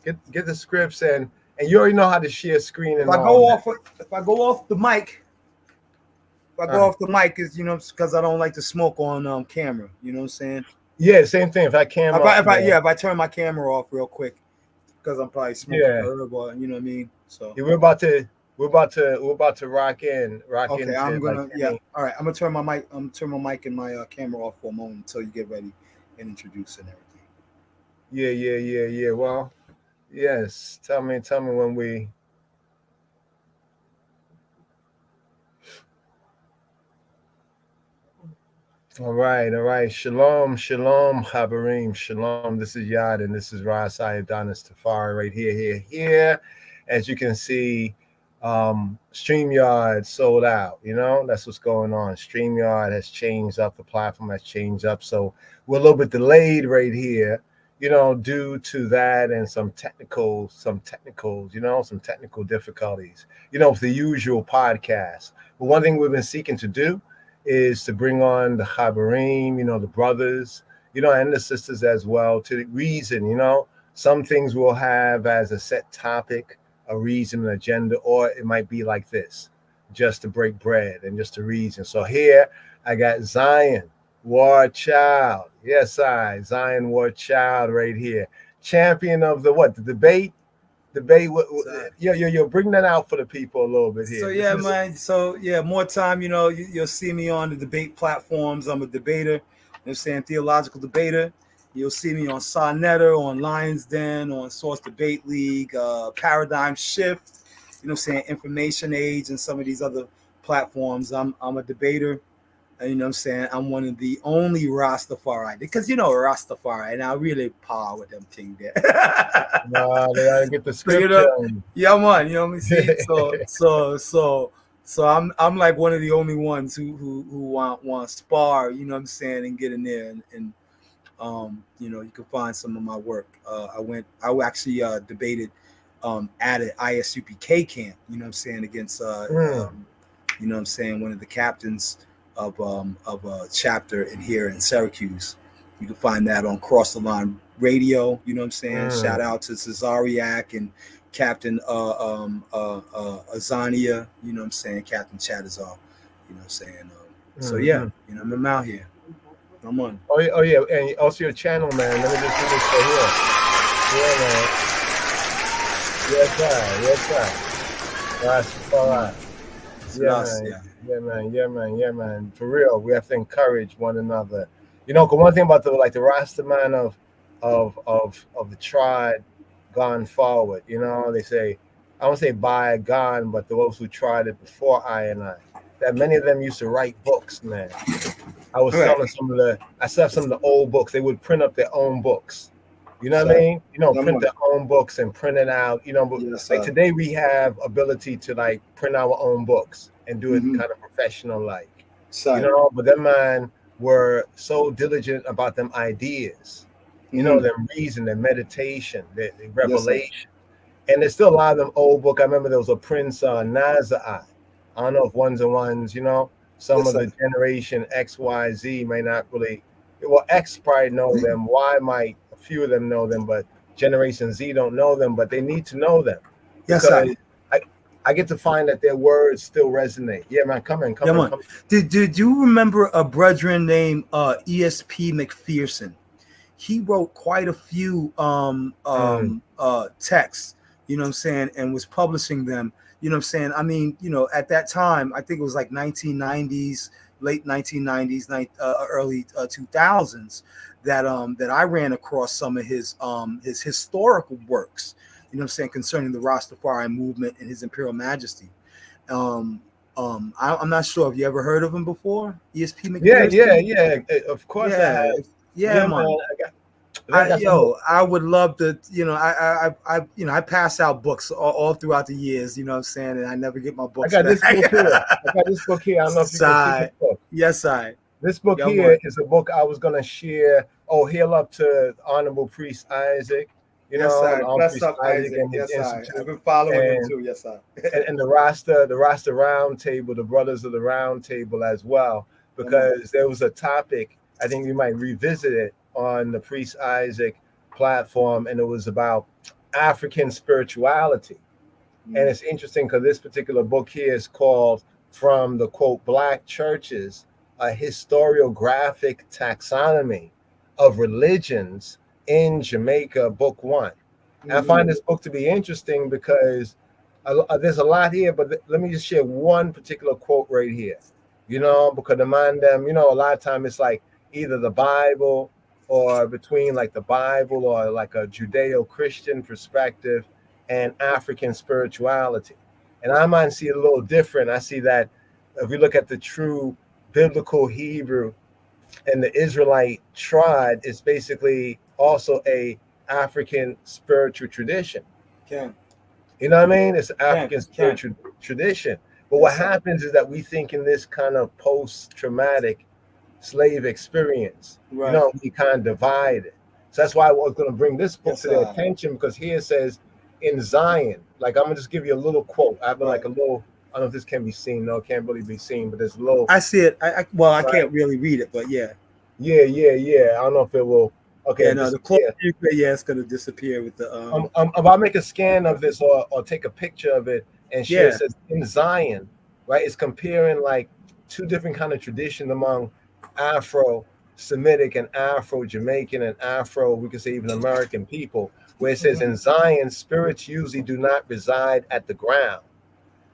get the scripts and you already know how to share screen and if I all. go off the mic, is because I don't like to smoke on camera. You know what I'm saying? Yeah, same thing. If I turn my camera off real quick because I'm probably smoking herb or you know what I mean. So we're about to rock in. Okay, I'm gonna All right, I'm gonna turn my mic. Turn my mic and my camera off for a moment until you get ready and introduce and everything. Yeah. Well, yes. Tell me when we. All right. Shalom, Habarim, shalom. This is Yad and this is Rastafari Adonis Tafari right here. As you can see, StreamYard sold out. That's what's going on. StreamYard has changed up. The platform has changed up. So we're a little bit delayed right here, due to that and some technicals, some technical difficulties, with the usual podcast. But one thing we've been seeking to do is to bring on the Habarim, the brothers, and the sisters as well, to the reason, some things we'll have as a set topic, a reason, an agenda, or it might be like this, just to break bread and just a reason. So here I got Zion War Child. Yes, Zion War Child right here. Champion of the debate. Bring that out for the people a little bit here. So man. So more time. You'll see me on the debate platforms. I'm a debater. I'm saying theological debater. You'll see me on Sonetta, on Lions Den, on Source Debate League, Paradigm Shift. Information Age, and some of these other platforms. I'm a debater. I'm one of the only Rastafari, because Rastafari, and I really power with them things there. Nah, they gotta get the scripture. Man. So I'm like one of the only ones who want spar. And get in there and you can find some of my work. I actually debated at an ISUPK camp. Against one of the captains of a chapter in here in Syracuse. You can find that on Cross the Line Radio. Shout out to Cesariak and Captain Azania. Captain Chatazar. I'm out here. I'm on. Oh yeah, and also your channel, man. Let me just do this right here. Yes, sir. Rastafari. Yeah, man. For real, we have to encourage one another. Cause one thing about the Rasta man of the tribe gone forward. They say, I don't say bygone, but those who tried it before I and I. That many of them used to write books, man. I was selling some of the old books. They would print up their own books. You know what I mean? Print their own books and print it out. But today we have ability to print our own books and do it kind of professional But them man were so diligent about them ideas, them reason, their meditation, their revelation. And there's still a lot of them old book. I remember there was a Prince Nazai. I don't know if ones and ones, some of the generation X, Y, Z may not really. Well, X probably know them. Y might, a few of them know them, but Generation Z don't know them. But they need to know them. Yes, sir. I get to find that their words still resonate. Yeah, man, come in. Did you remember a brethren named ESP McPherson? He wrote quite a few texts, and was publishing them. I mean, at that time, I think it was like 1990s, late 1990s, early 2000s, that I ran across some of his historical works, concerning the Rastafari movement and His Imperial Majesty. I'm not sure if you ever heard of him before, ESP McPherson. Yeah. Of course I have. Yeah, man. I would love to, I pass out books all throughout the years, and I never get my books. I got this book here. I don't know if you can see this book. Yes, I. This book here is a book I was going to share. Oh, hail up to Honorable Priest Isaac. Bless up Isaac. Yes, I've been following him too. Yes, sir. and the Rasta Round Table, the Brothers of the Round Table as well, because there was a topic. I think we might revisit it on the Priest Isaac platform, and it was about African spirituality. And it's interesting because this particular book here is called From the quote Black Churches, a historiographic taxonomy of religions in Jamaica, book one. And I find this book to be interesting because there's a lot here, but let me just share one particular quote right here. Because the mind them, a lot of time it's like either the Bible or between like the Bible or like a Judeo-Christian perspective and African spirituality. And I might see it a little different. I see that if we look at the true biblical Hebrew and the Israelite tribe, it's basically also a African spiritual tradition. You know what I mean? It's African spiritual tradition. But what happens is that we think in this kind of post-traumatic slave experience, we kind of divide it. So that's why I was going to bring this book to their attention, because here it says in Zion, like I'm going to just give you a little quote. I have like a little, I don't know if this can be seen. No, it can't really be seen, but there's a little. I see it. I can't really read it, but yeah. Yeah. I don't know if it will. Okay. Yeah, no, the close, it's going to disappear with the. If I make a scan of this or take a picture of it and share, it says in Zion, right? It's comparing like two different kind of traditions among Afro-Semitic and Afro-Jamaican and Afro, we could say even American people, where it says in Zion, spirits usually do not reside at the ground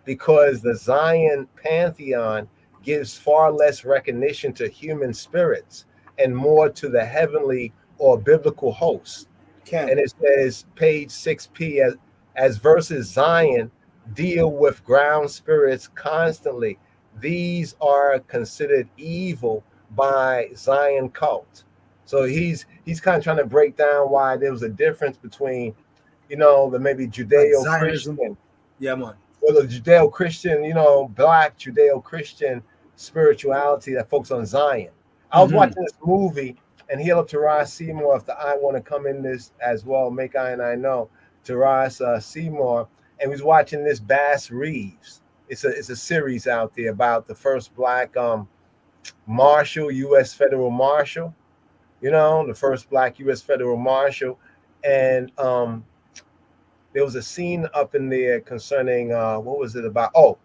because the Zion pantheon gives far less recognition to human spirits and more to the heavenly or biblical host. And it says page 6p as verses Zion deal with ground spirits constantly. These are considered evil by Zion cult. So he's kind of trying to break down why there was a difference between, the maybe Judeo-Christian, or the Judeo-Christian, Black Judeo-Christian spirituality that focused on Zion. I was watching this movie, and heal up to Ross Seymour if I want to come in this as well. Make I and I know to Ross Seymour, and we was watching this Bass Reeves. It's a series out there about the first Black Marshal, U.S. Federal Marshal. The first Black U.S. Federal Marshal, and there was a scene up in there concerning what was it about? Oh,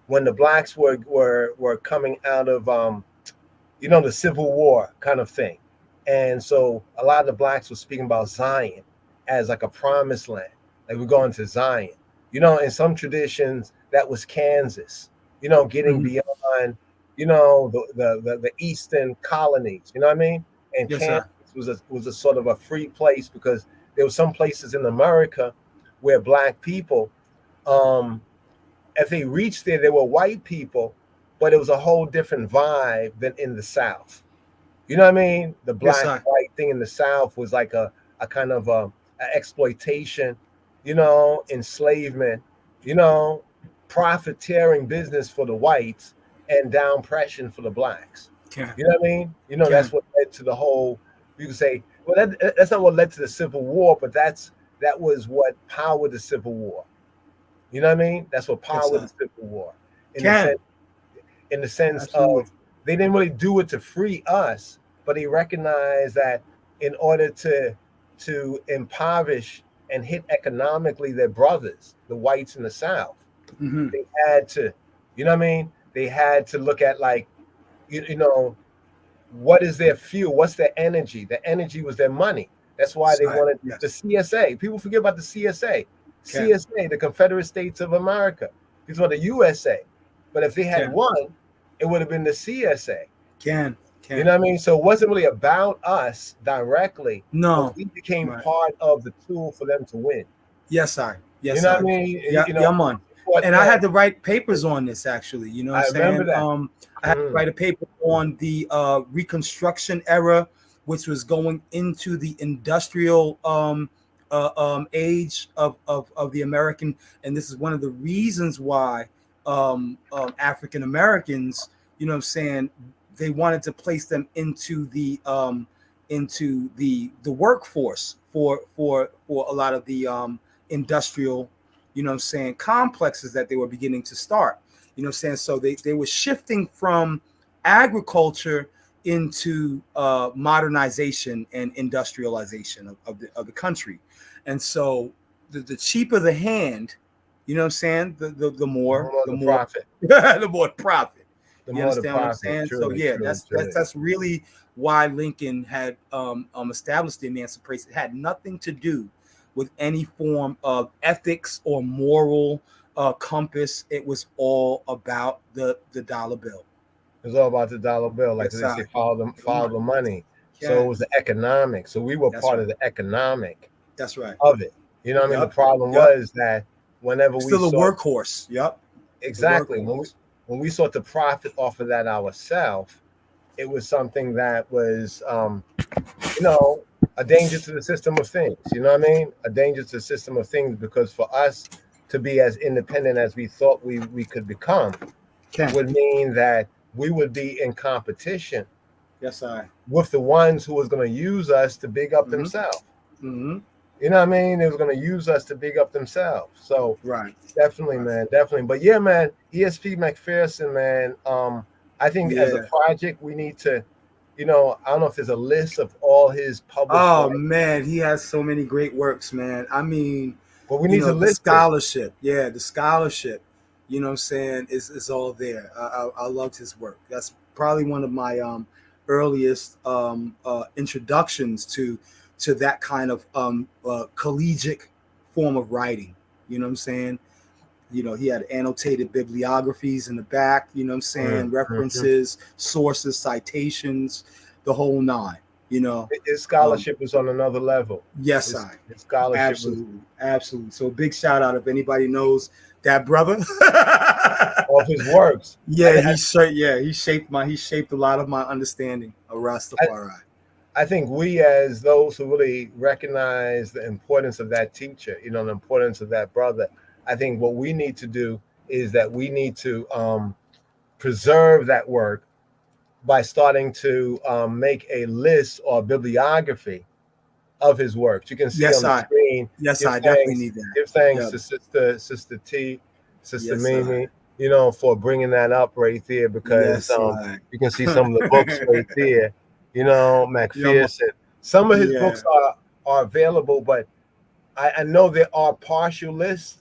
when the Blacks were coming out of the Civil War kind of thing. And so a lot of the Blacks were speaking about Zion as like a promised land. Like we're going to Zion. In some traditions, that was Kansas, getting beyond, the eastern colonies, you know what I mean? And Kansas was a sort of a free place because there were some places in America where Black people, if they reached there, they were white people, but it was a whole different vibe than in the South. You know what I mean? The black white thing in the South was like a kind of a exploitation, enslavement, profiteering business for the whites and down oppression for the Blacks. You know what I mean? That's what led to the whole, you could say, well, that's not what led to the Civil War, but that was what powered the Civil War. You know what I mean? That's what powered the Civil War. In the sense of they didn't really do it to free us, but he recognized that in order to impoverish and hit economically their brothers, the whites in the South, they had to, you know what I mean? They had to look at like, what is their fuel? What's their energy? The energy was their money. That's why they wanted the CSA. People forget about the CSA. CSA, the Confederate States of America. These were the USA. But if they had won, it would have been the CSA. You know what I mean? So it wasn't really about us directly. No. We became part of the tool for them to win. Yes, I. Yes, you know what I mean? Yeah, I'm on. And I had to write papers on this, actually. You know what I'm saying? Remember that. I had to write a paper on the Reconstruction era, which was going into the industrial age of the American. And this is one of the reasons why African Americans, you know what I'm saying, they wanted to place them into the workforce for a lot of the industrial, you know what I'm saying, complexes that they were beginning to start. You know what I'm saying? So they were shifting from agriculture into modernization and industrialization of the country. And so the cheaper the hand, you know what I'm saying, the more the profit. the more profit. The You more the understand what I'm profit. saying? So Truly, yeah, truly, that's truly. that's really why Lincoln had established the emancipation. It had nothing to do with any form of ethics or moral compass. It was all about the dollar bill. It's all about the dollar bill. Like Yes, they say, I. follow the money. So Yeah, it was the economic. So we were that's part right. of the economic That's right. of it. You know what I mean? The Yep. problem Yep. was that whenever we Still a sought workhorse. Yep. The exactly workhorse. when we sought to profit off of that ourselves, it was something that was you know, a danger to the system of things. You know what I mean? A danger to the system of things because for us to be as independent as we thought we could become Ken. would mean that we would be in competition Yes, I. with the ones who was going to use us to big up Mm-hmm. themselves. Mm-hmm. You know what I mean? They was going to use us to big up themselves. So Right. definitely, Right. man, definitely. But yeah, man, ESP McPherson, man. I think as a Yeah. project, we need to, you know, I don't know if there's a list of all his published Oh work, man, he has so many great works, man. I mean, but we need to the list it. scholarship. Yeah, the scholarship. You know what I'm saying is all there. I loved his work. That's probably one of my earliest introductions to that kind of collegiate form of writing. You know what I'm saying? He had annotated bibliographies in the back, you know what I'm saying, Mm-hmm. references, sources, citations, the whole nine, you know. His Um, scholarship was on another level. yes, His scholarship was absolutely. So big shout out if anybody knows that brother. of his works. Yeah, he shaped a lot of my understanding of I, Rastafari. I think we, as those who really recognize the importance of that teacher, you know, the importance of that brother, I think what we need to do is that we need to preserve that work by starting to make a list or bibliography of his works. You can see Yes, on the I. screen. Yes, I definitely need that. Give thanks Yeah. to Sister T, Sister Yes, I. Mimi, you know, for bringing that up right there because Yes, I. you can see some of the books right there. You know, Yeah, McPherson. Some of his yeah. books are available, but I know there are partial lists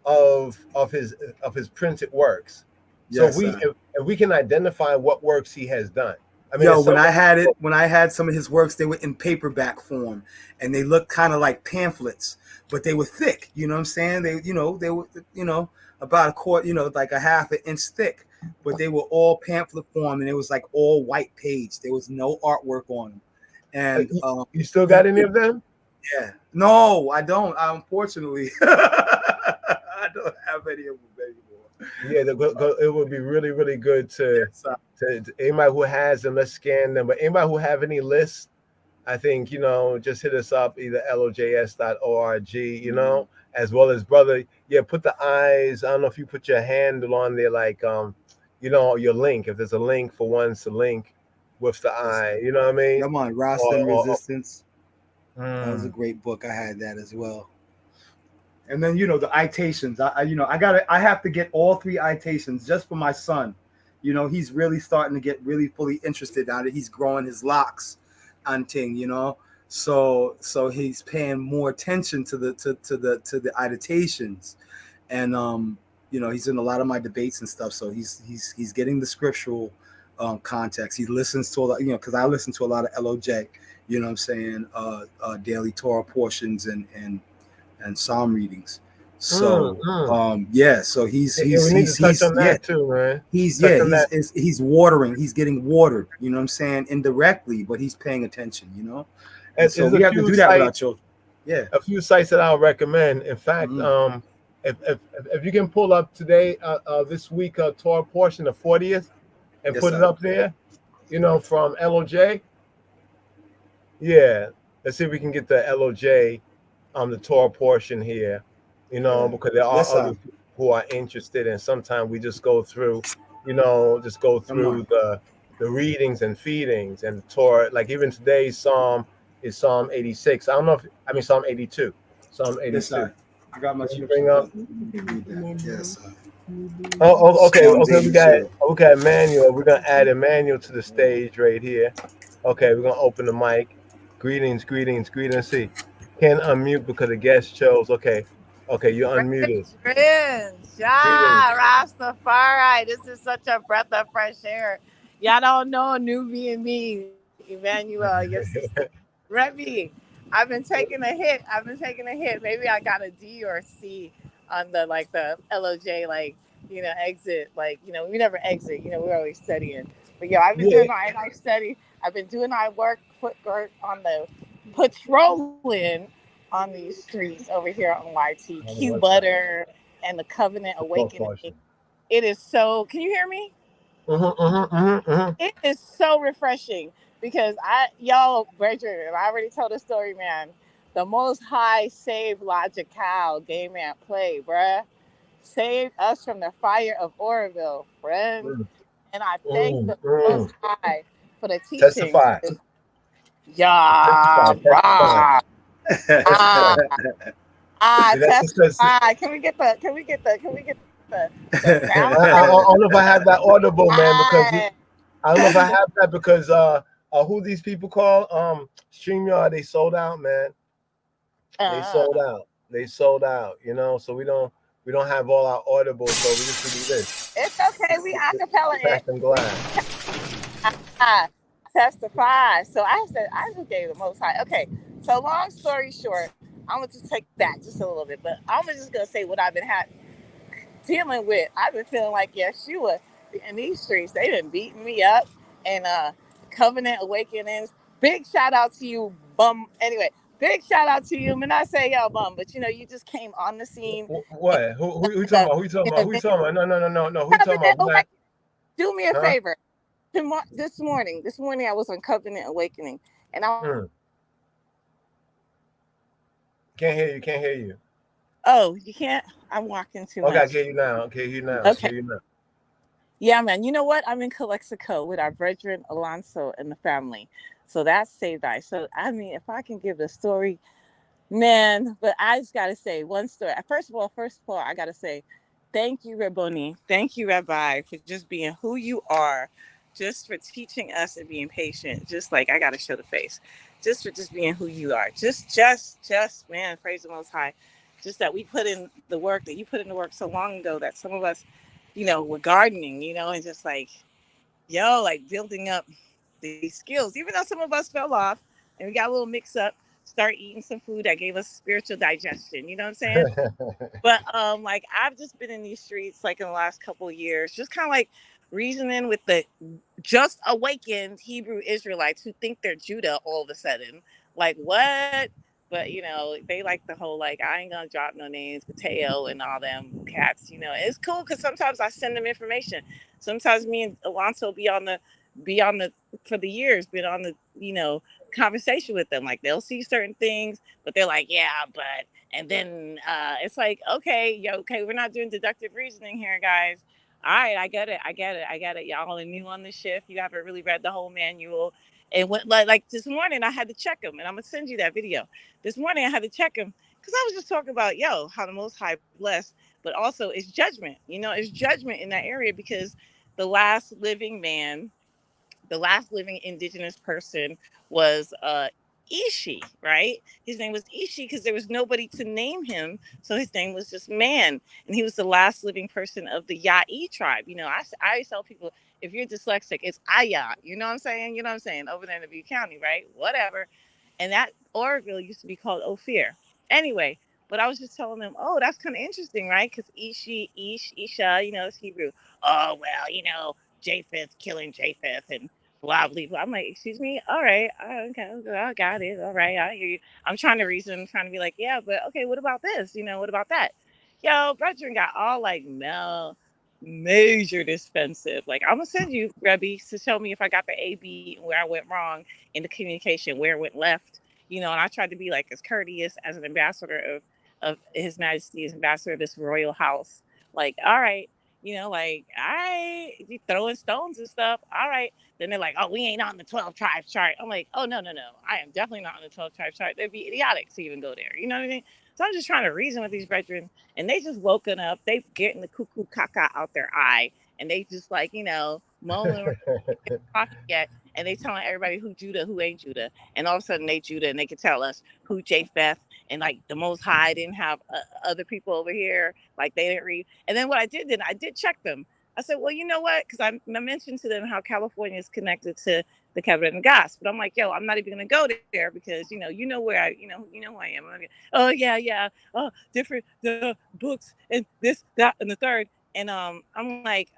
of his printed works. So Yes, I. if we can identify what works he has done, I mean, Yo, there's so many. when I had some of his works, they were in paperback form, and they looked kind of like pamphlets, but they were thick. You know what I'm saying? They were, about a quarter, like a half an inch thick, but they were all pamphlet form, and it was like all white page. There was no artwork on them, and You still got any of them? yeah, no, I don't. Unfortunately, I don't have any of them anymore. Yeah, it would be really, really good Yes, to anybody who has them, let's scan them. But anybody who have any lists, I think, you know, just hit us up either lojs.org, you know, as well as brother. Yeah, put the eyes. I don't know if you put your handle on there, like you know, your link. If there's a link for ones to link with the eye, you know what I mean? come on, Rasta and Or Resistance. That was a great book. I had that as well. And then the itations. I have to get all three itations just for my son. He's really starting to get really fully interested now that he's growing his locks on ting. So he's paying more attention to the itations, and he's in a lot of my debates and stuff. So he's getting the scriptural context. He listens to a lot, because I listen to a lot of LOJ. You know what I'm saying? Daily Torah portions and psalm readings. So yeah, so yeah, we need to touch on that too, man. Touch on that. he's watering, he's getting watered, you know what I'm saying, indirectly, but he's paying attention, and so There's we have to do that with our children. Yeah, a few sites that I'll recommend. In fact, if you can pull up today, this week, Torah portion, the 40th, and put it up there, you know, from LOJ. Yeah, let's see if we can get the LOJ, the Torah portion here, you know, because there are others who are interested, and sometimes we just go through, you know, the readings and feedings and the Torah. Like even today's Psalm is Psalm 86. I don't know if Psalm 82. Psalm 82. I got my Let me scripture. bring up. Yes. Okay, Psalms okay. 82. We got Emmanuel. We're gonna add Emmanuel to the stage right here. Okay, we're gonna open the mic. Greetings, greetings, greetings. See, can't unmute because the guest chose. Okay, okay, you're unmuted. Friends, Greetings. yeah, Rastafari. This is such a breath of fresh air. Y'all don't know Nubi and me, Emmanuel, your sister. Remy, I've been taking a hit. I've been taking a hit. Maybe I got a D or C on the like the LOJ, like, exit. Like, we never exit. We're always studying. But yo, I've been Yeah, doing my night study. I've been doing my footwork on the patrolling on these streets over here on YT. on the Q website. Butter and the Covenant The close Awakening. portion. It is so. Can you hear me? It is so refreshing because y'all, Brethren, I already told the story, man. The Most High saved Logical, Game Man Play, bruh. Saved us from the fire of Oroville, friend. Mm, And I thank mm, the mm. Most High for the teaching. Testify, Yeah, testify, testify, bruh. testify. Ah, See, that's because testify. Can we get the sound I effect? don't know if I have that audible, man, because Ah. I don't know if I have that because who these people call StreamYard, they sold out, man. They sold Uh, out. They sold out, so we don't have all our audible, so we just do this. it's okay. We acapella it. Crash and glide. Ah, testify. So I just gave the Most High. Okay. So long story short, I'm gonna just take that just a little bit, but I'm just gonna say what I've been dealing with. I've been feeling like Yeshua in these streets. They've been beating me up, and Covenant Awakenings. Big shout out to you, bum. Anyway, big shout out to you. And I say y'all bum, but you just came on the scene. And, What? Who you talking uh, about? Who you talking in about? a Who you venue. talking about? No, no, no, no, no. Who you talking Covenant about? We're not, Awakening. Do me a huh? favor. This morning I was on Covenant Awakening, and I Hmm. Can't hear you. Can't hear you. oh, you can't. I'm walking too Okay, I much. can hear you now. Okay, hear you now. I Okay. hear you now. Yeah, man. You know what? I'm in Calexico with our brethren Alonso and the family. So that's saved I. So I mean, if I can give the story, man, but I just gotta say one story. First of all, I gotta say, thank you, Rabboni. Thank you, Rabbi, for just being who you are, just for teaching us and being patient. Just like I gotta show the face. Just for just being who you are. Just man, praise the most high. Just that we put in the work that you put in the work so long ago that some of us, were gardening, and just like like building up these skills, even though some of us fell off and we got a little mix up, start eating some food that gave us spiritual digestion. You know what I'm saying? But like I've just been in these streets like in the last couple of years, just kind of like reasoning with the just awakened Hebrew Israelites who think they're Judah all of a sudden. Like what? But they like the whole like I ain't gonna drop no names, Mateo and all them cats. It's cool because sometimes I send them information. Sometimes me and Alonso be on the for the years, been on the conversation with them. Like they'll see certain things, but they're like, yeah, but and then it's like, okay, okay, we're not doing deductive reasoning here, guys. All right, I get it. Y'all are new on the shift. You haven't really read the whole manual. And when, like this morning, I had to check them, and I'm gonna send you that video. This morning, I had to check them because I was just talking about how the Most High blessed, but also it's judgment. It's judgment in that area because the last living man, the last living indigenous person was Ishi, right? His name was Ishi because there was nobody to name him, so his name was just man, and he was the last living person of the Ya'i tribe. I always tell people if you're dyslexic, it's Aya. You know what I'm saying? Over there in the Butte County, right? Whatever. And that Oroville used to be called Ophir. Anyway, but I was just telling them, oh, that's kind of interesting, right? Because Isha, it's Hebrew. Oh well, Japheth killing Japheth and blah blah blah. I'm like, excuse me, all right, okay, I got it, all right, I hear you. I'm trying to reason, trying to be like, yeah, but okay, what about this? What about that? Yo, brethren got all like major defensive. Like, I'm gonna send you, Rebbe, to show me if I got the A B and where I went wrong in the communication, where it went left. And I tried to be like as courteous as an ambassador of His Majesty, as ambassador of this royal house. Like, all right. You know, like, all right, you throwing stones and stuff. All right. Then they're like, oh, we ain't on the 12 tribes chart. I'm like, oh, no, no, no. I am definitely not on the 12 tribes chart. They'd be idiotic to even go there. You know what I mean? So I'm just trying to reason with these brethren, and they just woken up. They getting the cuckoo caca out their eye, and they just like, you know, moaning around talking yet, and they telling everybody who Judah, who ain't Judah, and all of a sudden they Judah, and they can tell us who Japheth, and like the Most High didn't have other people over here, like they didn't read. And then what I did, I did check them. I said, well, you know what? Because I mentioned to them how California is connected to the Covenant of Gas, but I'm like, yo, I'm not even gonna go there because you know where you know who I am. I'm like, oh yeah, yeah, oh different the books and this, that, and the third, and I'm like,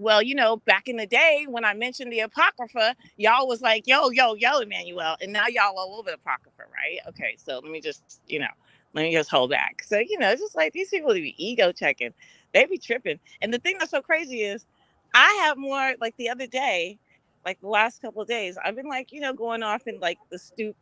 well, you know, back in the day when I mentioned the Apocrypha, y'all was like, yo, yo, yo, Emmanuel. And now y'all all over the Apocrypha, right? Okay, so let me just, let me just hold back. So, it's just like these people be ego checking. They be tripping. And the thing that's so crazy is I have more, like the other day, like the last couple of days, I've been like, going off in like the stoop,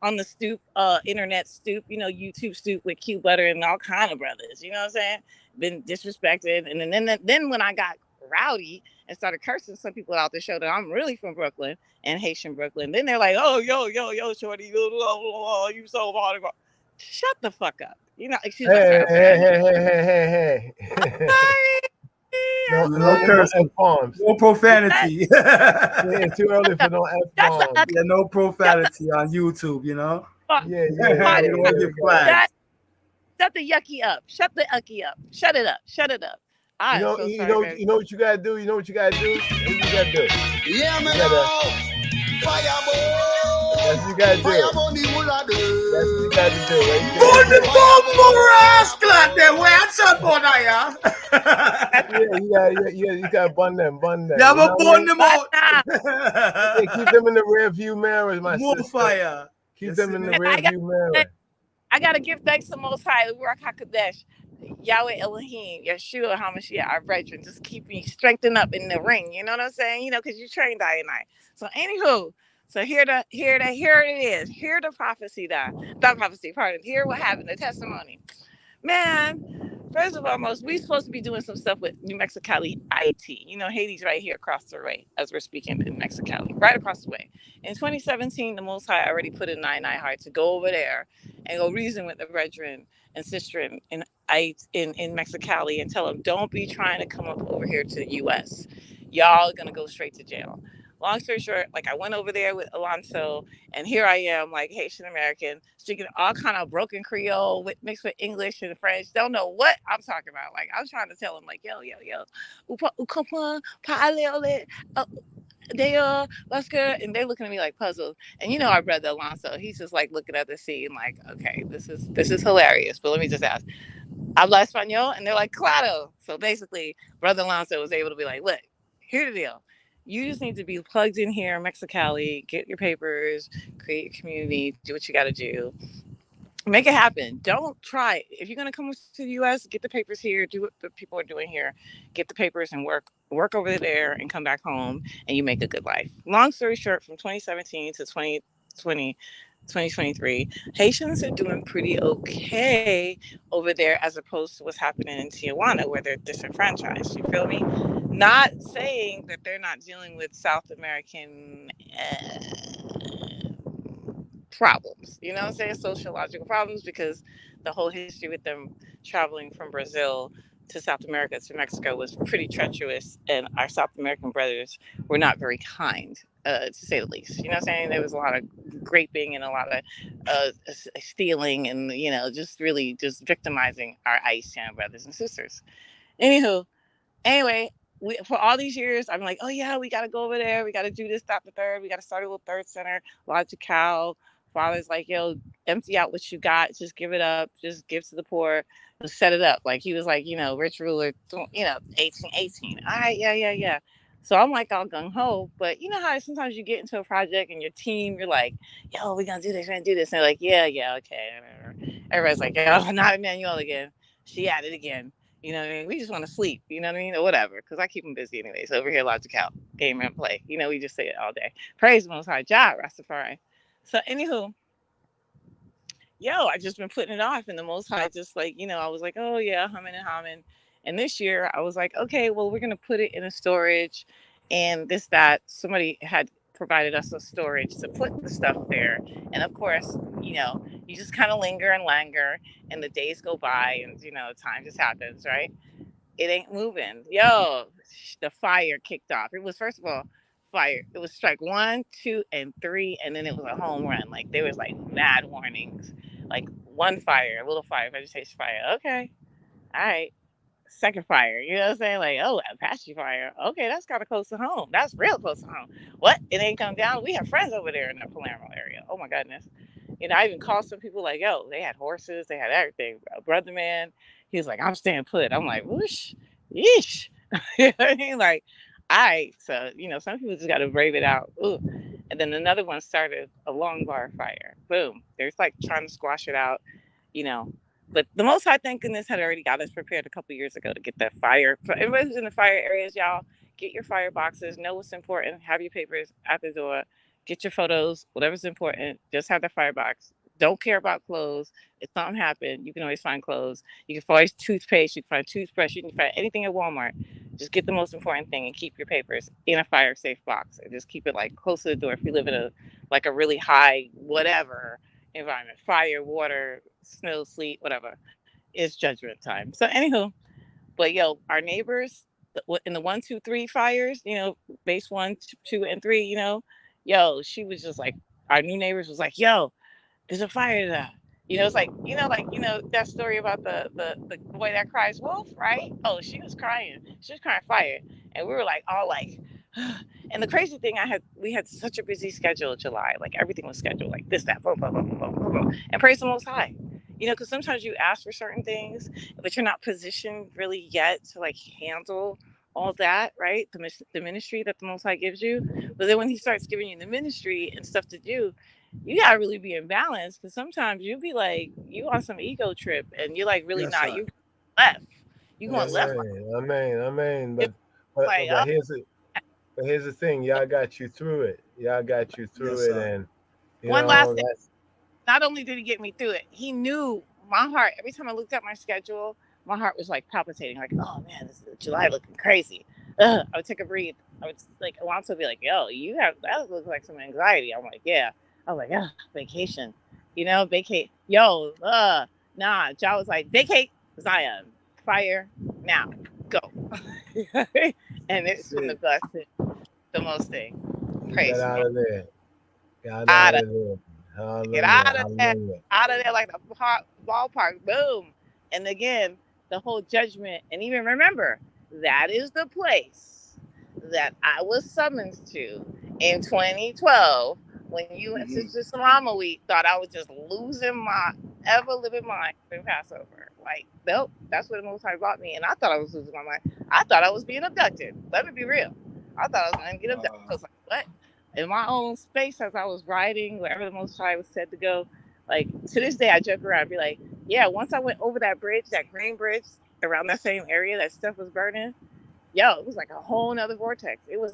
on the stoop, internet stoop, YouTube stoop with Q Butter and all kind of brothers, you know what I'm saying? Been disrespected. And then when I got rowdy and started cursing some people out the show that I'm really from Brooklyn and Haitian Brooklyn, then they're like, oh, yo, shorty, you so hard. Shut the fuck up. Excuse my Hey, French. hey. No, I'm no, No sorry. no cursing. F-bombs. No profanity. Yeah, too early for no Shut the F-bombs. fuck Yeah, no up. Shut the profanity on YouTube, you know? fuck. Yeah, Pardon. You don't want to get flagged. Shut the yucky up. Shut the ucky up. Shut it up. Shut it up. I am so sorry, man. You know what you gotta do. You know what you gotta do. Here's what you gotta do. Yeah, You man. gotta. Fireball. That's what you gotta do. Fireball, the woolly That's what you gotta do right Put the there. bumble rascal there. Where I shot on ya? You gotta bun them. Yeah, You know but what I burn mean? them But out. nah, Yeah, keep them in the rear view mirrors, my More sister. fire. Keep You them see in the me? and rear view mirror. I gotta give thanks to Most High, the Ruach Hakodesh, Yahweh Elohim, Yeshua Hamashiach, our brethren. Just keep me strengthened up in the ring. You know what I'm saying? Because you trained I and I. So anywho, so here it is. Hear the prophecy that not prophecy, pardon. Hear what happened, the testimony. Man, first of all, we supposed to be doing some stuff with New Mexicali IT. Haiti's right here across the way as we're speaking in Mexicali, right across the way. In 2017, the Most High already put in 99 heart to go over there and go reason with the brethren and sister in Mexicali and tell them, don't be trying to come up over here to the U.S. Y'all are gonna go straight to jail. Long story short, like I went over there with Alonso, and here I am, like Haitian American, speaking all kind of broken Creole mixed with English and French. Don't know what I'm talking about. Like I'm trying to tell them, like, yo, ou comprend parler they let's go, and they're looking at me like puzzled. And our brother Alonso, he's just like looking at the scene, like, okay, this is hilarious. But let me just ask, habla español? And they're like, claro. So basically, brother Alonso was able to be like, look, here's the deal. You just need to be plugged in here in Mexicali, get your papers, create your community, do what you got to do, make it happen. Don't try. If you're gonna come to the U.S., get the papers here. Do what the people are doing here. Get the papers and work over there, and come back home, and you make a good life. Long story short, from 2017 to 2020. 2023, Haitians are doing pretty okay over there as opposed to what's happening in Tijuana, where they're disenfranchised. You feel me? Not saying that they're not dealing with South American problems, you know what I'm saying? Sociological problems, because the whole history with them traveling from Brazil to South America to Mexico was pretty treacherous, and our South American brothers were not very kind, to say the least. You know what I'm saying? There was a lot of graping and a lot of stealing, and just really just victimizing our Haitian brothers and sisters. Anywho, anyway, for all these years, I'm like, oh yeah, we got to go over there. We got to do this, that, the third. We got to start a little third center, Logical. Father's like, yo, empty out what you got. Just give it up. Just give to the poor. Just set it up. Like he was like, rich ruler, 1818. All right, yeah. So I'm like all gung ho, but you know how sometimes you get into a project and your team, you're like, yo, we're gonna do this, and they're like, yeah, okay. Everybody's like, yo, not Emmanuel again. She at it again. You know what I mean? We just want to sleep, you know what I mean? Or whatever, because I keep them busy anyways. Over here, Logical, game and play. We just say it all day. Praise the Most High Jah, Rastafari. So, anywho, I just been putting it off, and the Most High just like, I was like, oh yeah, humming and humming. And this year I was like, okay, well, we're going to put it in a storage and this, that. Somebody had provided us a storage to put the stuff there. And of course, you just kind of linger and linger and the days go by and, time just happens, right? It ain't moving. Yo, the fire kicked off. It was, first of all, fire. It was strike 1, 2, and 3, and then it was a home run. Like, there was like mad warnings. Like, one fire, a little fire, vegetation fire. Okay. All right. Second fire, you know what I'm saying? Like, oh, Apache fire. Okay, that's kind of close to home. That's real close to home. What? It ain't come down. We have friends over there in the Palermo area. Oh my goodness. I even called some people like, yo, they had horses, they had everything. A brother man, he was like, I'm staying put. I'm like, whoosh, yeesh. You know what I mean? Like, all right. So, some people just got to brave it out. Ooh. And then another one started a long bar fire. Boom. They're like trying to squash it out, But the Most High, thank goodness, had already got us prepared a couple years ago to get that fire. For everybody who's in the fire areas, y'all, get your fire boxes. Know what's important. Have your papers at the door. Get your photos. Whatever's important. Just have the fire box. Don't care about clothes. If something happened, you can always find clothes. You can find toothpaste. You can find toothbrush. You can find anything at Walmart. Just get the most important thing and keep your papers in a fire safe box. And just keep it like close to the door. If you live in a really high whatever environment, fire, water, snow, sleet, whatever, it's judgment time. So anywho, but yo, our neighbors in the 1, 2, 3 fires, base 1, 2, and 3, yo, she was just like, our new neighbors was like, yo, there's a fire there. It's like, that story about the boy that cries wolf, right? Oh, she was crying fire. And we were like, all like, and the crazy thing, we had such a busy schedule in July. Like, everything was scheduled like this, that, boom, boom, boom, boom, boom, boom. And praise the Most High. Because sometimes you ask for certain things, but you're not positioned really yet to like handle all that, right? The ministry that the Most High gives you. But then when he starts giving you the ministry and stuff to do, you gotta really be in balance, because sometimes you be like, you on some ego trip and you're like really not. You left. You going left. Amen. But here's the thing. Y'all got you through it. And one last thing. Not only did he get me through it, he knew my heart. Every time I looked at my schedule, my heart was like palpitating, like, oh man, this is July looking crazy. I would take a breathe. I would like, Alonso would be like, yo, that looks like some anxiety. I'm like, yeah. I was like, vacation, vacate. Yo, nah. John was like, vacate Zion, fire now, go. And it's from the blessed, the most thing. Praise. Get out of there. Get out of there. Out of there like the ballpark. Boom. And again, the whole judgment. And even remember, that is the place that I was summoned to in 2012. When you and Sister Salama Week thought I was just losing my ever-living mind in Passover. Like, nope, that's where the Most High brought me. And I thought I was losing my mind. I thought I was being abducted. Let me be real. I thought I was going to get abducted. I was like, what? In my own space, as I was riding, wherever the Most High was said to go, like, to this day, I joke around and be like, yeah, once I went over that bridge, that green bridge, around that same area that stuff was burning, yo, it was like a whole nother vortex. It was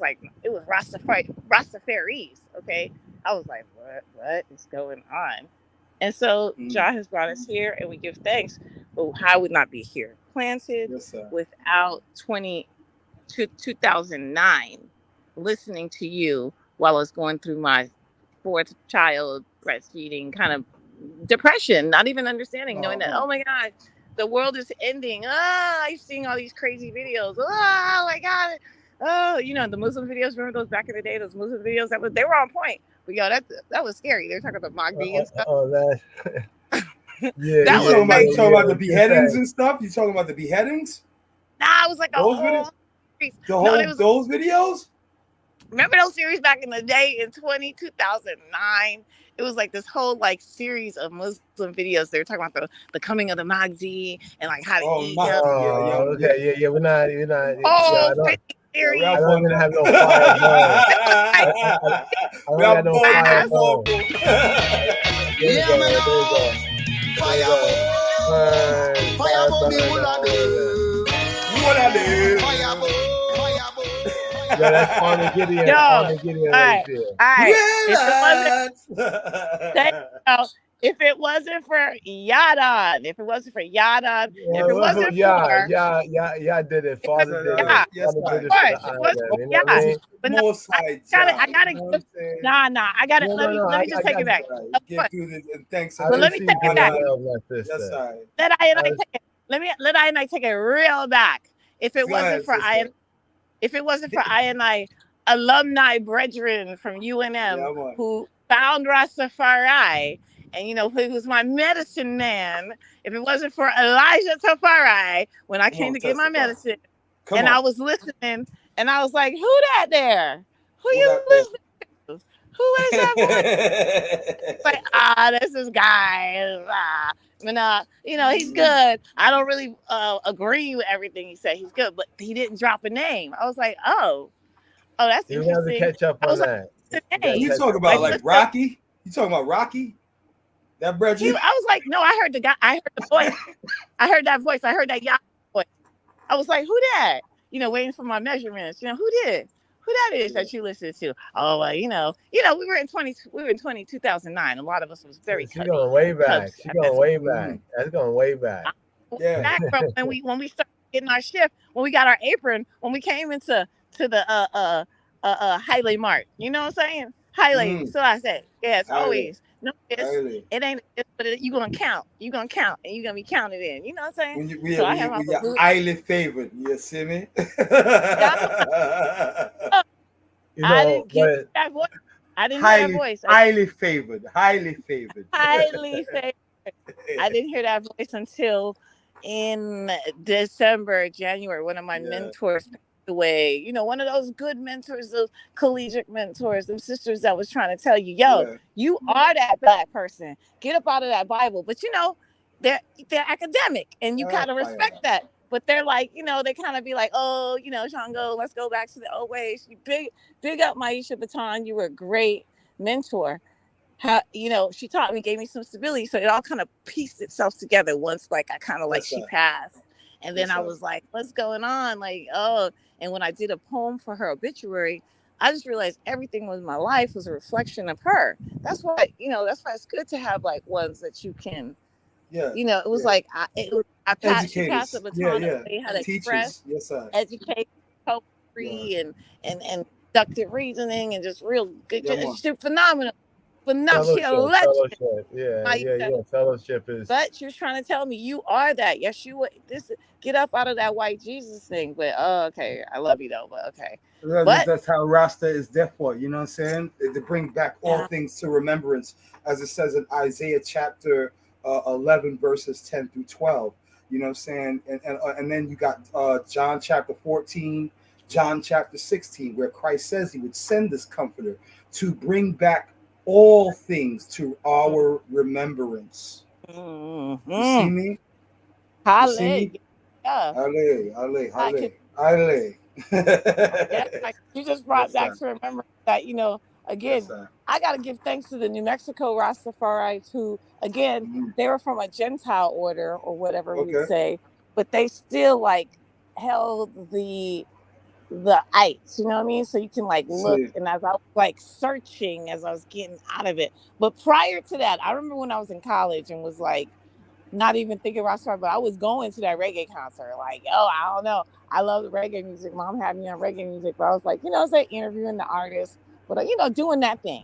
Rastafaris, okay? I was like, what is going on? And so Jah has brought us here, and we give thanks. But I would not be here planted without 2009 listening to you while I was going through my 4th child breastfeeding kind of depression, not even understanding, knowing that, oh my God, the world is ending. I'm seeing all these crazy videos. Oh my God. Oh, the Muslim videos, remember those back in the day, those Muslim videos, they were on point. But yo, that was scary. They were talking about Magdi and stuff. Yeah. You talking about the beheadings and stuff? You talking about the beheadings? Nah, it was like those videos? Remember those series back in the day in 2009? It was like this whole like series of Muslim videos. They were talking about the coming of the Mahdi and like how to eat. Okay, we're not. Oh, I don't even have no fireball. I don't have no fireball. There you go. Yeah, that's Army Gideon. Army Gideon right there. All right. if it wasn't for Yadon, if it wasn't for Yadon, Yeah, if it wasn't for yeah, did it. Father did it. Yes, Father did of it for course, the it was island. for You know what I yeah. mean? But no, Most high I job. gotta You know what give, I'm saying? nah, I gotta No, let me just take it back. Right. Of Get course. through this and thanks I But didn't let me see take you it doing back. love, my Yes, sister. I. Let I take it. Let I and I take it real back. If it Go wasn't ahead, for sister. if it wasn't for I and I alumni brethren from UNM Yeah, man. who found Rastafari, and you know, who was my medicine man. If it wasn't for Elijah Tafari when I Come came on, to get my testify. medicine, Come and on. I was listening, and I was like, "Who that there? Who Who you that there? listening to? Who is that voice?" Like, this is guy. And you know, he's good. I don't really agree with everything he said. He's good, but he didn't drop a name. I was like, oh, that's You have to interesting. catch up I on was like, that. what's the You gotta name? You catch talking up about on like that. Rocky? You talking about Rocky? That brethren? I was like, no, I heard the guy. I heard the voice. I heard that voice. I heard that Yah voice. I was like, who that? You know, waiting for my measurements. You know, who did? Who that is that you listen to? Oh, well, we were in 2009. A lot of us was very She's going way back. She's going way back. That's going way back. Yeah. Back bro, when we started getting our shift, when we got our apron, when we came into the Highway Mart. You know what I'm saying? Highway. So I said, yes, always. No, it ain't. But you gonna count. You gonna count, and you gonna be counted in. You know what I'm saying? We are highly favored. You see me? I didn't get that voice. I didn't hear that voice. Highly favored. Highly favored. Highly favored. I didn't hear that voice until in December, January. One of my mentors passed away. You know, one of those good mentors, those collegiate mentors, them sisters that was trying to tell you, yo, you are that black person. Get up out of that Bible. But you know, they're academic, and you kind of respect that. But they're like, you know, they kind of be like, oh, you know, Shango, let's go back to the old ways. You big up Maisha Baton. You were a great mentor. How, you know, she taught me, gave me some stability, so it all kind of pieced itself together once, like, I kind of like she passed, and then I was like, what's going on, like, and when I did a poem for her obituary, I just realized everything with my life was a reflection of her. That's why it's good to have like ones that you can, you know, it was like she passed the baton of how to express, educate, poetry, and deductive reasoning, and just real good, just phenomenal. Fellowship. Fellowship is. But she was trying to tell me you are that. Yes, you would. Get up out of that white Jesus thing. But okay, I love you though. But okay. That's how Rasta is there for. You know what I'm saying? To bring back all things to remembrance, as it says in Isaiah chapter 11, verses 10 through 12. You know what I'm saying? And then you got John chapter 14, John chapter 16, where Christ says he would send this comforter to bring back all things to our remembrance. You see me? Hallelujah. Hallelujah. You just brought back to remember that, you know, again, I got to give thanks to the New Mexico Rastafarites who, again, they were from a Gentile order or whatever we'd say, but they still like held the ites, you know what I mean? So you can like look, and as I was like searching as I was getting out of it. But prior to that, I remember when I was in college and was like not even thinking Rastafari, but I was going to that reggae concert. Like, I don't know. I love the reggae music. Mom had me on reggae music, but I was like, you know what I'm saying, interviewing the artists, but you know, doing that thing.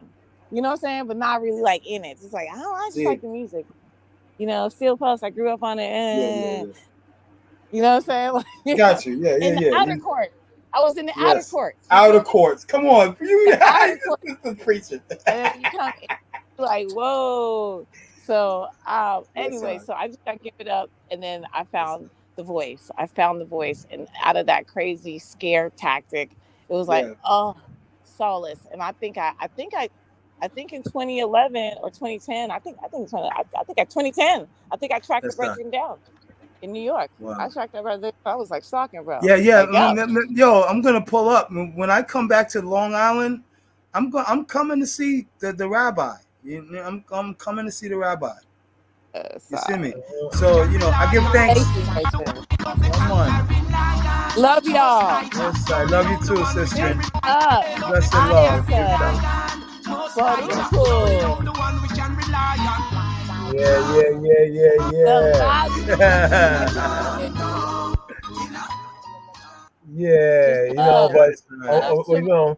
You know what I'm saying? But not really like in it. It's like, I just like the music. You know, Steel Pulse, I grew up on it. You know what I'm saying? Like, got you. In the outer court. I was in the outer courts. Outer courts. Come on. You preaching. And then you come in, like, whoa. So anyway, so I just got to give it up. And then I found the voice. And out of that crazy scare tactic, it was like, solace. And I think in 2011 or 2010, I think at 2010, I think I tracked the brethren down in New York. Wow. I tracked that brother. I was like stalking, bro. Yeah. Like, yo, I'm gonna pull up when I come back to Long Island. I'm coming to see the rabbi. You know, I'm coming to see the rabbi. You see me? So you know, I give thanks. Come on. Love y'all. Yes, I love you too, sister. Blessed love. Yeah, you know, but you know,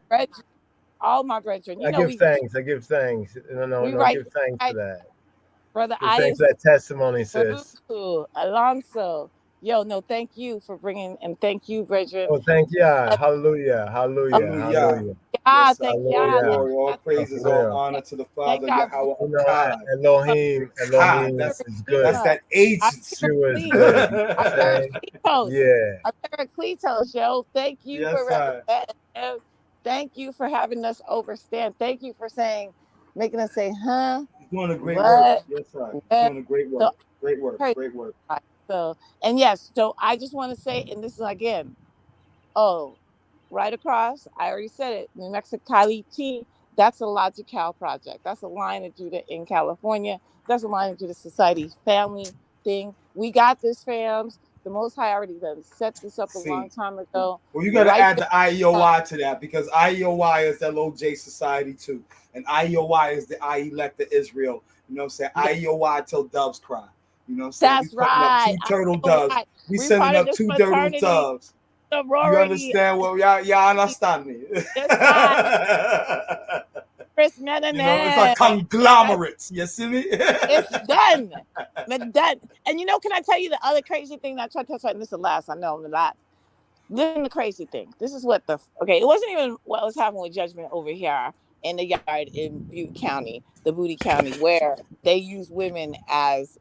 all my brethren. You I know, give thanks. I give thanks. No, we no, write, give thanks for that. Brother Give thanks for that testimony, sis. Alonso. Yo, no, thank you for bringing, and thank you, brethren. Oh, thank you. Hallelujah. Hallelujah. Hallelujah. Yes, thank all you. glory, all praises, all honor to the Father, Yahweh you know, God. Elohim That's is good. that agency. Yeshua is good. Yeah. Paracletos, yo. Thank you for representing. Thank you for having us overstand. Thank you for making us say, huh? He's doing a great work. Yes, sir. He's doing a great work. Great work. Great work. So, and yes, so I just want to say, and this is again, right across, I already said it, New Mexico, that's a Logical project. That's a line of Judah in California. That's a line of Judah Society family thing. We got this, fams. The Most High already done set this up a long time ago. Well, you got to add the IEOI to that, because IEOI is LOJ Society too. And IEOI is the I elect Israel. You know what I'm saying? IEOI till doves cry. You know what I'm saying? That's right. Up 2 turtle doves. We sending up 2 turtle doves. You understand what y'all understand me? Chris it's a conglomerate. You see me? It's done. And you know, can I tell you the other crazy thing that I tried to touch on? This is the last. I know I'm the last. Listen, the crazy thing. This is what it wasn't even what was happening with Judgment over here in the yard in Butte County, the Booty County, where they use women as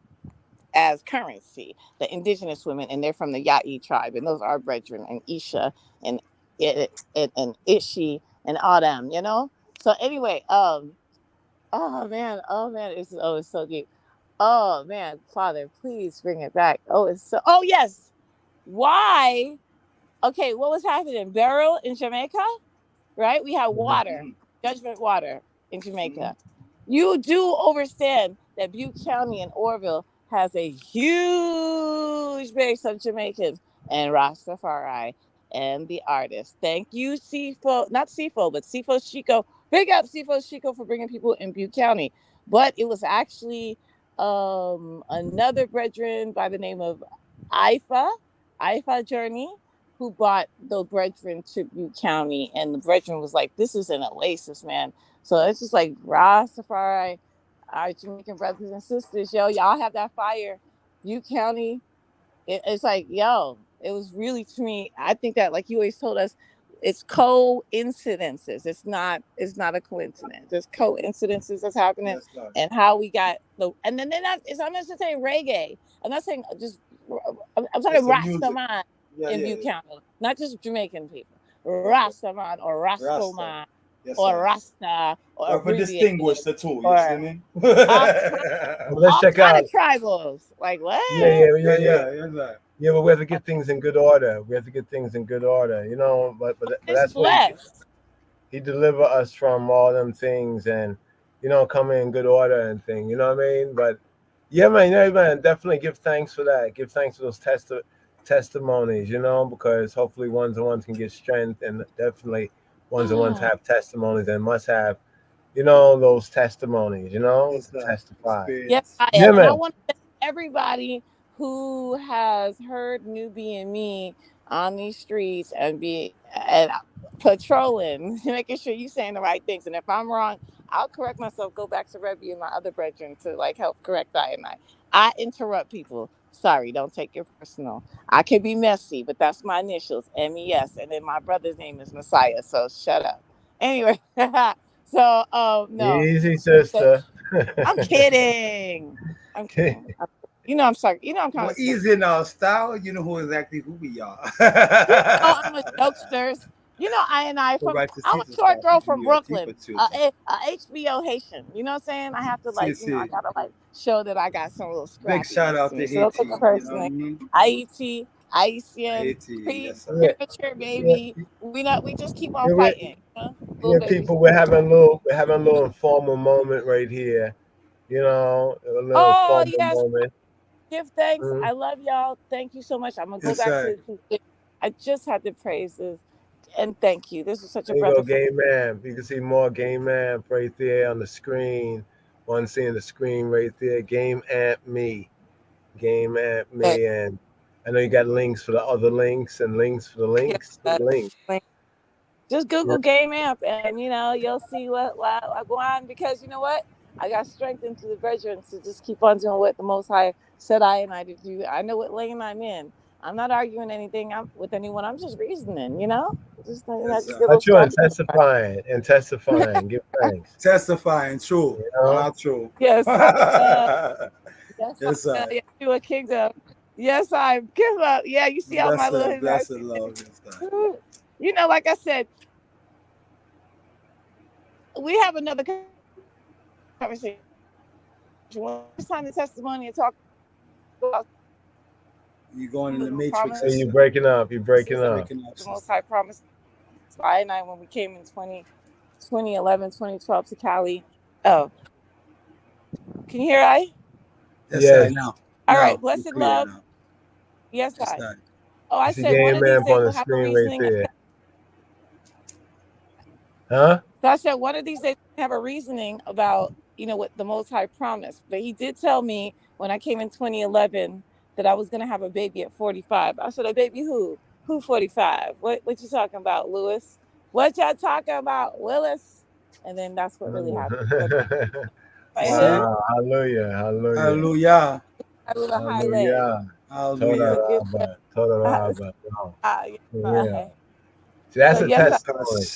currency, the indigenous women, and they're from the Ya'i tribe, and those are brethren, and Isha and Ishi and all them, you know. So anyway, oh man, it's so deep. Oh man, Father, please bring it back. Oh yes. Why? Okay, what was happening? Beryl in Jamaica, right? We have water, Judgment water in Jamaica. You do understand that Butte County and Orville has a huge base of Jamaicans and Rastafari and the artists. Thank you, not CFO, but CFO Chico. Big up CFO Chico for bringing people in Butte County. But it was actually another brethren by the name of Ifa Journey, who brought the brethren to Butte County. And the brethren was like, this is an oasis, man. So it's just like Rastafari, our Jamaican brothers and sisters, yo, y'all have that fire. Butte County, it's like, yo, it was really, to me, I think that, like you always told us, it's coincidences. It's not a coincidence. There's coincidences that's happening, and how we got and then I'm not just saying reggae. I'm not saying just. I'm talking Rastaman in Butte County, not just Jamaican people. Rastaman or Rastoman. Or Rasta, or distinguish the two. You see me? Let's check out tribals. Like what? Yeah. Yeah, but we have to get things in good order. You know. But that's what he deliver us from all them things, and you know, come in good order and thing. You know what I mean? But yeah, man. Definitely give thanks for that. Give thanks for those testimonies. You know, because hopefully ones and ones can get strength, and definitely ones and ones have testimonies and must have, you know, those testimonies, you know, to testify. Yes, and I want to thank everybody who has heard Newbie and me on these streets and patrolling, making sure you're saying the right things. And if I'm wrong, I'll correct myself, go back to Rebbe and my other brethren to like help correct I interrupt people. Sorry, don't take it personal. I can be messy, but that's my initials, MES, and then my brother's name is Messiah. So shut up. Anyway, so no. Easy, sister. I'm kidding. You know I'm sorry. You know I'm kind of easy in our style. You know who we are. I'm a jokesters. You know, I'm a short girl from Brooklyn, HBO Haitian. You know what I'm saying? I have to I gotta like show that I got some little scrappy. Big shout out to Haiti. So Haiti, Haitian, premature baby. Yeah. We just keep on fighting. People, we're having a little informal moment right here. You know, a little informal moment. Give thanks. I love y'all. Thank you so much. I'm gonna go back to. I just had to praise this. And thank you. This is such a brother. Game man. You can see more game man right there on the screen. One seeing the screen right there. Game at me. Game at me. And I know you got links for the other links and links for the links. Yeah, Links. just Yeah. Google Game Amp, and you'll see what I go on, because you know what, I got strengthened to the brethren to just keep on doing what the Most High said I did do. I know what lane I'm in. I'm not arguing anything with anyone. I'm just reasoning, Just just get a little True, and stronger. testifying. Give thanks. Testifying, true. You know? True. Yes, yes, Yes, sir. you a kingdom. Yes, I give up. Yeah, you see how my little Blessed love. Like I said, we have another conversation. It's time the testimony and talk about you going in the matrix. So you're breaking up. The Most High promise. I and I, when we came in 2011, 2012 to Cali. Oh, can you hear I? Yes, now. All right, blessed love. Now. Yes, I. Oh, I said one of these days we'll have a reasoning. Right there. Huh? So I said one of these days we'll have a reasoning about, what the Most High promised. But he did tell me when I came in 2011 that I was going to have a baby at 45. I said, a baby who? Who 45? What you talking about, Lewis? What y'all talking about, Willis? And then that's what really happened. Wow. Hallelujah. Hallelujah. Hallelujah. Hallelujah. See, that's a testimony.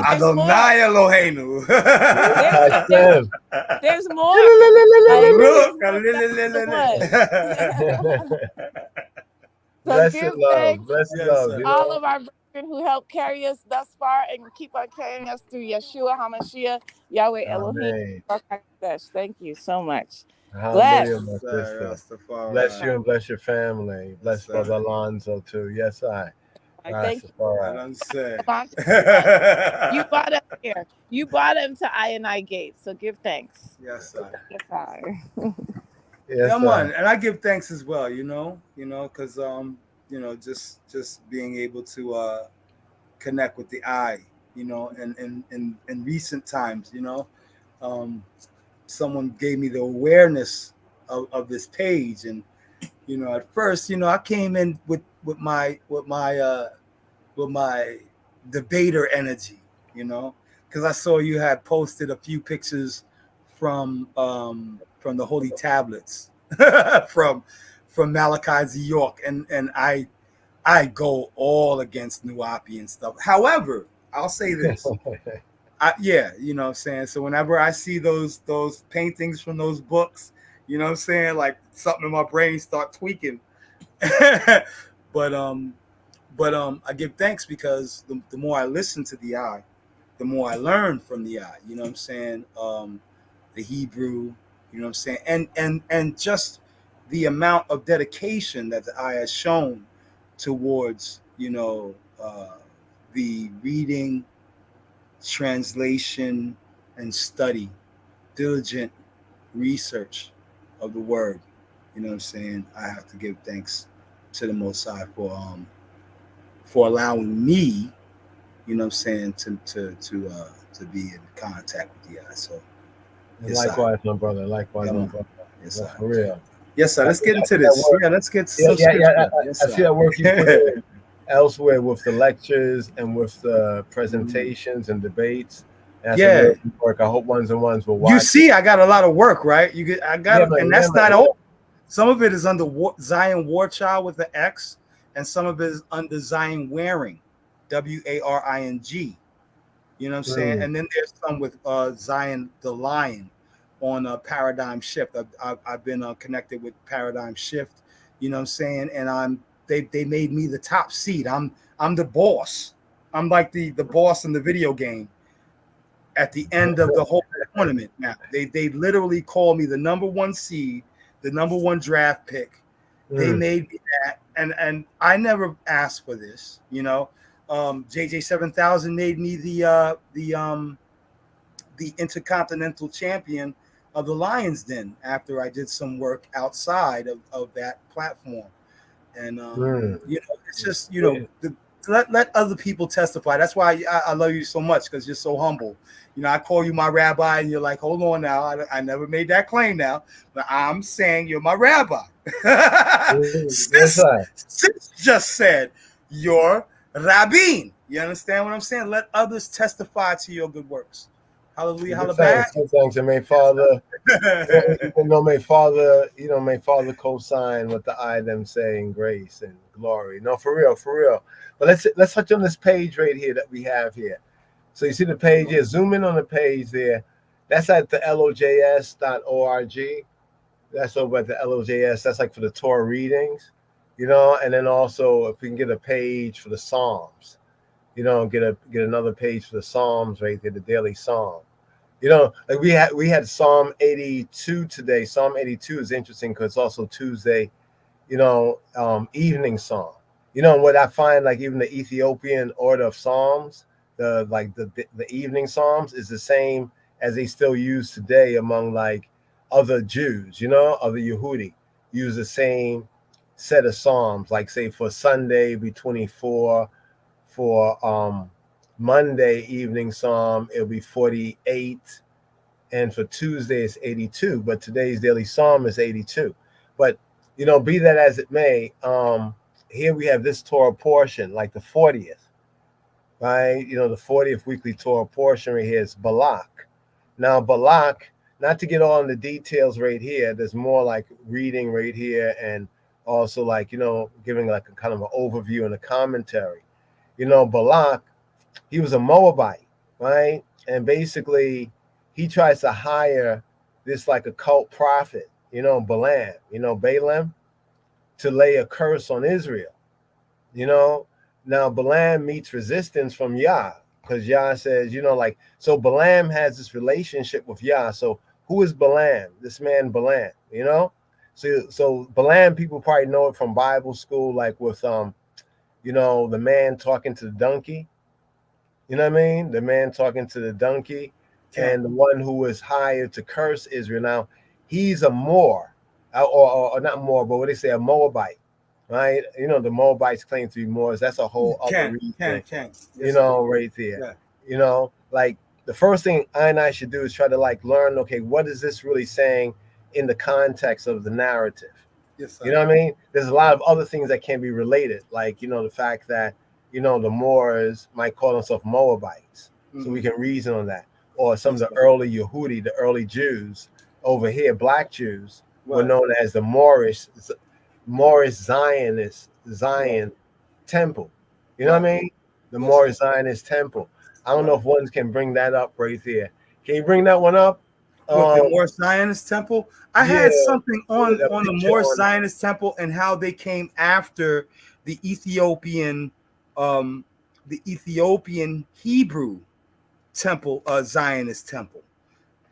Adonai Eloheinu. There's more. Blessed love. All of our brethren who helped carry us thus far and keep on carrying us through Yeshua HaMashiach, Yahweh Elohim. Thank you so much. Hallelujah, my sister. Bless you and bless your family. Bless Brother Alonzo too. Yes, I. Thank you. You brought him here. You brought him to I Gate, so give thanks. Yes, sir. Yes, sir. Yeah, man, and I give thanks as well. Because just being able to connect with the eye. And in recent times, someone gave me the awareness of this page, and at first, I came in with my debater energy, because I saw you had posted a few pictures from the holy tablets from Malachi's York, and I go all against Nuapi stuff. However, I'll say this. You know what I'm saying? So whenever I see those paintings from those books, you know what I'm saying, like something in my brain start tweaking. But I give thanks because the more I listen to the eye, the more I learn from the eye. You know what I'm saying? The Hebrew, you know what I'm saying, and just the amount of dedication that the eye has shown towards the reading, translation, and study, diligent research of the word. You know what I'm saying? I have to give thanks to the Most High for allowing me, you know what I'm saying, to be in contact with the eye. So likewise, my brother. Likewise, my brother. Yes, that's for real. Yes, sir. Let's get into this. Yeah, let's get to some I see that work you put in elsewhere with the lectures and with the presentations and debates. That's work. I hope ones and ones will watch. You see, I got a lot of work, right? And that's not all. Some of it is under Zion Warchild with the X, and some of it is under Zion Waring, Waring. You know what I'm saying? And then there's some with Zion the Lion on a Paradigm Shift. I've been connected with Paradigm Shift. You know what I'm saying? And they made me the top seed. I'm the boss. I'm like the boss in the video game. At the end of the whole tournament, now they literally call me the number one seed, the number one draft pick. They made me that, and I never asked for this. JJ 7000 made me the intercontinental champion of the Lions Den after I did some work outside of that platform. And it's just let other people testify. That's why I love you so much, because you're so humble. You know, I call you my rabbi, and you're like, hold on now, I never made that claim now, but I'm saying you're my rabbi. That's right. Sis just said you're rabbin. You understand what I'm saying? Let others testify to your good works. Hallelujah, hallelujah. Thanks, and may Father, may Father, may Father co-sign with the I them saying grace and glory. No, for real. But let's touch on this page right here that we have here. So you see the page here. Zoom in on the page there. That's at the LOJS.org. That's over at the LOJS. That's like for the Torah readings, and then also if we can get a page for the Psalms, get another page for the Psalms right there, the daily Psalm. Like we had Psalm 82 today. Psalm 82 is interesting because it's also Tuesday, evening Psalm. What I find, like even the Ethiopian order of Psalms, the evening Psalms is the same as they still use today among like other Jews, other Yehudi use the same set of Psalms. Like say for Sunday be 24, for Monday evening Psalm it'll be 48, and for Tuesday it's 82. But today's daily Psalm is 82. But be that as it may, here we have this Torah portion, like the 40th. Right, the 40th weekly Torah portion right here is Balak. Now, Balak, not to get all in the details right here, there's more like reading right here, and also like, giving like a kind of an overview and a commentary. Balak, he was a Moabite, right? And basically, he tries to hire this like a cult prophet, Balaam, to lay a curse on Israel, Now, Balaam meets resistance from Yah, because Yah says, so Balaam has this relationship with Yah. So who is Balaam? This man Balaam, So Balaam, people probably know it from Bible school, like with, the man talking to the donkey. You know what I mean? The man talking to the donkey, and the one who was hired to curse Israel. Now, he's a Moor, or not Moor, but what they say, a Moabite. Right, the Moabites claim to be Moors. That's a whole other reason. Yes, right there. Yeah. Like the first thing I should do is try to like learn. Okay, what is this really saying in the context of the narrative? Yes, you know what I mean? There's a lot of other things that can be related, like the fact that the Moors might call themselves Moabites, so we can reason on that. Or some of the early Yehudi, the early Jews over here, black Jews, were known as the Moorish Zion temple. You know what I mean? The Moorish Zionist temple. I don't know if one can bring that up right there. Can you bring that one up? The Moorish Zionist temple? I had something on the Moorish Zionist temple and how they came after the Ethiopian Hebrew temple, Zionist temple.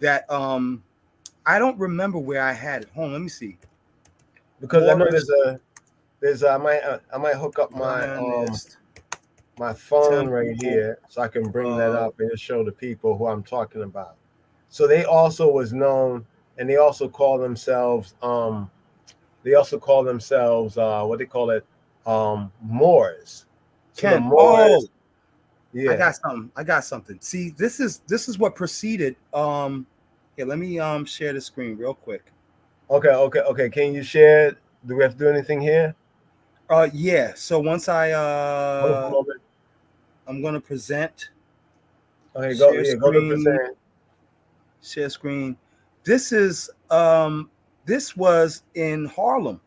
That I don't remember where I had it. Hold on, let me see. Because I know I might hook up my my phone right here so I can bring that up and show the people who I'm talking about. So they also was known, and they also call themselves what they call it, Moors. So the Moors, yeah. I got something. See, this is what preceded. Here, let me share the screen real quick. Okay. Can you share? Do we have to do anything here? Yeah. So once I'm gonna present. Okay, go to present. Share screen. This is this was in Harlem.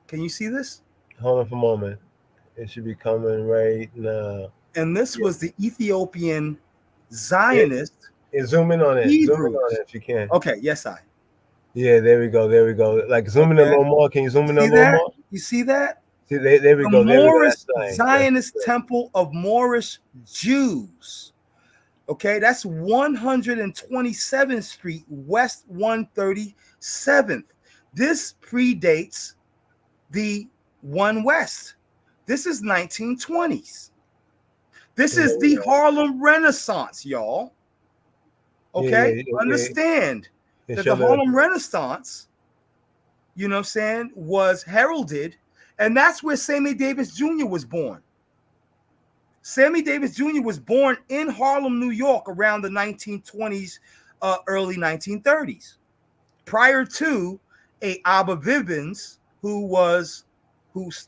Can you see this? Hold on for a moment. It should be coming right now. And this was the Ethiopian Zionist. Zoom in on it. Hebrews. Zoom in on it if you can. Okay, yes, I. Yeah, there we go. Like zoom in a little more. Can you zoom in a little more? You see that? See, there we go. The Moorish Zionist temple of Moorish Jews. Okay, that's 127th Street, West 137th. This predates the One West. This is 1920s. This is the Harlem Renaissance, y'all. Okay, understand that the Harlem Renaissance, you know what I'm saying, was heralded, and that's where Sammy Davis Jr. was born. Sammy Davis Jr. was born in Harlem, New York, around the 1920s, early 1930s. Prior to Abba Vivens, who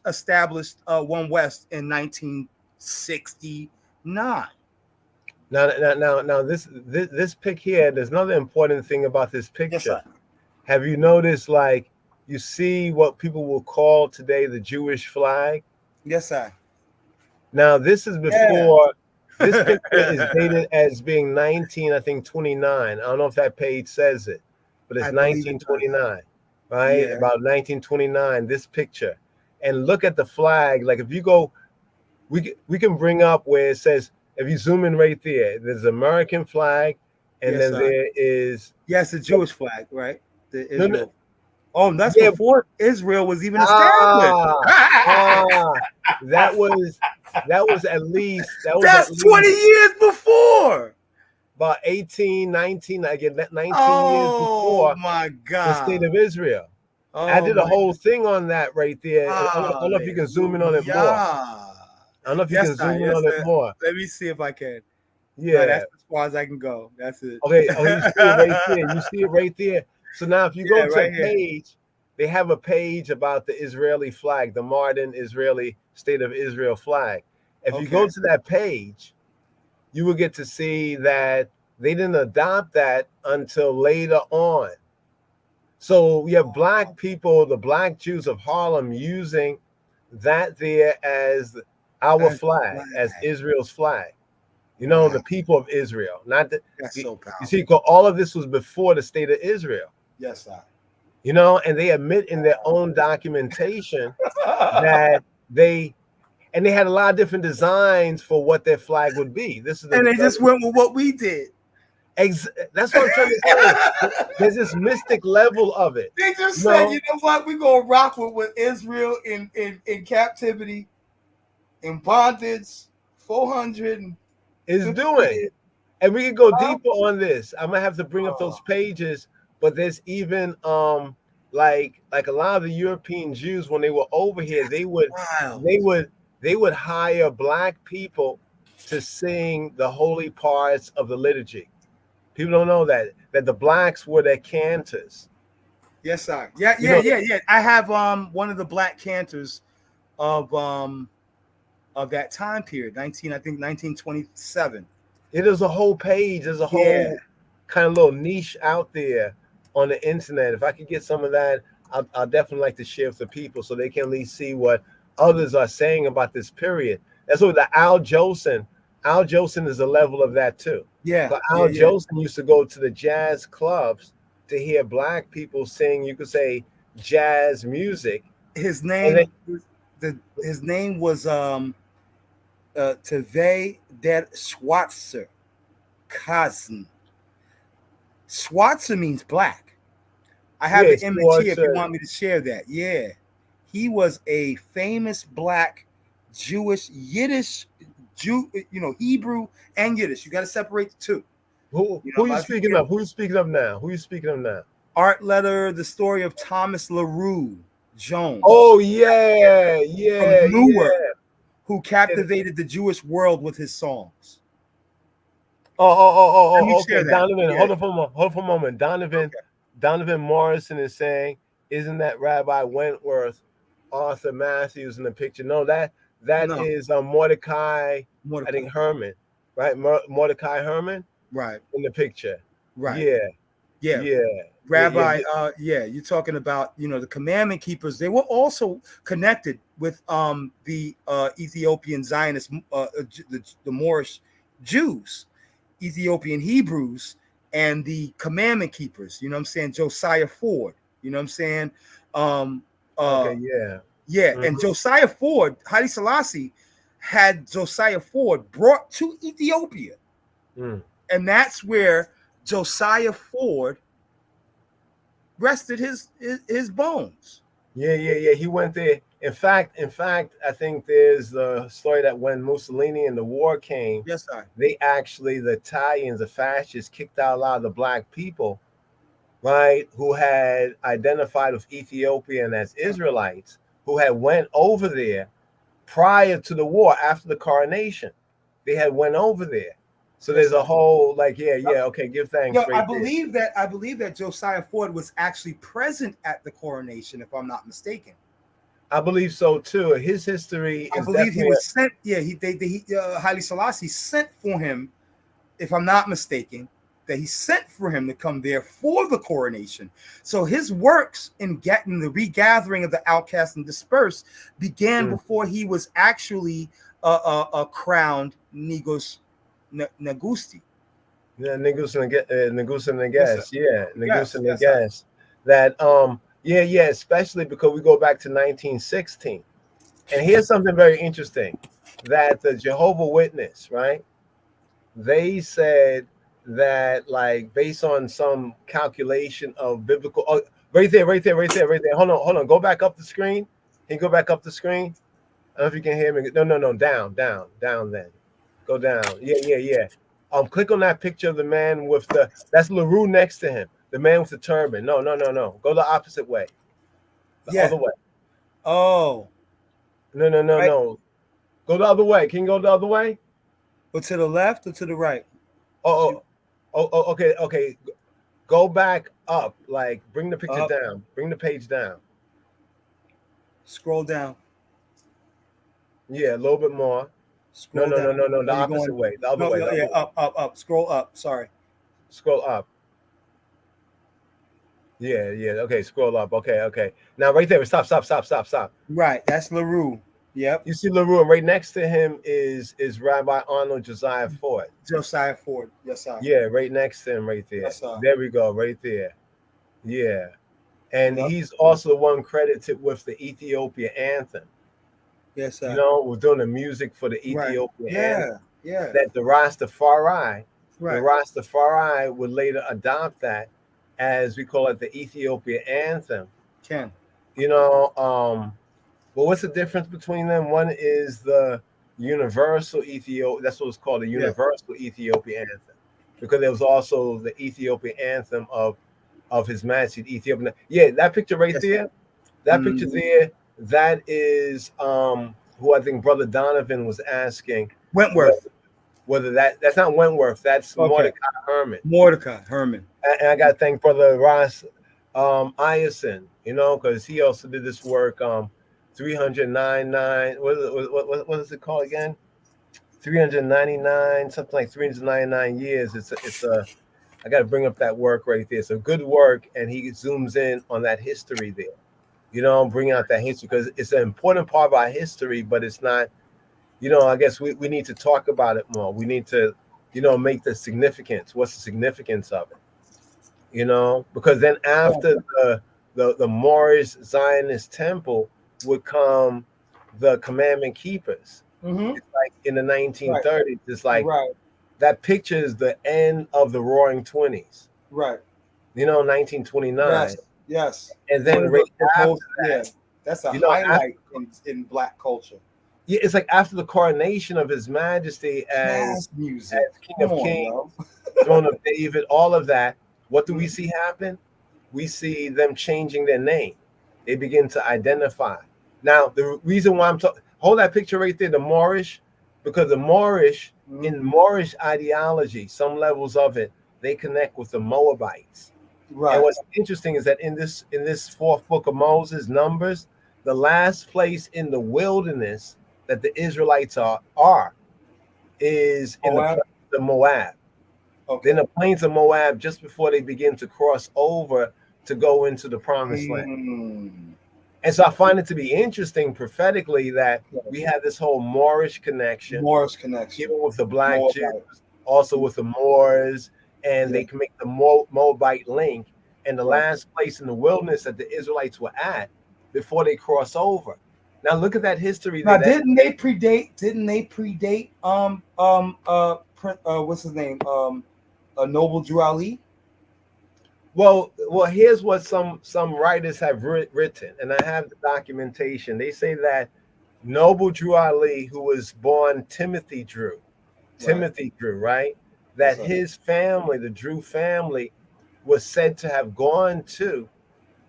established One West in 1969. Now, this pic here. There's another important thing about this picture. Yes, sir. Have you noticed, like, you see what people will call today the Jewish flag? Yes, sir. Now, this is before. This picture is dated as being 29. I don't know if that page says it, but it's 1929, right? Yeah. About 1929. This picture, and look at the flag. Like, if you go, we can bring up where it says. If you zoom in right there, there's an American flag, and Yes, then sir. there is the Jewish flag, right? The Israel. No. Oh, that's Yeah. before Israel was even established. That was at least That's 20 years before. About 18, 19, I get 19 years Oh before my the God. state of Israel. Oh, I did a whole thing on that right there. I don't know if you can zoom in on it more. I don't know if you can zoom in on it more. Let me see if I can. Yeah. No, that's as far as I can go. That's it. Okay. Oh, you see it right there. You see it right there. So now if you go to right a page, they have a page about the Israeli flag, the modern Israeli State of Israel flag. If you go to that page, you will get to see that they didn't adopt that until later on. So we have black people, the black Jews of Harlem, using that there as our flag, as Israel's flag. You know, the people of Israel, not the. That's so powerful. You see, all of this was before the state of Israel. Yes, sir. You know, and they admit in their own documentation that they had a lot of different designs for what their flag would be. And they just went with what we did. That's what I'm trying to say. There's this mystic level of it. They just said, you know what, we're gonna rock with Israel in captivity, in bondage, 400 is doing. And we can go deeper on this. I'm gonna have to bring up those pages, but there's even like a lot of the European Jews, when they were over here, they would hire black people to sing the holy parts of the liturgy. People don't know that the blacks were their cantors. Yes, sir. Yeah. I have one of the black cantors of that time period, 1927. It is a whole page. There's a whole kind of little niche out there on the internet. If I could get some of that, I'll definitely like to share with the people so they can at least see what others are saying about this period. That's what the Al Jolson is a level of that too. Yeah. But Al Jolson used to go to the jazz clubs to hear black people sing, you could say, jazz music. His name was Teve der Schwarzer Kazen. Schwarzer means black. I have the image here if you want me to share that. Yeah. He was a famous black Jewish Yiddish Hebrew and Yiddish. You got to separate the two. Who are you speaking of? Who are you speaking of now? Art letter, the story of Thomas LaRue Jones. Oh yeah. From Newark, who captivated the Jewish world with his songs. Okay. Donovan, hold on for a moment. Donovan Morrison is saying, isn't that Rabbi Wentworth, Arthur Matthews in the picture? No, that is Mordecai. I think Herman, right? Mordecai Herman, right, in the picture, right? Yeah. Rabbi, you're talking about the commandment keepers. They were also connected with the Ethiopian Zionists, the Moorish Jews, Ethiopian Hebrews, and the commandment keepers. You know what I'm saying? Josiah Ford. You know what I'm saying? And Josiah Ford, Haile Selassie had Josiah Ford brought to Ethiopia, and that's where Josiah Ford rested his bones. Yeah. He went there. In fact, I think there's the story that when Mussolini and the war came, they actually, the Italians, the fascists, kicked out a lot of the black people, right, who had identified with Ethiopian as Israelites, who had went over there prior to the war, after the coronation. they had went over there. So Yes, there's a sir. whole like, okay, give thanks Yo, right I believe that Josiah Ford was actually present at the coronation, if I'm not mistaken. I believe so too. His history I is believe he definitely was sent. Yeah, Haile Selassie sent for him, if I'm not mistaken, that he sent for him to come there for the coronation. So his works in getting the regathering of the outcast and dispersed began before he was actually crowned Negus Negusti. yeah, Negus and the Yes, sir. guest. Yeah, Negus Yes, and the yes, sir. guest. That especially because we go back to 1916. And here's something very interesting that the Jehovah Witness, right? They said that like based on some calculation of biblical right there, right there, right there, right there. Hold on. Go back up the screen. Can you go back up the screen? I don't know if you can hear me. No. Down then. Go down. Yeah. Click on that picture of the man with that's LaRue next to him. The man with the turban. No. Go the opposite way. The Yeah. other way. Oh. No. Right. Go the other way. Can you go the other way? Or to the left or to the right? Okay. Go back up. Like bring the picture Up. down. Bring the page down. Scroll down. Yeah, a little bit more. Scroll down. No. The Are you opposite going? way. The other No, way. The other yeah, way. up. Scroll up. Sorry. Scroll up. Yeah. Okay, scroll up. Okay. Now right there. Stop. Right. That's LaRue. Yep. You see LaRue, and right next to him is Rabbi Arnold Josiah Ford. Josiah Ford. Yes, sir. Yeah, right next to him, right there. Yes, sir. There we go, right there. Yeah. And Yep. he's also the one credited with the Ethiopia anthem. Yes, sir. You know, we're doing the music for the Ethiopia anthem. Yeah. That the Rastafari would later adopt that as we call it the Ethiopia anthem. Ken. You know, well, what's the difference between them? One is the universal Ethiopia. That's what it's called, the universal Ethiopia anthem, because there was also the Ethiopia anthem of His Majesty Ethiopia. Yeah, that picture right there. That picture there. That is who I think Brother Donovan was asking. Wentworth. Whether that's not Wentworth. That's Mordecai Herman. And I got to thank Brother Ross Ierson, you know, because he also did this work. 399. What is it called again? 399, something like 399 years. It's a. I got to bring up that work right there. So good work, and he zooms in on that history there. You know, bring out that history because it's an important part of our history, but it's not. You know, I guess we need to talk about it more. We need to, you know, make the significance. What's the significance of it? You know, because then after the Moorish Zionist temple would come the commandment keepers. It's like in the 1930s. It's like that picture is the end of the Roaring Twenties. Right. You know, 1929. Yes. And then right after that, that's a highlight in Black culture. Yeah, it's like after the coronation of His Majesty as King of Kings, Throne of David, all of that. What do we see happen? We see them changing their name. They begin to identify. Now, the reason why I'm talking, hold that picture right there, the Moorish, because the Moorish, in Moorish ideology, some levels of it, they connect with the Moabites. Right. And what's interesting is that in this fourth book of Moses, Numbers, the last place in the wilderness that the Israelites are is in the plains of Moab. Okay. In the plains of Moab, just before they begin to cross over to go into the promised land. And so I find it to be interesting prophetically that we have this whole Moorish connection, even with the Black Jews, also with the Moors, and they can make the Moabite link. And the last place in the wilderness that the Israelites were at before they cross over. Now look at that history. Now, didn't they predate? What's his name? Noble Drew Ali. Well, here's what some writers have written, and I have the documentation. They say that Noble Drew Ali, who was born Timothy Drew, right? That his family, the Drew family, was said to have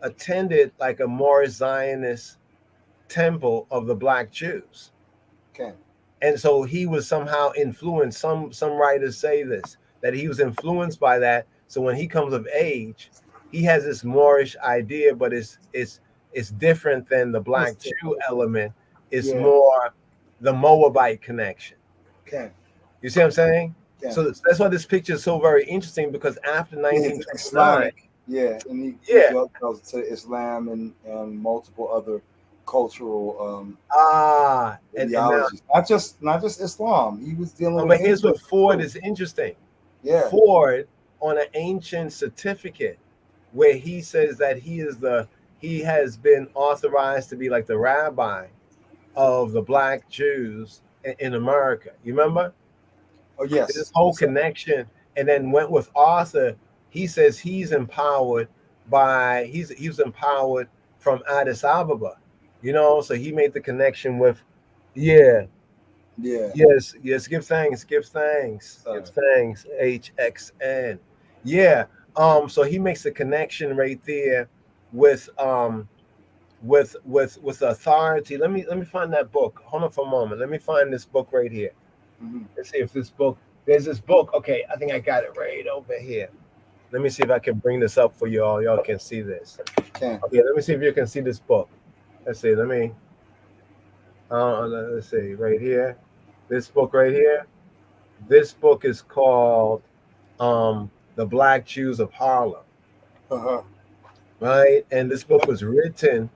attended like a Moorish Zionist temple of the Black Jews. Okay. And so he was somehow influenced. Some writers say this, that he was influenced by that. So when he comes of age, he has this Moorish idea, but it's different than the black Jew element. It's more the Moabite connection. Okay. You see what I'm saying? Yeah. So that's why this picture is so very interesting, because after 1929, Islamic, and he goes to Islam and multiple other cultural ideologies. Not just Islam. He was dealing with. But here's what Ford is interesting. Yeah. Ford on an ancient certificate where he says that he has been authorized to be like the rabbi of the black Jews in America. You remember? Oh yes. This whole connection, and then went with Arthur. He says he's empowered he was empowered from Addis Ababa, so he made the connection with yes. Give thanks, HXN. So he makes a connection right there with authority. Let me find that book. Hold on for a moment. Let me find this book right here. Let's see if there's this book. Okay, I think I got it right over here. Let me see if I can bring this up for y'all. Y'all can see this. Okay, let me see if you can see this book. Let's see. Let's see right here. This book right here. This book is called The Black Jews of Harlem. Right? And this book was written.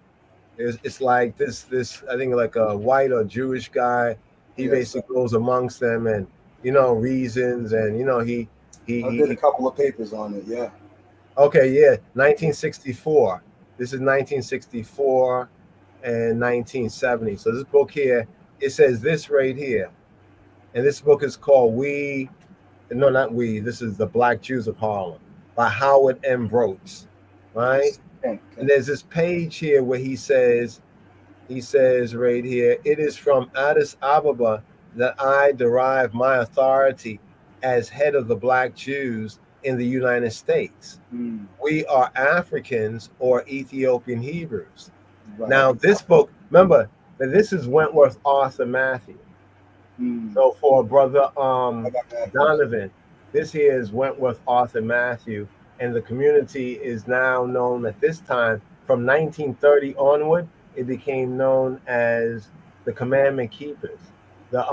It's like this I think like a white or Jewish guy. He basically goes amongst them and reasons, and he did a couple of papers on it. Yeah. Okay, yeah, 1964. This is 1964 and 1970. So this book here, it says this right here, and this book is called This is The Black Jews of Harlem by Howard M. Broats, right? Okay. And there's this page here where he says right here, it is from Addis Ababa that I derive my authority as head of the black Jews in the United States. We are Africans or Ethiopian Hebrews. Right. Now, this book, remember that this is Wentworth Arthur Matthew. So for brother Donovan, this here is Wentworth Arthur Matthew, and the community is now known at this time, from 1930 onward, it became known as the Commandment Keepers, the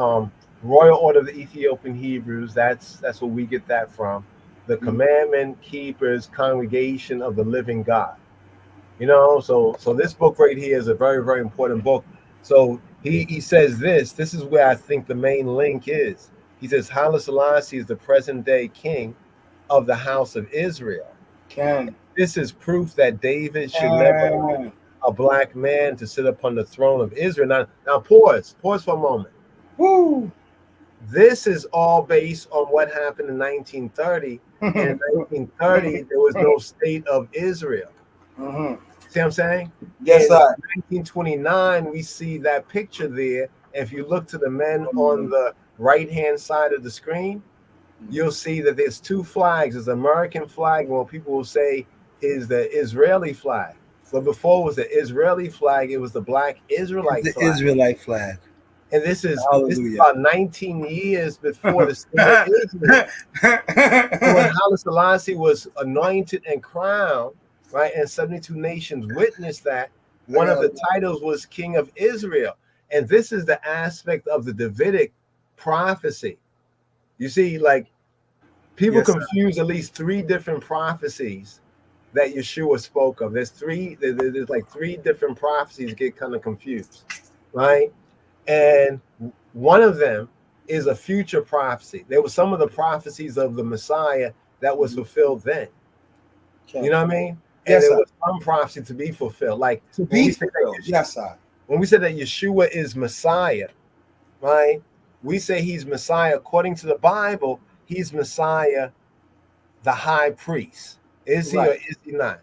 Royal Order of the Ethiopian Hebrews. That's where we get that from. The Commandment Keepers Congregation of the Living God. So this book right here is a very, very important book. So he says this is where I think the main link is. He says Haile Selassie is the present day king of the house of Israel. This is proof that David should never a black man to sit upon the throne of Israel. Now pause for a moment. Woo! This is all based on what happened in 1930. And in 1930, there was no state of Israel. See what I'm saying? Yes, sir. In 1929, we see that picture there. If you look to the men on the right-hand side of the screen, you'll see that there's two flags. There's the American flag, and what people will say is the Israeli flag. But before it was the Israeli flag, it was the black Israelite flag. Israelite flag. And this is about 19 years before the state of Israel. When Haile Selassie was anointed and crowned, right, and 72 nations witnessed that, one of the titles was King of Israel. And this is the aspect of the Davidic prophecy. You see, like, people confuse at least three different prophecies that Yeshua spoke of. There's like three different prophecies get kind of confused, right? And one of them is a future prophecy. There were some of the prophecies of the Messiah that was fulfilled then. You know what I mean? And there was some prophecy to be fulfilled. Like to be fulfilled. Yes, sir. When we said that Yeshua is Messiah, right? We say he's Messiah. According to the Bible, he's Messiah, the high priest. Is he or is he not?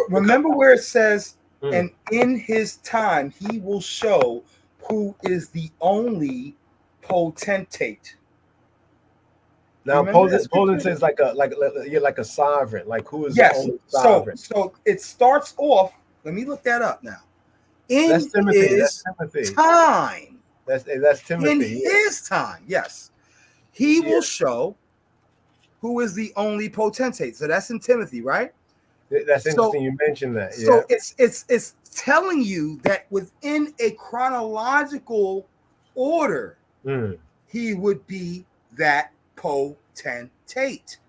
Remember where it says, and in his time, he will show who is the only potentate. Now, potentate says like a sovereign. Like, who is the only sovereign? So it starts off. Let me look that up now. In that's Timothy. his time, That's In Timothy. his time, yes, he Yeah. will show who is the only potentate. So that's in Timothy, right? That's So interesting. You mentioned that. Yeah. so it's telling you that within a chronological order, Mm, he would be that potentate.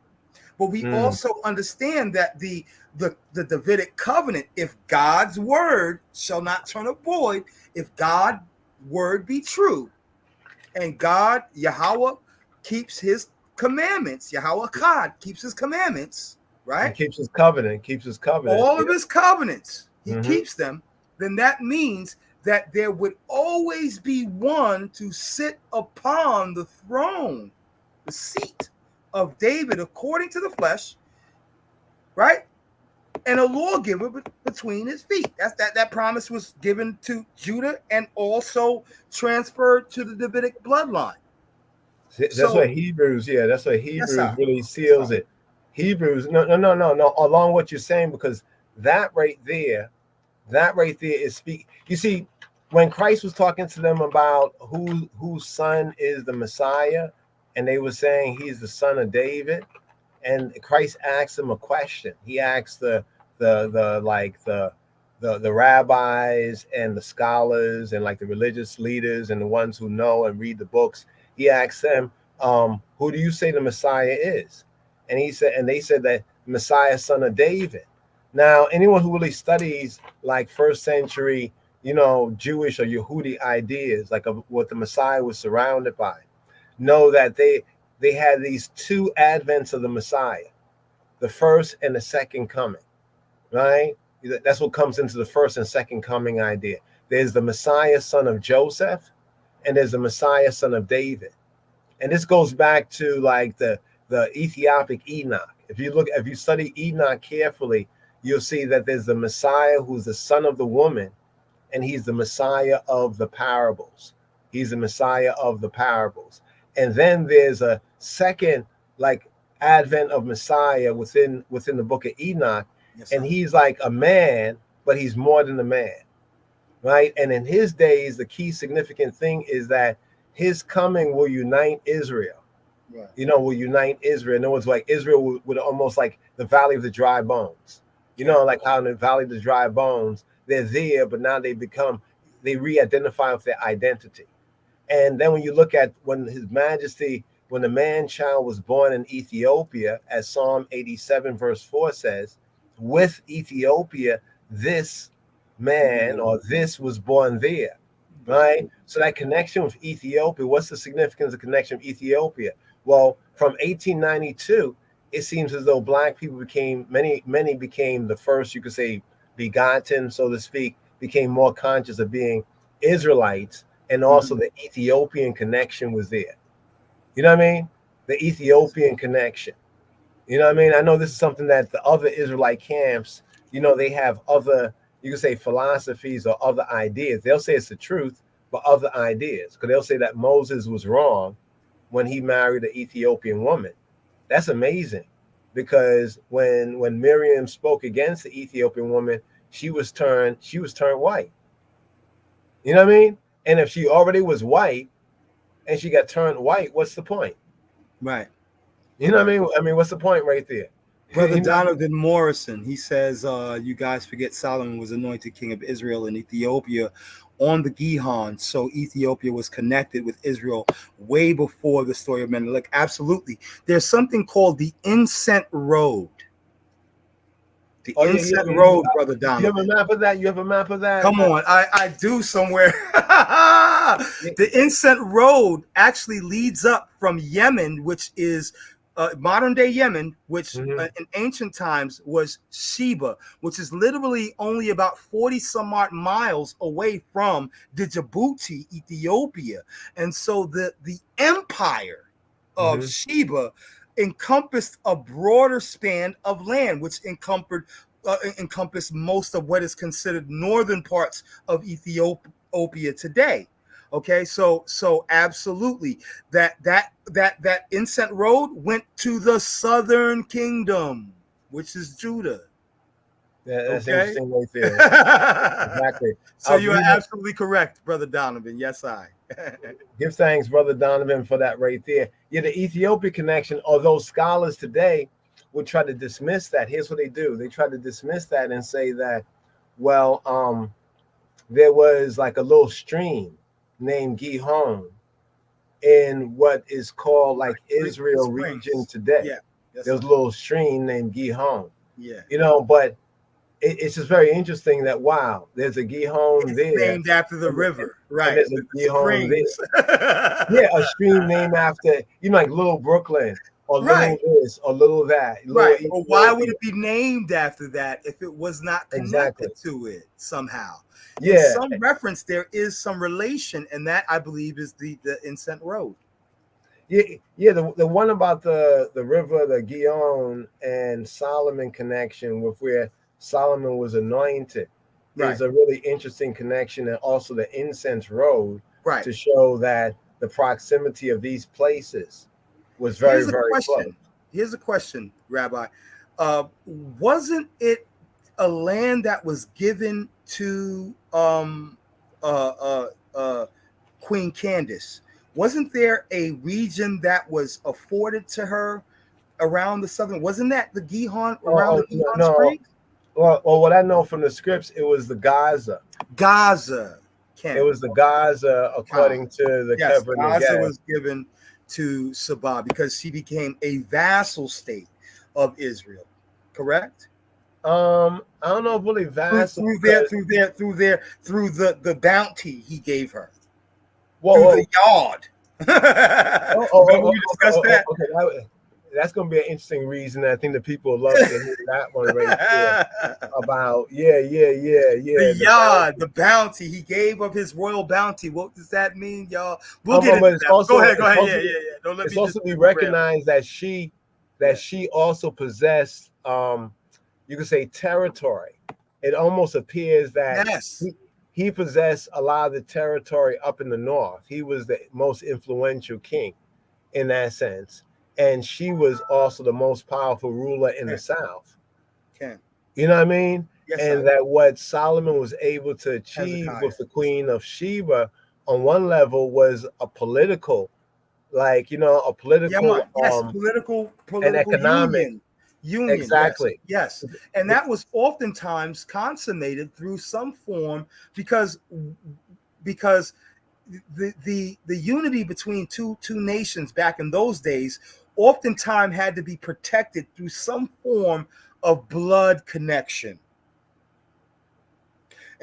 But we mm, also understand that the Davidic covenant, if God's word shall not turn up void, if God's word be true, and God, Yahweh, keeps his commandments, Yahweh God keeps his commandments, and right? keeps his covenant. Keeps his covenant. All Yeah. of his covenants, he Mm-hmm. keeps them, then that means that there would always be one to sit upon the throne, the seat of David according to the flesh, right? And a lawgiver between his feet. That promise was given to Judah and also transferred to the Davidic bloodline. That's what So Hebrews. Yeah, that's what yes, Hebrews sir. really Yes, seals sir. it. Hebrews. No. Along what you're saying, because that right there, is speak. You see, when Christ was talking to them about whose son is the Messiah, and they were saying he's the son of David, and Christ asked them a question. He asked the rabbis and the scholars and like the religious leaders and the ones who know and read the books. He asked them, "Who do you say the Messiah is?" And they said that Messiah, son of David. Now, anyone who really studies like first century, Jewish or Yehudi ideas, like of what the Messiah was surrounded by, know that they had these two advents of the Messiah, the first and the second coming, right? That's what comes into the first and second coming idea. There's the Messiah, son of Joseph, and there's the Messiah, son of David. And this goes back to like the Ethiopic Enoch. If you study Enoch carefully, you'll see that there's the Messiah who's the son of the woman, and he's the Messiah of the parables. He's the Messiah of the parables. And then there's a second like advent of Messiah within the book of Enoch, Yes, and sir. he's like a man, but he's more than a man, right? And in his days, the key significant thing is that his coming will unite Israel. Right. Will unite Israel. In other words, like Israel would almost like the valley of the dry bones. Like how in the valley of the dry bones, they're there, but now they re-identify with their identity. And then when you look at when His Majesty, when the man child was born in Ethiopia, as Psalm 87 verse 4 says, with Ethiopia, this man or this was born there, right? So that connection with Ethiopia, what's the significance of connection with Ethiopia? Well, from 1892, it seems as though Black people many became the first, you could say, begotten, so to speak, became more conscious of being Israelites, and also the Ethiopian connection was there. You know what I mean? The Ethiopian connection. You know what I mean? I know this is something that the other Israelite camps, they have other, you could say, philosophies or other ideas. They'll say it's the truth, but other ideas. Because they'll say that Moses was wrong when he married an Ethiopian woman. That's amazing. Because when Miriam spoke against the Ethiopian woman, she was turned white. You know what I mean? And if she already was white and she got turned white, what's the point? Right. You know what I mean? I mean, what's the point right there? Brother Donovan Morrison, he says, you guys forget Solomon was anointed king of Israel in Ethiopia on the Gihon. So Ethiopia was connected with Israel way before the story of Menelik. Absolutely. There's something called the Incense Road. The Incense Road, Brother Donovan. You have a map of that? You have a map of that? Come on, I do somewhere. The Incense Road actually leads up from Yemen, which is modern day Yemen, which in ancient times was Sheba, which is literally only about 40 some odd miles away from Djibouti, Ethiopia. And so the empire of Sheba encompassed a broader span of land, which encompass most of what is considered northern parts of Ethiopia today. Okay, so absolutely that Incense Road went to the southern kingdom, which is Judah. Yeah, that's Okay. interesting right there. Exactly. So you are absolutely correct, Brother Donovan. Yes, I. Give thanks, Brother Donovan, for that right there. Yeah, the Ethiopia connection, although scholars today would try to dismiss that. Here's what they do. They try to dismiss that and say that, well, there was like a little stream named Gihon in what is called like Israel region today. Yeah. Yes, There's a little stream named Gihon. Yeah. You know, but it's just very interesting that, wow, there's a Gihon there. Named after the river. Right. And there's a Gihon there. Yeah, a stream named after, you know, like Little Brooklyn or Little this or Little that. Right. Well, why would it be named after that if it was not connected to it somehow? Yeah. In some reference, there is some relation, and that I believe is the Incense Road. Yeah. The one about the river, the Gihon and Solomon connection with where Solomon was anointed is a really interesting connection, and also the Incense Road to show that the proximity of these places was very, very close. Here's a question, Rabbi. Wasn't it a land that was given to Queen Candace? Wasn't there a region that was afforded to her around the southern? Wasn't that the Gihon around the Gihon Springs? Well, what I know from the scripts, it was the Gaza. It was the Gaza, according to the Kevin. Gaza was given to Sabah because she became a vassal state of Israel. Correct? I don't know if really vassal through the bounty he gave her. Through the yard. We discussed that. Okay, that's going to be an interesting reason. I think the people would love to hear that one right there about the yard, the bounty. He gave up his royal bounty. What does that mean, y'all? We'll get into that. Go ahead. Yeah. Don't let me. It's also we recognize that she also possessed, you could say, territory. It almost appears that he possessed a lot of the territory up in the north. He was the most influential king in that sense. And she was also the most powerful ruler in the south. You know what I mean? Yes, and that what Solomon was able to achieve with the Queen of Sheba on one level was a political, political and economic union. Exactly. Yes. And that was oftentimes consummated through some form because the unity between two nations back in those days oftentimes had to be protected through some form of blood connection.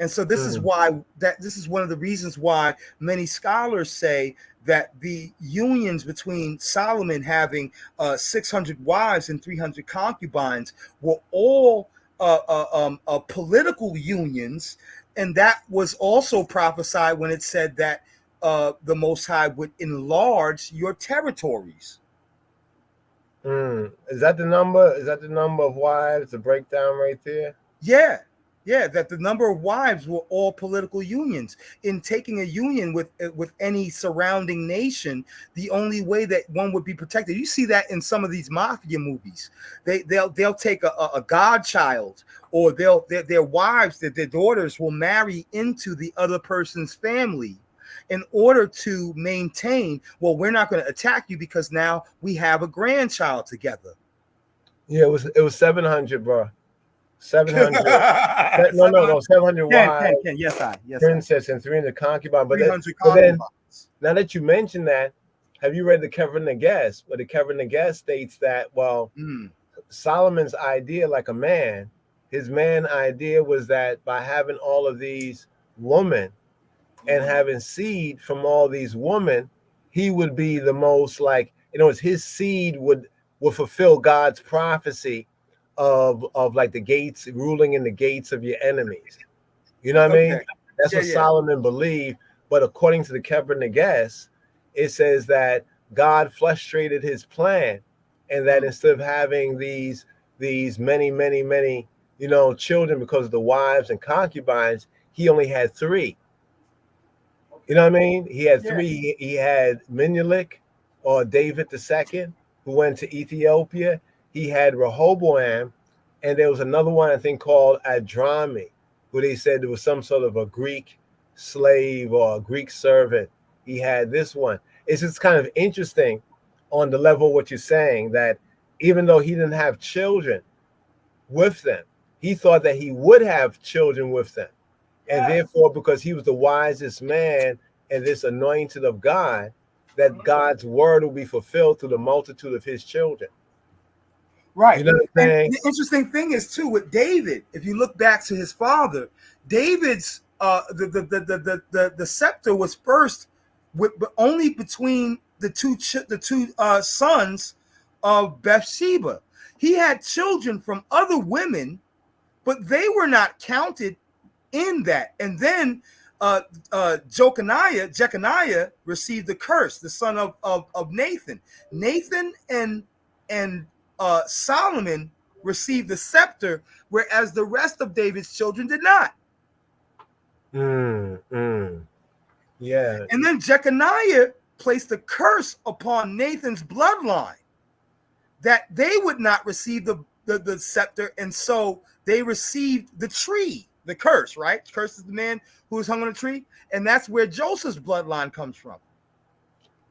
And so this is why this is one of the reasons why many scholars say that the unions between Solomon having 600 wives and 300 concubines were all political unions. And that was also prophesied when it said that the Most High would enlarge your territories. Is that the number? Is that the number of wives? The breakdown right there? Yeah, that the number of wives were all political unions. In taking a union with any surrounding nation, the only way that one would be protected. You see that in some of these mafia movies. They'll take a godchild, or their wives, their daughters will marry into the other person's family in order to maintain, well, we're not going to attack you because now we have a grandchild together. Yeah, it was 700, bro. 700. No, 700 wives. Yes, princess and 300 concubines. But then, now that you mention that, have you read the Kevin the Guest? Where the Kevin the Guest states that, Solomon's idea, like a man, his man idea was that by having all of these women and having seed from all these women, he would be the most, his seed would fulfill God's prophecy of like the gates, ruling in the gates of your enemies. You know what I mean? That's what Solomon believed. But according to the Kevin the Guest, it says that God frustrated his plan, and that instead of having these many children because of the wives and concubines, he only had 3. You know what I mean? He had 3. He had Menelik, or David II, who went to Ethiopia. He had Rehoboam, and there was another one I think called Adrami, who they said there was some sort of a Greek slave or a Greek servant. He had this one. It's just kind of interesting on the level of what you're saying, that even though he didn't have children with them, he thought that he would have children with them. And therefore, because he was the wisest man and this anointed of God, that God's word will be fulfilled through the multitude of his children. Right. You know what I'm And saying? the interesting thing is too with David, if you look back to his father, David's the scepter was first but only between the two sons of Bathsheba. He had children from other women, but they were not counted in that. And then Jeconiah received the curse, the son of Nathan. Nathan and Solomon received the scepter, whereas the rest of David's children did not. Yeah. And then Jeconiah placed a curse upon Nathan's bloodline that they would not receive the scepter, and so they received the tree, the curse, right? Curse is the man who was hung on a tree, and that's where Joseph's bloodline comes from.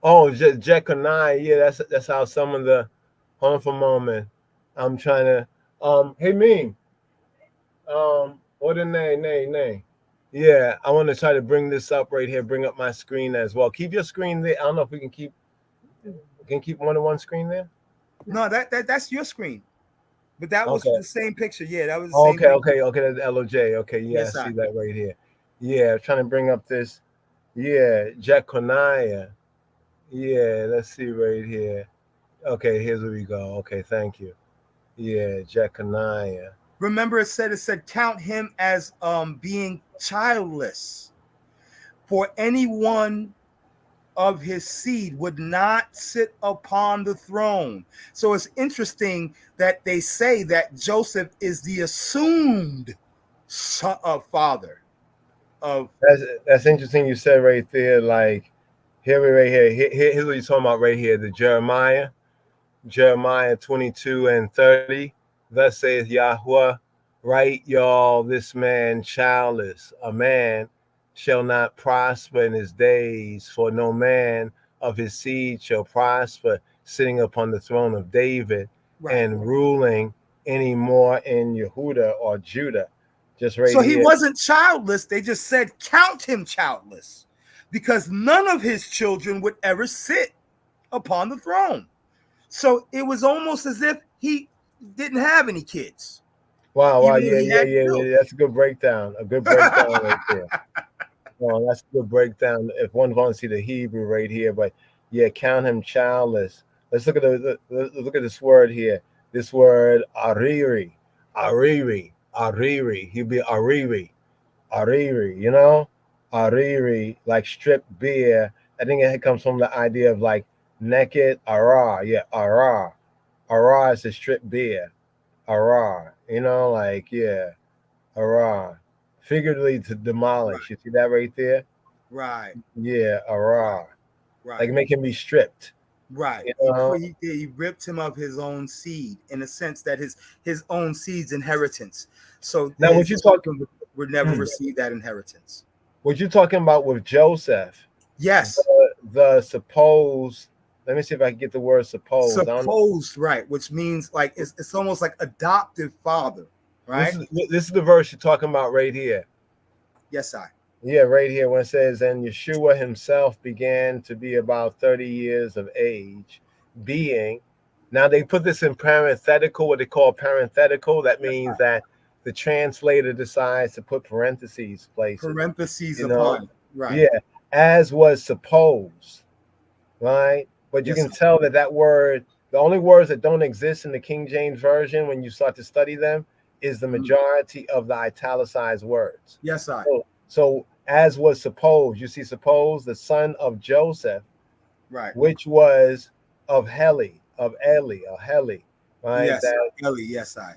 Oh, Jeconiah. Yeah, that's how some of the. Hold on for a moment. I'm trying to. Hey, Meme. What a name. Yeah, I want to try to bring this up right here. Bring up my screen as well. Keep your screen there. I don't know if we can keep one on one screen there. No, that's your screen. But that was Okay. the same picture. Yeah, that was the same Okay. That's LOJ. Okay, yeah, Yes, I see that right here. Yeah, trying to bring up this. Yeah, Jeconiah. Yeah, let's see right here. Okay, here's where we go. Okay, thank you. Yeah, Jeconiah. Remember, it said count him as being childless, for anyone of his seed would not sit upon the throne. So it's interesting that they say that Joseph is the assumed father of. That's interesting. You said right there, like here's what you're talking about right here. The Jeremiah 22 and 30. Thus saith Yahweh, right, y'all, this man childless, a man shall not prosper in his days, for no man of his seed shall prosper, sitting upon the throne of David, right, and ruling any more in Yehuda or Judah. Just right so here. He wasn't childless. They just said count him childless, because none of his children would ever sit upon the throne. So it was almost as if he didn't have any kids. Wow, yeah. That's a good breakdown. A good breakdown right there. Oh, that's a good breakdown. If one wants to see the Hebrew right here, but yeah, count him childless. Let's look at look at this word here. This word ariri. He'd be ariri. You know, ariri, like stripped beer. I think it comes from the idea of like naked ara. Yeah, ara is a stripped beer. Ara, you know, like yeah, ara, figuratively to demolish. Right. You see that right there? Right. Yeah, ara. Right. Like make him be stripped. Right. You know? He ripped him of his own seed, in a sense that his own seed's inheritance. So now, what you talking would never receive that inheritance. What you talking about with Joseph? Yes. The supposed. Let me see if I can get the word supposed. Supposed, right? Which means like it's almost like adoptive father, right? This is the verse you're talking about right here. Yes, I. Yeah, right here when it says, and Yeshua himself began to be about 30 years of age, being. Now they put this in parenthetical, what they call parenthetical. That means that the translator decides to put parentheses places. Parentheses upon, right? Yeah, as was supposed, right? But you can tell that word, the only words that don't exist in the King James Version when you start to study them is the majority of the italicized words. Yes, I. So as was supposed, you see, suppose the son of Joseph, right, which was of Eli, right? Yes, Eli, yes, I.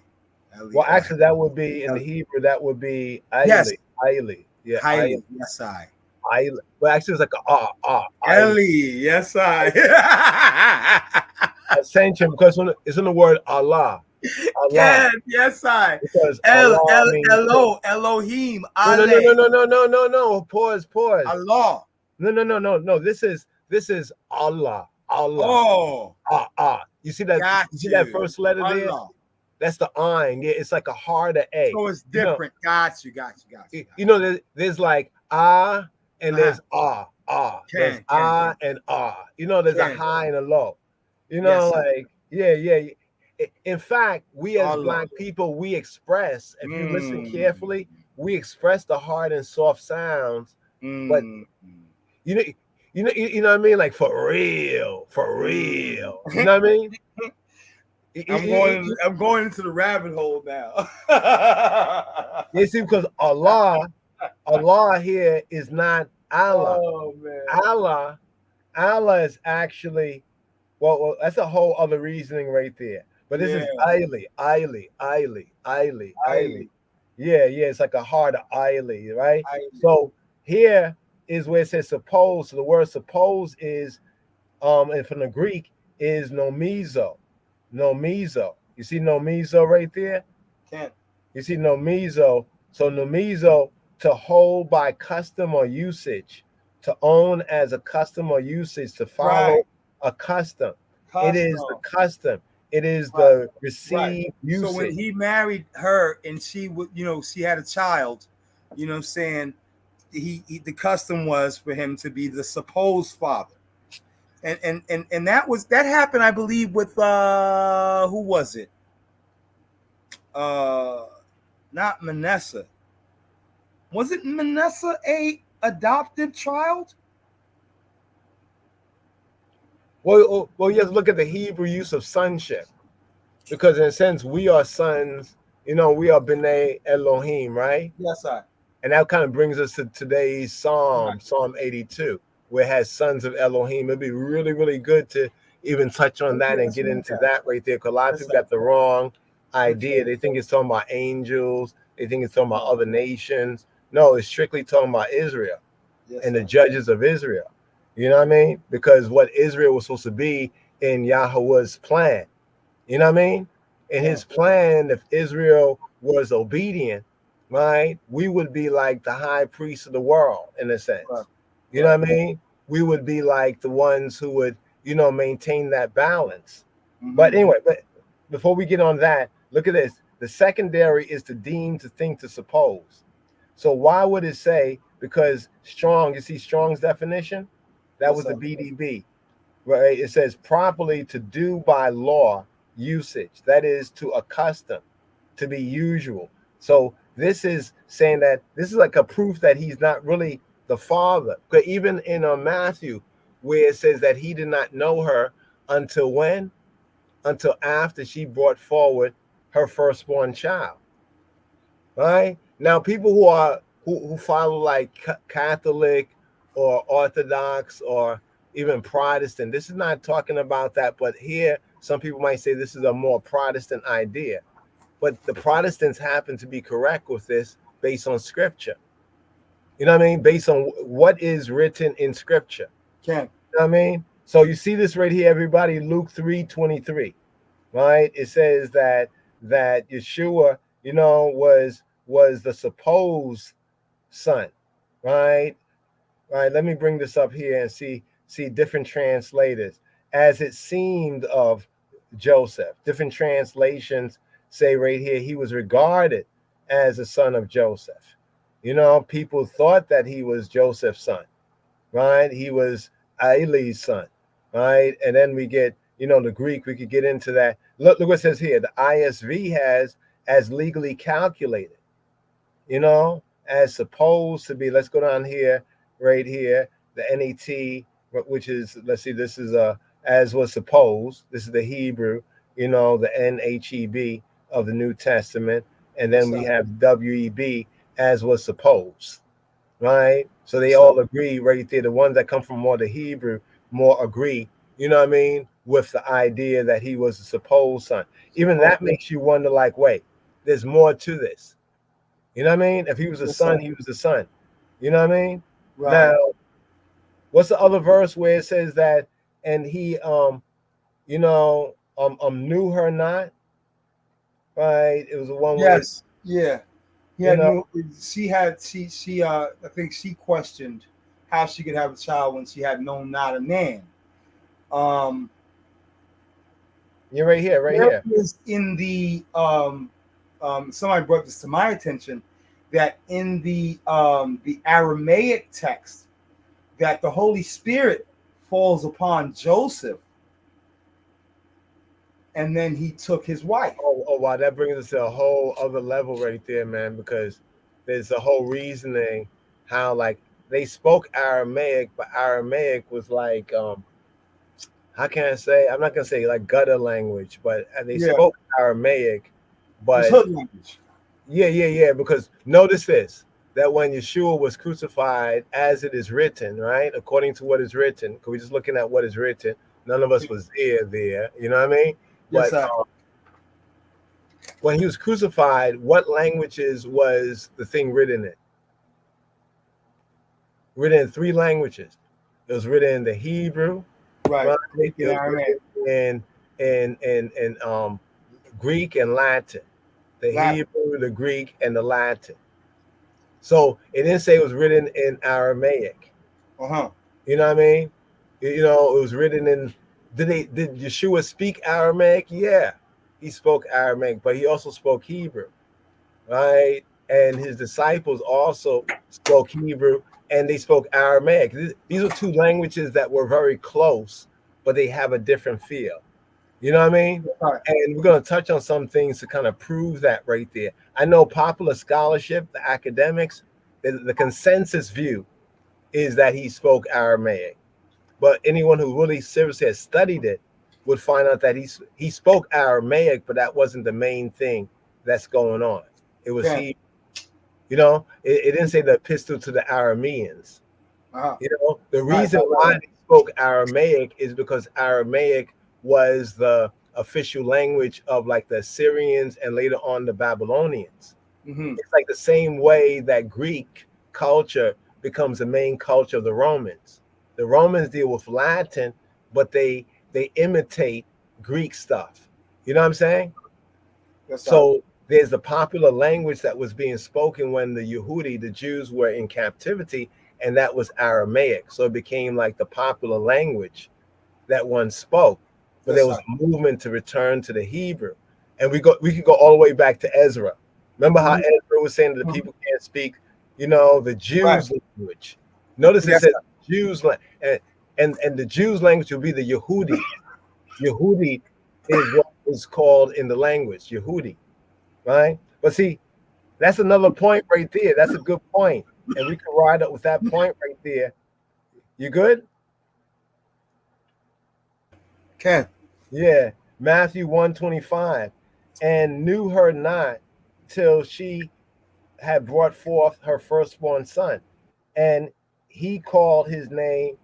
Eli, well, actually, that would be in the Hebrew. That would be Eli. Yes, Eli. Yeah, Eli. Yes, I. Eli. Well, actually, it's like Eli. Yes, I. Ascension, because it's in the word Allah. Allah. Yes, I. Because Allah means Elohim, no. Pause. Allah. No. This is Allah. Oh, You see that? got You see that you. first letter there? Allah. That's the ayn. Yeah, it's like a harder A. So it's different. Got you. You know, there's like and there's There's and You know, there's a high and a low. You know, like yeah. In fact, we as Black people, we express. If you listen carefully, we express the hard and soft sounds, but you know. You know what I mean? Like for real. You know what I mean? I'm going into the rabbit hole now. You see, because Allah here is not Allah. Oh man. Allah is actually well, that's a whole other reasoning right there. But this is Aili. Yeah, it's like a harder Aili, right? So here is where it says suppose. So the word suppose is and from the Greek is nomizo. You see nomizo right there? You see nomizo. So nomizo, to hold by custom or usage, to own as a custom or usage, to follow a custom. It is the custom. It is the received usage. So when he married her and she would, she had a child, you know what I'm saying? He the custom was for him to be the supposed father. And that happened, I believe, with who was it? Not Manasseh. Was it Manasseh a adoptive child? Well, you have to look at the Hebrew use of sonship, because in a sense we are sons. We are B'nai Elohim, right? Yes, sir. And that kind of brings us to today's Psalm 82, where it has sons of Elohim. It'd be really, really good to even touch on that and get into that right there, because a lot of people got the wrong idea. They think it's talking about angels. They think it's talking about other nations. No, it's strictly talking about Israel and the judges of Israel. You know what I mean? Because what Israel was supposed to be in Yahweh's plan. You know what I mean? In his plan, if Israel was obedient, right, we would be like the high priest of the world in a sense. You know what I mean? We would be like the ones who would, maintain that balance. But anyway, but before we get on that, look at this. The secondary is to deem, to think, to suppose. So why would it say? Because Strong, you see Strong's definition? That was the BDB, right? It says properly to do by law usage. That is to accustom, to be usual. So this is saying that this is like a proof that he's not really the father. Because even in Matthew, where it says that he did not know her until when? Until after she brought forward her firstborn child. Right? Now, people who follow like Catholic or Orthodox or even Protestant, this is not talking about that. But here, some people might say this is a more Protestant idea. But the Protestants happen to be correct with this based on scripture. You know what I mean? Based on what is written in scripture. You know what I mean? So you see this right here, everybody, Luke 3:23, right? It says that Yeshua, was the supposed son, right? Right. Let me bring this up here and see different translators. As it seemed of Joseph. Different translations say right here he was regarded as a son of Joseph. People thought that he was Joseph's son, right? He was Eli's son, right? And then we get, the Greek, we could get into that. Look what it says here. The ISV has as legally calculated, as supposed to be. Let's go down here, right here, the NET, which is, let's see, this is as was supposed. This is the Hebrew, the NHEB of the New Testament. And then we have WEB as was supposed, right? So they all agree right there. The ones that come from more the Hebrew more agree, with the idea that he was a supposed son. Even that makes you wonder, like, wait, there's more to this. You know what I mean? If he was a son, he was a son. You know what I mean? Right. Now, what's the other verse where it says that, and he, knew her not? right? It was the one with, Yes. Yeah. He you had know, no. She I think she questioned how she could have a child when she had known not a man. Um, you're right here, right there here. is in the somebody brought this to my attention that in the Aramaic text that the Holy Spirit falls upon Joseph and then he took his wife. Oh, wow, that brings us to a whole other level right there, man, because there's a whole reasoning how like they spoke Aramaic, but Aramaic was like how can I say? I'm not gonna say like gutter language, but they Yeah, spoke Aramaic, it was but hood language. yeah. Because notice this that when Yeshua was crucified, as it is written, right, according to what is written, because we're just looking at what is written. None of us was there. You know what I mean? Yes, But sir. when he was crucified, what languages was the thing written in? Written in three languages. It was written in the Hebrew, Right. right? Greek It and was Aramaic. written in Greek and Latin. The Latin. Hebrew, the Greek, and the Latin. So it didn't say it was written in Aramaic. Uh-huh. You know what I mean? You know, it was written in. Did Yeshua speak Aramaic? Yeah, he spoke Aramaic, but he also spoke Hebrew, right? And his disciples also spoke Hebrew and they spoke Aramaic. These are two languages that were very close, but they have a different feel. You know what I mean? Right. And we're going to touch on some things to kind of prove that right there. I know popular scholarship, the academics, the consensus view is that he spoke Aramaic. But anyone who really seriously has studied it would find out that he spoke Aramaic, but that wasn't the main thing that's going on. It was Okay. he, you know, it didn't say the epistle to the Arameans. Uh-huh. You know, the Right, reason why they spoke Aramaic is because Aramaic was the official language of like the Assyrians and later on the Babylonians. Mm-hmm. It's like the same way that Greek culture becomes the main culture of the Romans. The Romans deal with Latin, but they imitate Greek stuff. You know what I'm saying? That's right. So there's a popular language that was being spoken when the Yehudi, the Jews, were in captivity, and that was Aramaic. So it became like the popular language that one spoke. But there That's was right. a movement to return to the Hebrew. And we could go all the way back to Ezra. Remember how Mhm. Ezra was saying that the Mhm. people can't speak, you know, the Right. Jews language. Notice it Yes, says sir. Jews and the Jews language will be the Yehudi. Yehudi is what is called in the language, Yehudi, right? But see, that's another point right there. That's a good point. And we can ride up with that point right there. You good? Ken. Yeah. Matthew 125. And knew her not till she had brought forth her firstborn son. And he called his name,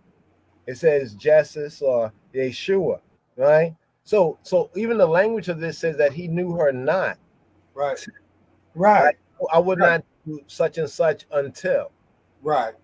it says Jesus or Yeshua, right? So even the language of this says that he knew her not. Right. Right? Right. I would Right. not do such and such until, Right.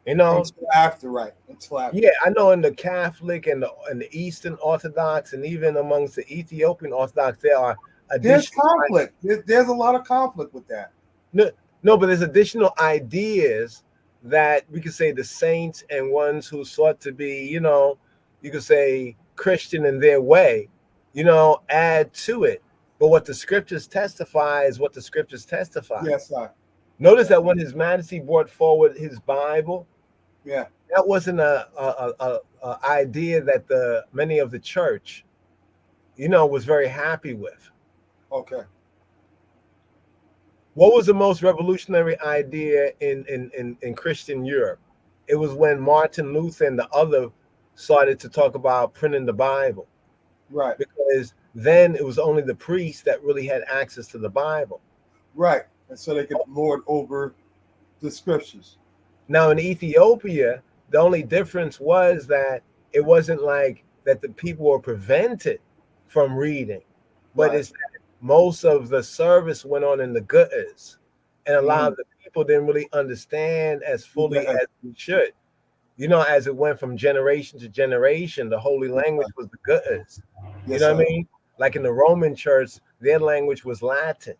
you know. Until after, right. Until after. Yeah, I know in the Catholic and the Eastern Orthodox and even amongst the Ethiopian Orthodox, there are There's additional conflict. There's a lot of conflict with that. no, no, but there's additional ideas that we could say the saints and ones who sought to be, you know, you could say Christian in their way, you know, add to it. But what the scriptures testify is what the scriptures testify. Yes, sir. Notice Yeah. that when His Majesty brought forward his Bible, Yeah. that wasn't a idea that the many of the church, you know, was very happy with. Okay. What was the most revolutionary idea in Christian Europe? It was when Martin Luther and the other started to talk about printing the Bible, Right. because then it was only the priests that really had access to the Bible. Right. And so they could lord over the scriptures. Now in Ethiopia, the only difference was that it wasn't like that the people were prevented from reading, but Right. it's that most of the service went on in the gutters, and a lot Mhm. of the people didn't really understand as fully Yeah. as we should. You know, as it went from generation to generation, the holy language was the gutters. You Yes, know what I sir. mean? Like in the Roman church, their language was Latin,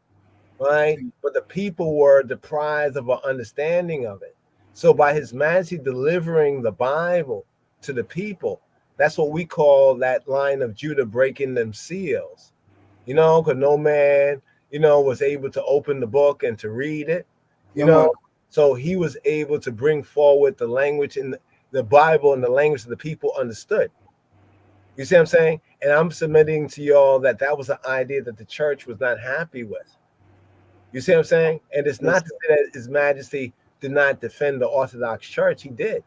right? But the people were deprived of an understanding of it. So by His Majesty delivering the Bible to the people, that's what we call that line of Judah breaking them seals. Because no man, was able to open the book and to read it, So He was able to bring forward the language in the Bible and the language that the people understood. You see what I'm saying? And I'm submitting to y'all that was an idea that the church was not happy with. You see what I'm saying? And it's not to say that His Majesty did not defend the Orthodox Church. He did,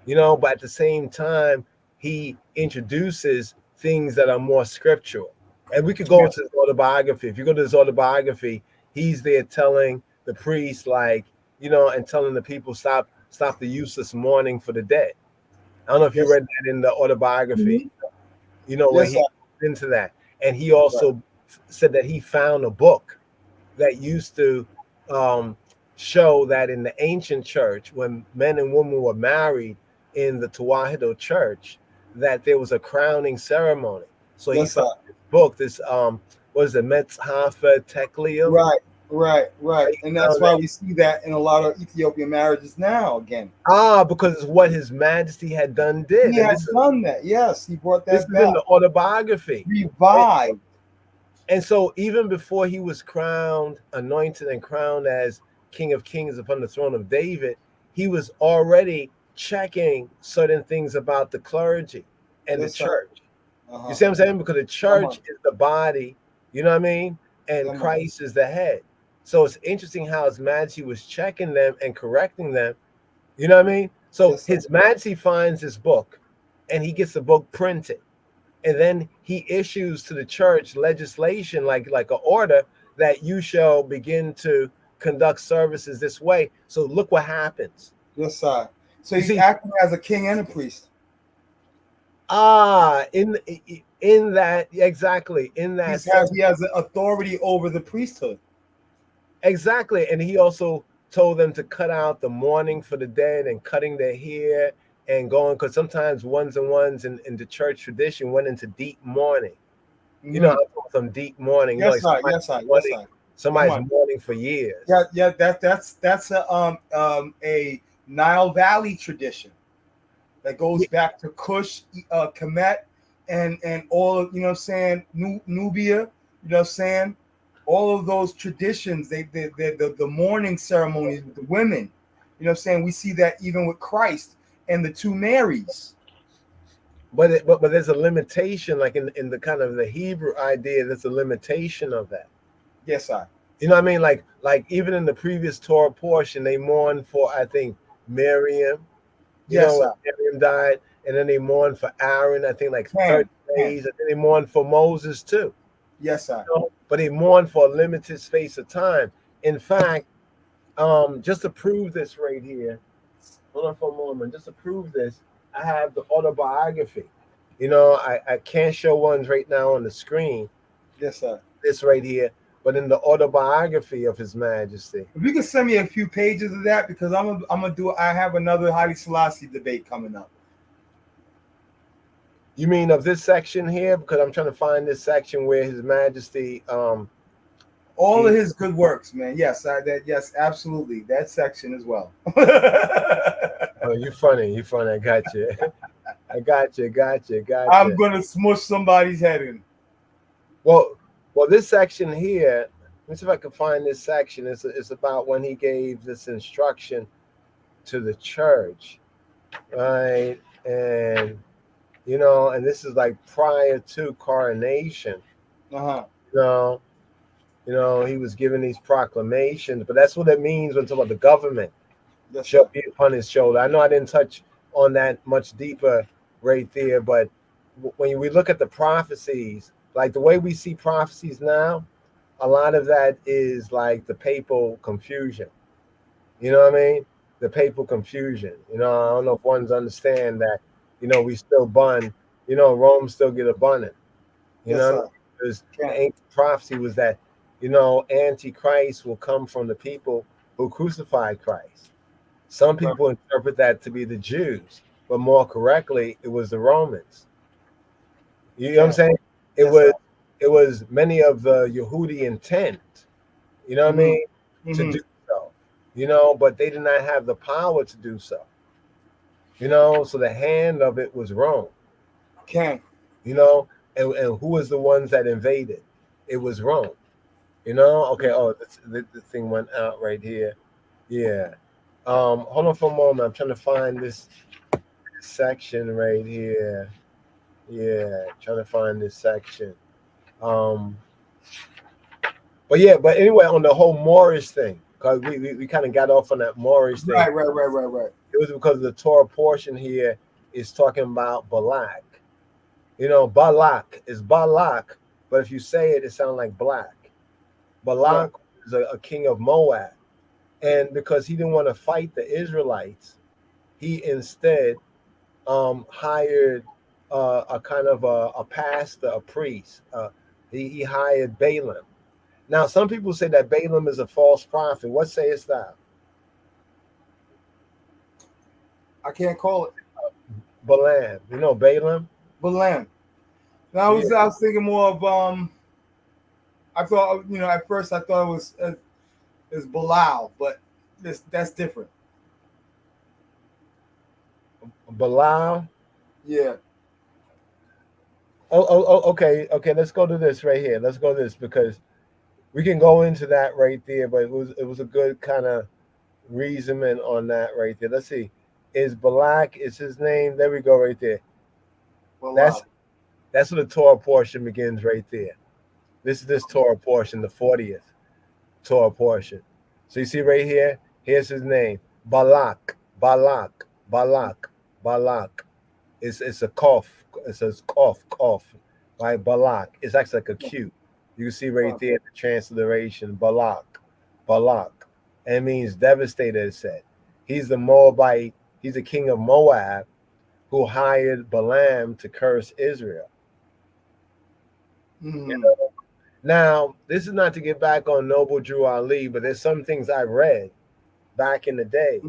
but at the same time, He introduces things that are more scriptural. And we could go to his autobiography. If you go to his autobiography, he's there telling the priest, and telling the people, stop the useless mourning for the dead. I don't know if you read that in the autobiography, where he goes into that. And he also said that he found a book that used to show that in the ancient church, when men and women were married in the Tewahedo church, that there was a crowning ceremony. So he found this book, this what is it, Metzhafa Tekliel? Right. And that's why we see that in a lot of Ethiopian marriages now again. Because it's what His Majesty had done. He has done that. Yes, he brought that back. This is in the autobiography. Revived. And so even before he was anointed and crowned as King of Kings upon the throne of David, he was already checking certain things about the clergy and the church. You see what I'm saying? Because the church is the body, you know what I mean? And Christ is the head. So it's interesting how His Majesty was checking them and correcting them. You know what I mean? So His Majesty finds this book and he gets the book printed. And then he issues to the church legislation, like an order that you shall begin to conduct services this way. So look what happens. Yes, sir. So he's acting as a king and a priest. In that, exactly. In that he has authority over the priesthood. Exactly. And he also told them to cut out the mourning for the dead and cutting their hair and going, because sometimes ones in the church tradition went into deep mourning. Mm-hmm. Some deep mourning. Yes, sir. Somebody's mourning for years. Yeah. That's a Nile Valley tradition that goes back to Cush, Kemet, and all of, Nubia. You know what I'm saying? All of those traditions, the mourning ceremonies with the women. You know what I'm saying? We see that even with Christ and the two Marys. But there's a limitation, like in the kind of the Hebrew idea, there's a limitation of that. Yes, sir. You know what I mean? Like even in the previous Torah portion, they mourn for, I think, Miriam. Miriam died, and then they mourn for Aaron, I think 30 days, and then they mourn for Moses too. Yes, sir. But they mourn for a limited space of time. In fact, just to prove this right here, hold on for a moment. Just to prove this, I have the autobiography. I can't show ones right now on the screen. Yes, sir. This right here, but in the autobiography of His Majesty. If you can send me a few pages of that, because I have another Haile Selassie debate coming up. You mean of this section here? Because I'm trying to find this section where His Majesty all of his good works, man. Yes, yes, absolutely. That section as well. Oh, you funny. I got you. I got you. I'm gonna smush somebody's head in. Well, this section here, let me see if I can find this section. It's about when he gave this instruction to the church, right? And and this is like prior to coronation. He was giving these proclamations, but that's what it means when talking about the government shall be upon his shoulder. I know I didn't touch on that much deeper right there, but when we look at the prophecies, like the way we see prophecies now, a lot of that is like the papal confusion. You know what I mean? The papal confusion. I don't know if ones understand that, we still bun, Rome still get a bunning. Because the ancient prophecy was that, Antichrist will come from the people who crucified Christ. Some people interpret that to be the Jews, but more correctly, it was the Romans. You know what I'm saying? It it was many of the Yehudi intent, you know what I mean, to do so, you know, but they did not have the power to do so, you know, so the hand of it was Rome. Okay. You know, and who was the ones that invaded? It was Rome. You know, okay. Oh, the thing went out right here. Yeah. Hold on for a moment. I'm trying to find this section right here. Yeah, trying to find this section. Um, but yeah, but anyway, on the whole Moorish thing, because we kind of got off on that Moorish thing. Right. It was because the Torah portion here is talking about Balak. You know, Balak is Balak, but if you say it, it sounds like black. Balak is a king of Moab. And because he didn't want to fight the Israelites, he instead hired a kind of a pastor, a priest. He hired Balaam. Now, some people say that Balaam is a false prophet. What sayest thou? I can't call it Balaam. You know Balaam? Balaam. Now I was thinking more of I thought, you know, at first I thought it was Bilal, but that's different. Balaam? Yeah. Okay. Let's go to this right here. Let's go to this because we can go into that right there, but it was a good kind of reasoning on that right there. Let's see. Is Balak is his name? There we go right there. Bilal. That's where the Torah portion begins right there. This Torah portion, the 40th Torah portion. So you see right here, here's his name. Balak. Balak. Balak. Balak. It's a cough. It says cough. Right? Balak. It's actually like a Q. You can see right there the transliteration. Balak. Balak. And it means devastator, it said. He's the Moabite, he's the king of Moab who hired Balaam to curse Israel. You know? Now, this is not to get back on Noble Drew Ali, but there's some things I read back in the days,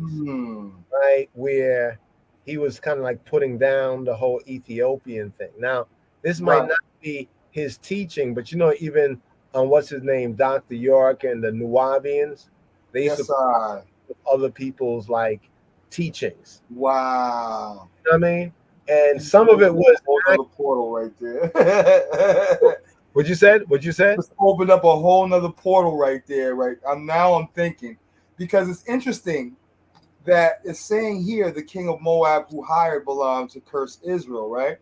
right, where he was kind of like putting down the whole Ethiopian thing. Now, this might not be his teaching, but you know, even what's his name, Dr. York and the Nuwabians, they used to put other people's like teachings. Wow. You know what I mean? And some of it was another portal right there. What you said? Just opened up a whole nother portal right there. Right. I'm thinking, because it's interesting that it's saying here the king of Moab who hired Balaam to curse Israel, right?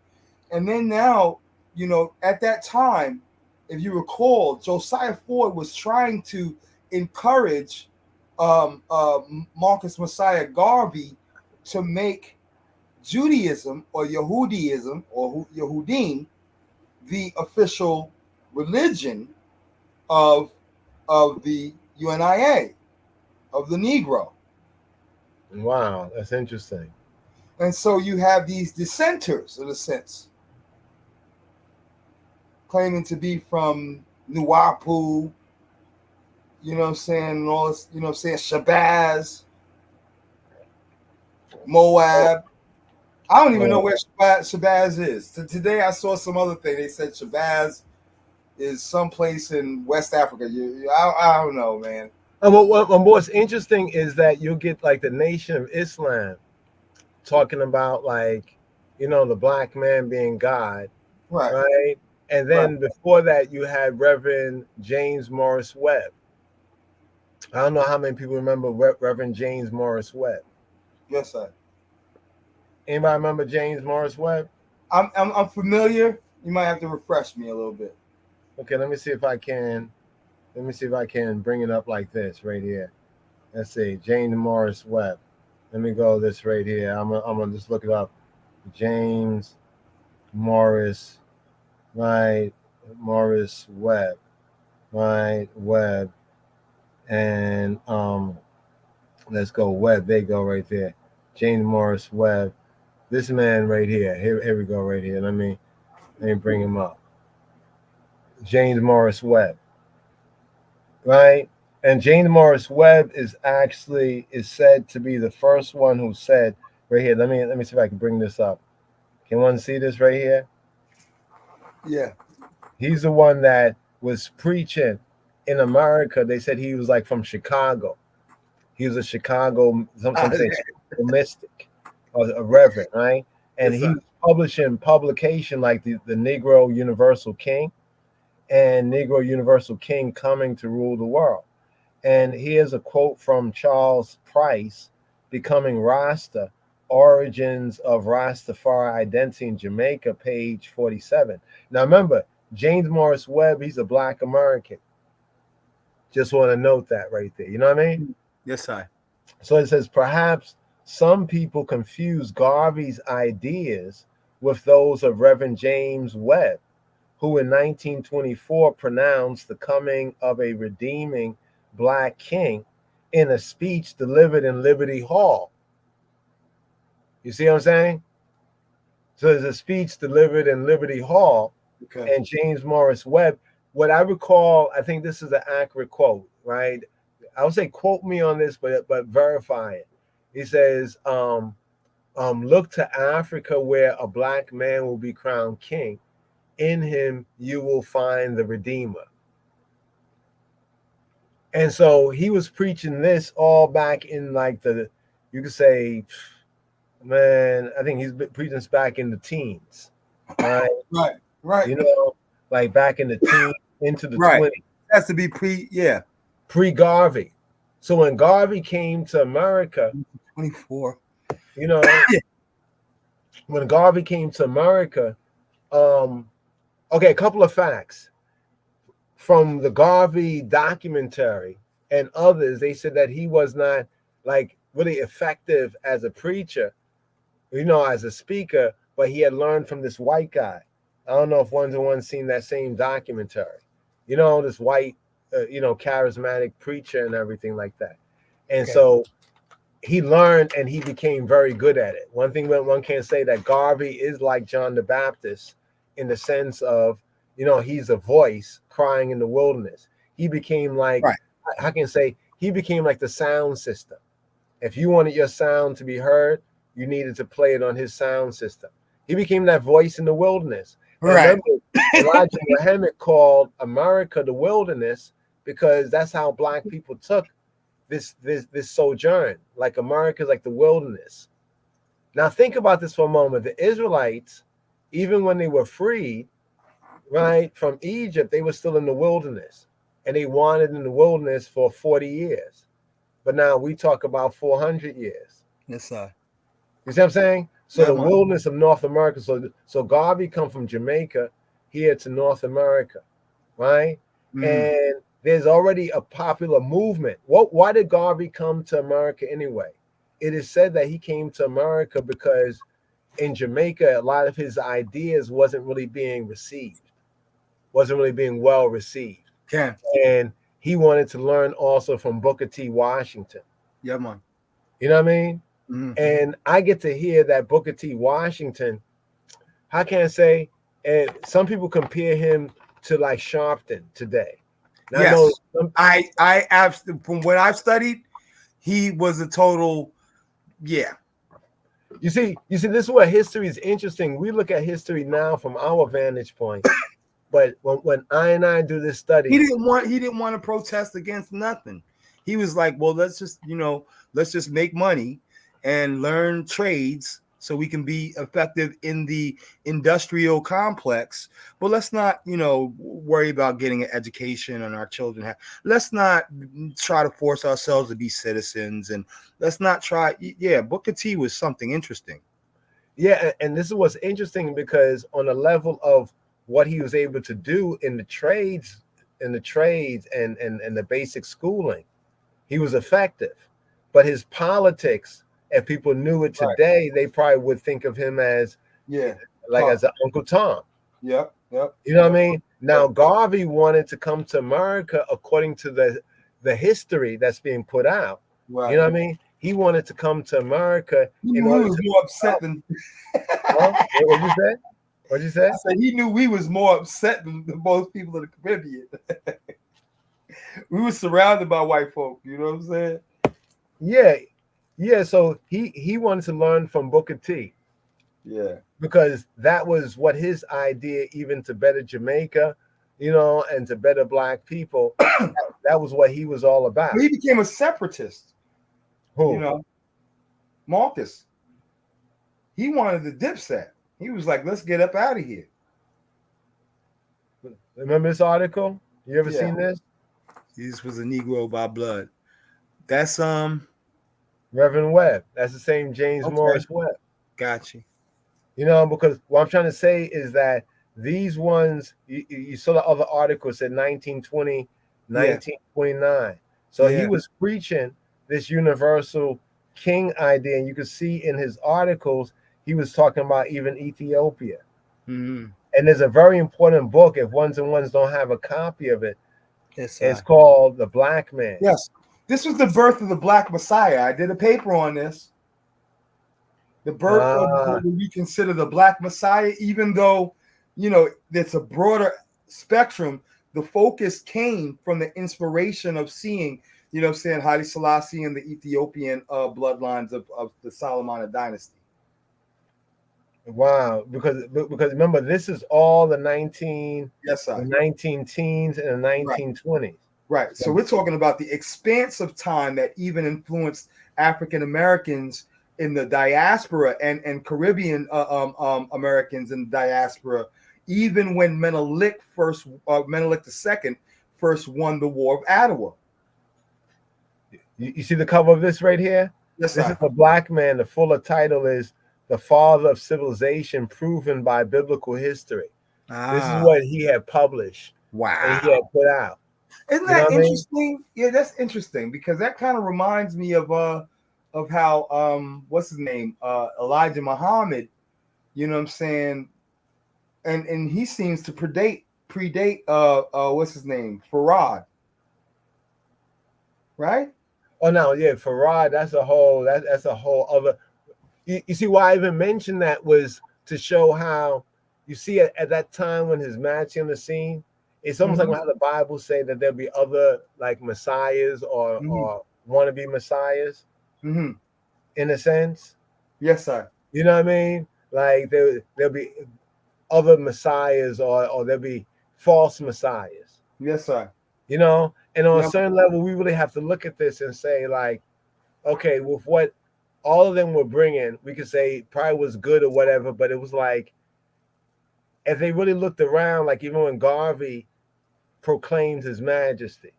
And then now, you know, at that time, if you recall, Josiah Ford was trying to encourage Marcus Messiah Garvey to make Judaism or Yehudiism or Yehudim the official religion of the UNIA, of the Negro. Wow, that's interesting. And so you have these dissenters, in a sense, claiming to be from Nuwapu, you know what I'm saying, and all this, you know what I'm saying, Shabazz, Moab. I don't even know where Shabazz is. Today I saw some other thing. They said Shabazz is someplace in West Africa. I don't know, man. And what's interesting is that you'll get like the Nation of Islam talking about like, you know, the black man being God, right? And then before that, you had Reverend James Morris Webb. I don't know how many people remember Reverend James Morris Webb. Yes, sir. Anybody remember James Morris Webb? I'm familiar. You might have to refresh me a little bit. Okay, let me see if I can bring it up like this right here. Let's see, James Morris Webb. Let me go this right here. I'm gonna just look it up. James Morris, right? Morris Webb, right? Webb, and let's go Webb. There you go, right there. James Morris Webb. This man right here. Here we go, right here. Let me bring him up. James Morris Webb, right? And James Morris Webb is said to be the first one who said right here. Let me see if I can bring this up. Can one see this right here? Yeah. He's the one that was preaching in America. They said he was like from Chicago. He was a Chicago, some say Chicago mystic or a reverend, right? And Yes, he sir. was publishing publication like the Negro Universal King and Negro Universal King coming to rule the world. And here's a quote from Charles Price, Becoming Rasta, Origins of Rastafari Identity in Jamaica, page 47. Now remember, James Morris Webb, he's a Black American. Just want to note that right there. You know what I mean? Yes, sir. So it says, perhaps some people confuse Garvey's ideas with those of Reverend James Webb, who in 1924 pronounced the coming of a redeeming Black king in a speech delivered in Liberty Hall. You see what I'm saying? So there's a speech delivered in Liberty Hall, Okay. and James Morris Webb, what I recall, I think this is an accurate quote, right? I would say quote me on this, but verify it. He says, look to Africa where a Black man will be crowned king. In him you will find the Redeemer. And so he was preaching this all back in like you could say, man, I think he's been preaching this back in the teens, right? Right. You know, like back in the teens into the Right. 20s. Has to be Pre-Garvey. So when Garvey came to America, 24. you know, when Garvey came to America, okay, a couple of facts. From the Garvey documentary and others, they said that he was not like really effective as a preacher, you know, as a speaker, but he had learned from this white guy. I don't know if one's seen that same documentary, you know, this white, you know, charismatic preacher and everything like that. And so he learned and he became very good at it. One thing that one can say that Garvey is like John the Baptist in the sense of, you know, he's a voice crying in the wilderness. He became like, I can say, he became like the sound system. If you wanted your sound to be heard, you needed to play it on his sound system. He became that voice in the wilderness. Right. Remember, Elijah Muhammad called America the wilderness because that's how Black people took this sojourn. Like America's like the wilderness. Now think about this for a moment. The Israelites, even when they were freed, right, from Egypt, they were still in the wilderness, and they wandered in the wilderness for 40 years. But now we talk about 400 years. Yes, sir. You see what I'm saying? So the wilderness of North America. So Garvey come from Jamaica here to North America, right? And there's already a popular movement. Why did Garvey come to America anyway? It is said that he came to America because in Jamaica, a lot of his ideas wasn't really being received. Wasn't really being well received. And he wanted to learn also from Booker T. Washington. Yeah, man. You know what I mean? And I get to hear that Booker T. Washington, how can I say, and some people compare him to like Sharpton today. Now, yes. I have, from what I've studied, he was a total, You see, this is where history is interesting. We look at history now from our vantage point. But when I do this study, he didn't want to protest against nothing. He was like, well, let's just make money and learn trades so we can be effective in the industrial complex. But let's not, worry about getting an education and our children let's not try to force ourselves to be citizens, and let's not try. Yeah, Booker T was something interesting. Yeah, and this is what's interesting because on the level of what he was able to do in the trades and the basic schooling, he was effective. But his politics, if people knew it today, they probably would think of him as as an Uncle Tom. Yep. You know what I mean? Now Garvey wanted to come to America according to the history that's being put out. Right. You know what I mean? He wanted to come to America in order to more upset than What'd you say? What'd you say? I said he knew we was more upset than most people in the Caribbean. We were surrounded by white folk, you know what I'm saying? Yeah. So he wanted to learn from Booker T. Yeah. Because that was what his idea, even to better Jamaica, and to better black people. That was what he was all about. He became a separatist. Who? Marcus. He wanted the dipset. He was like, let's get up out of here. Remember this article? You ever seen this? This was a Negro by blood. That's Reverend Webb. That's the same James Morris Webb. Gotcha. Because what I'm trying to say is that these ones, you saw the other article said 1920, 1929. So he was preaching this universal king idea, and you could see in his articles he was talking about even Ethiopia. Mm-hmm. And there's a very important book, if ones and ones don't have a copy of it. It's called The Black Man. Yes. This was the birth of the Black Messiah. I did a paper on this. The birth of what we consider the Black Messiah, even though, it's a broader spectrum, the focus came from the inspiration of seeing, Haile Selassie and the Ethiopian bloodlines of the Solomonic dynasty. Wow, because remember, this is all the 19 teens and the 1920s. Right. So we're talking about the expanse of time that even influenced African Americans in the diaspora and Caribbean Americans in the diaspora, even when Menelik II first won the War of Ottawa. You see the cover of this right here? Yes, this is The Black Man. The fuller title is The Father of Civilization Proven by Biblical History. This is what he had published. Wow. And he had put out. Isn't that interesting? Yeah, that's interesting, because that kind of reminds me of how what's his name? Elijah Muhammad, and he seems to predate what's his name? Farad. Right? Oh no, yeah, Farad, that's a whole other. You see why I even mentioned that was to show how you see at that time when his Majesty on the scene, it's almost like how the Bible say that there'll be other like messiahs or wannabe messiahs, in a sense. Yes, sir. You know what I mean? Like there'll be other messiahs or there'll be false messiahs. Yes, sir. And on a certain level, we really have to look at this and say, like, okay, with what all of them were bringing, we could say probably was good or whatever, but it was like, if they really looked around, like even when Garvey proclaimed his majesty,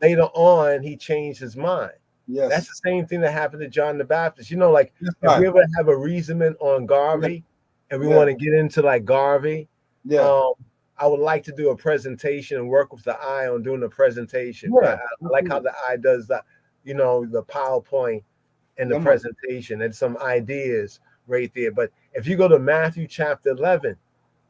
later on he changed his mind. Yes, that's the same thing that happened to John the Baptist. Like if we ever have a reasonment on Garvey, and we want to get into like Garvey, I would like to do a presentation and work with the eye on doing a presentation. I like how the eye does that, the PowerPoint and the presentation and some ideas right there. But if you go to Matthew chapter 11,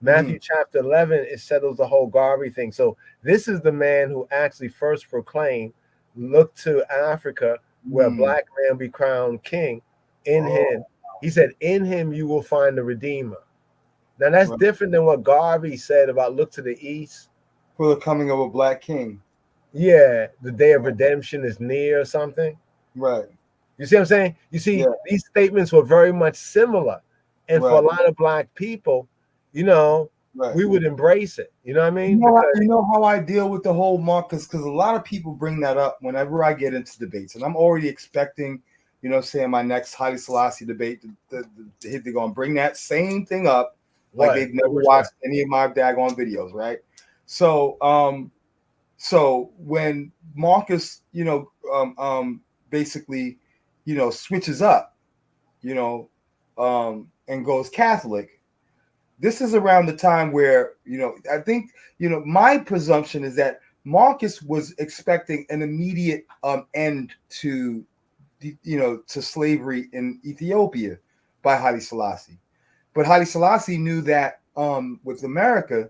it settles the whole Garvey thing. So this is the man who actually first proclaimed, look to Africa where a black man be crowned king. In him, he said, in him you will find the Redeemer. Now that's different than what Garvey said about look to the east for the coming of a black king. Yeah, the day of redemption is near or something. Right. You see what I'm saying? You see, these statements were very much similar. And for a lot of black people, we would embrace it. You know what I mean? You know how I deal with the whole Marcus, because a lot of people bring that up whenever I get into debates. And I'm already expecting, saying my next Haile Selassie debate, they're going to bring that same thing up. Like they've never watched any of my daggone videos, right? So, so when Marcus, basically, switches up, and goes Catholic, this is around the time where, I think, my presumption is that Marcus was expecting an immediate end to slavery in Ethiopia by Haile Selassie. But Haile Selassie knew that with America,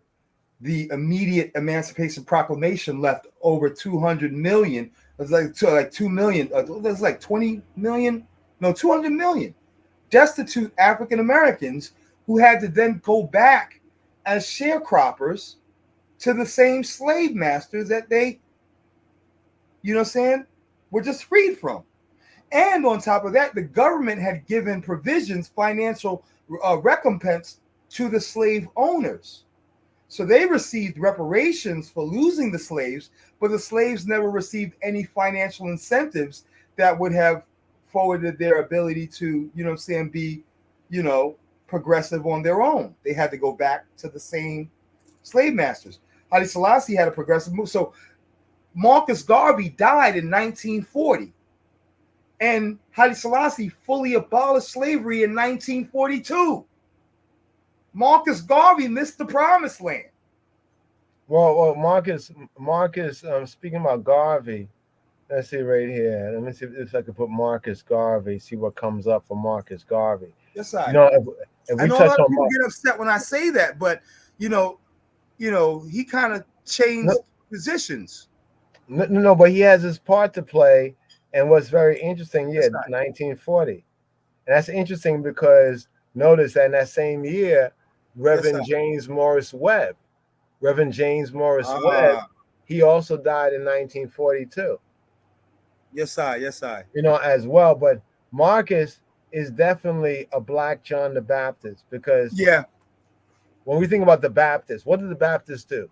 the immediate Emancipation Proclamation left over 200 million. It's like 2 million. That's like 20 million. No, 200 million destitute African Americans who had to then go back as sharecroppers to the same slave masters that they, were just freed from. And on top of that, the government had given provisions, financial recompense to the slave owners. So they received reparations for losing the slaves, but the slaves never received any financial incentives that would have forwarded their ability to, you know what I'm saying, be, you know, progressive on their own. They had to go back to the same slave masters. Haile Selassie had a progressive move. So Marcus Garvey died in 1940, and Haile Selassie fully abolished slavery in 1942. Marcus Garvey missed the promised land. Well, Marcus, speaking about Garvey, let's see right here. Let me see if I can put Marcus Garvey, see what comes up for Marcus Garvey. Yes, I. You know, if I we know a touch lot of on people get upset when I say that, but you know, he kind of changed positions. No, but he has his part to play, and what's very interesting, Yes, I. 1940, and that's interesting because notice that in that same year, Reverend James Morris Webb, he also died in 1942. Yes, I. Yes, I. You know, as well. But Marcus is definitely a Black John the Baptist because when we think about the Baptists, what did the Baptists do?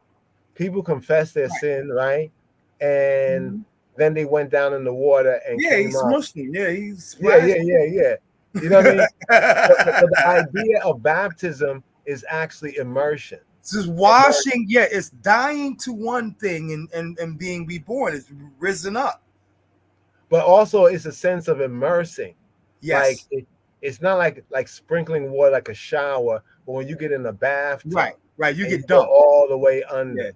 People confessed their sin, right? And then they went down in the water and came he's up. Muslim. Yeah, he's yeah. You know what I mean? but the idea of baptism is actually immersion. This is washing. Yeah, it's dying to one thing and being reborn. It's risen up. But also, it's a sense of immersing. Yes. Like it's not like sprinkling water like a shower, but when you get in a bathtub, right, you get go dunked all the way under. Yeah.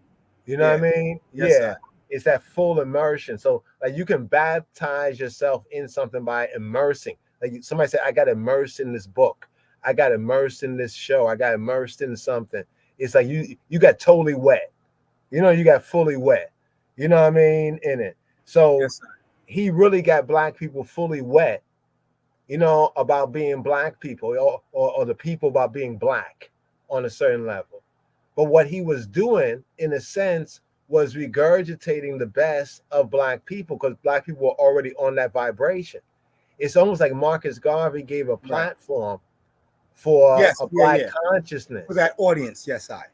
You know what I mean? Yes, it's that full immersion. So like you can baptize yourself in something by immersing. Like somebody said, I got immersed in this book. I got immersed in this show. I got immersed in something. It's like you got totally wet. You know, you got fully wet. You know what I mean? In it. So he really got Black people fully wet, you know, about being Black people or the people about being Black on a certain level. But what he was doing, in a sense, was regurgitating the best of Black people because Black people were already on that vibration. It's almost like Marcus Garvey gave a platform for a Black consciousness. For that audience,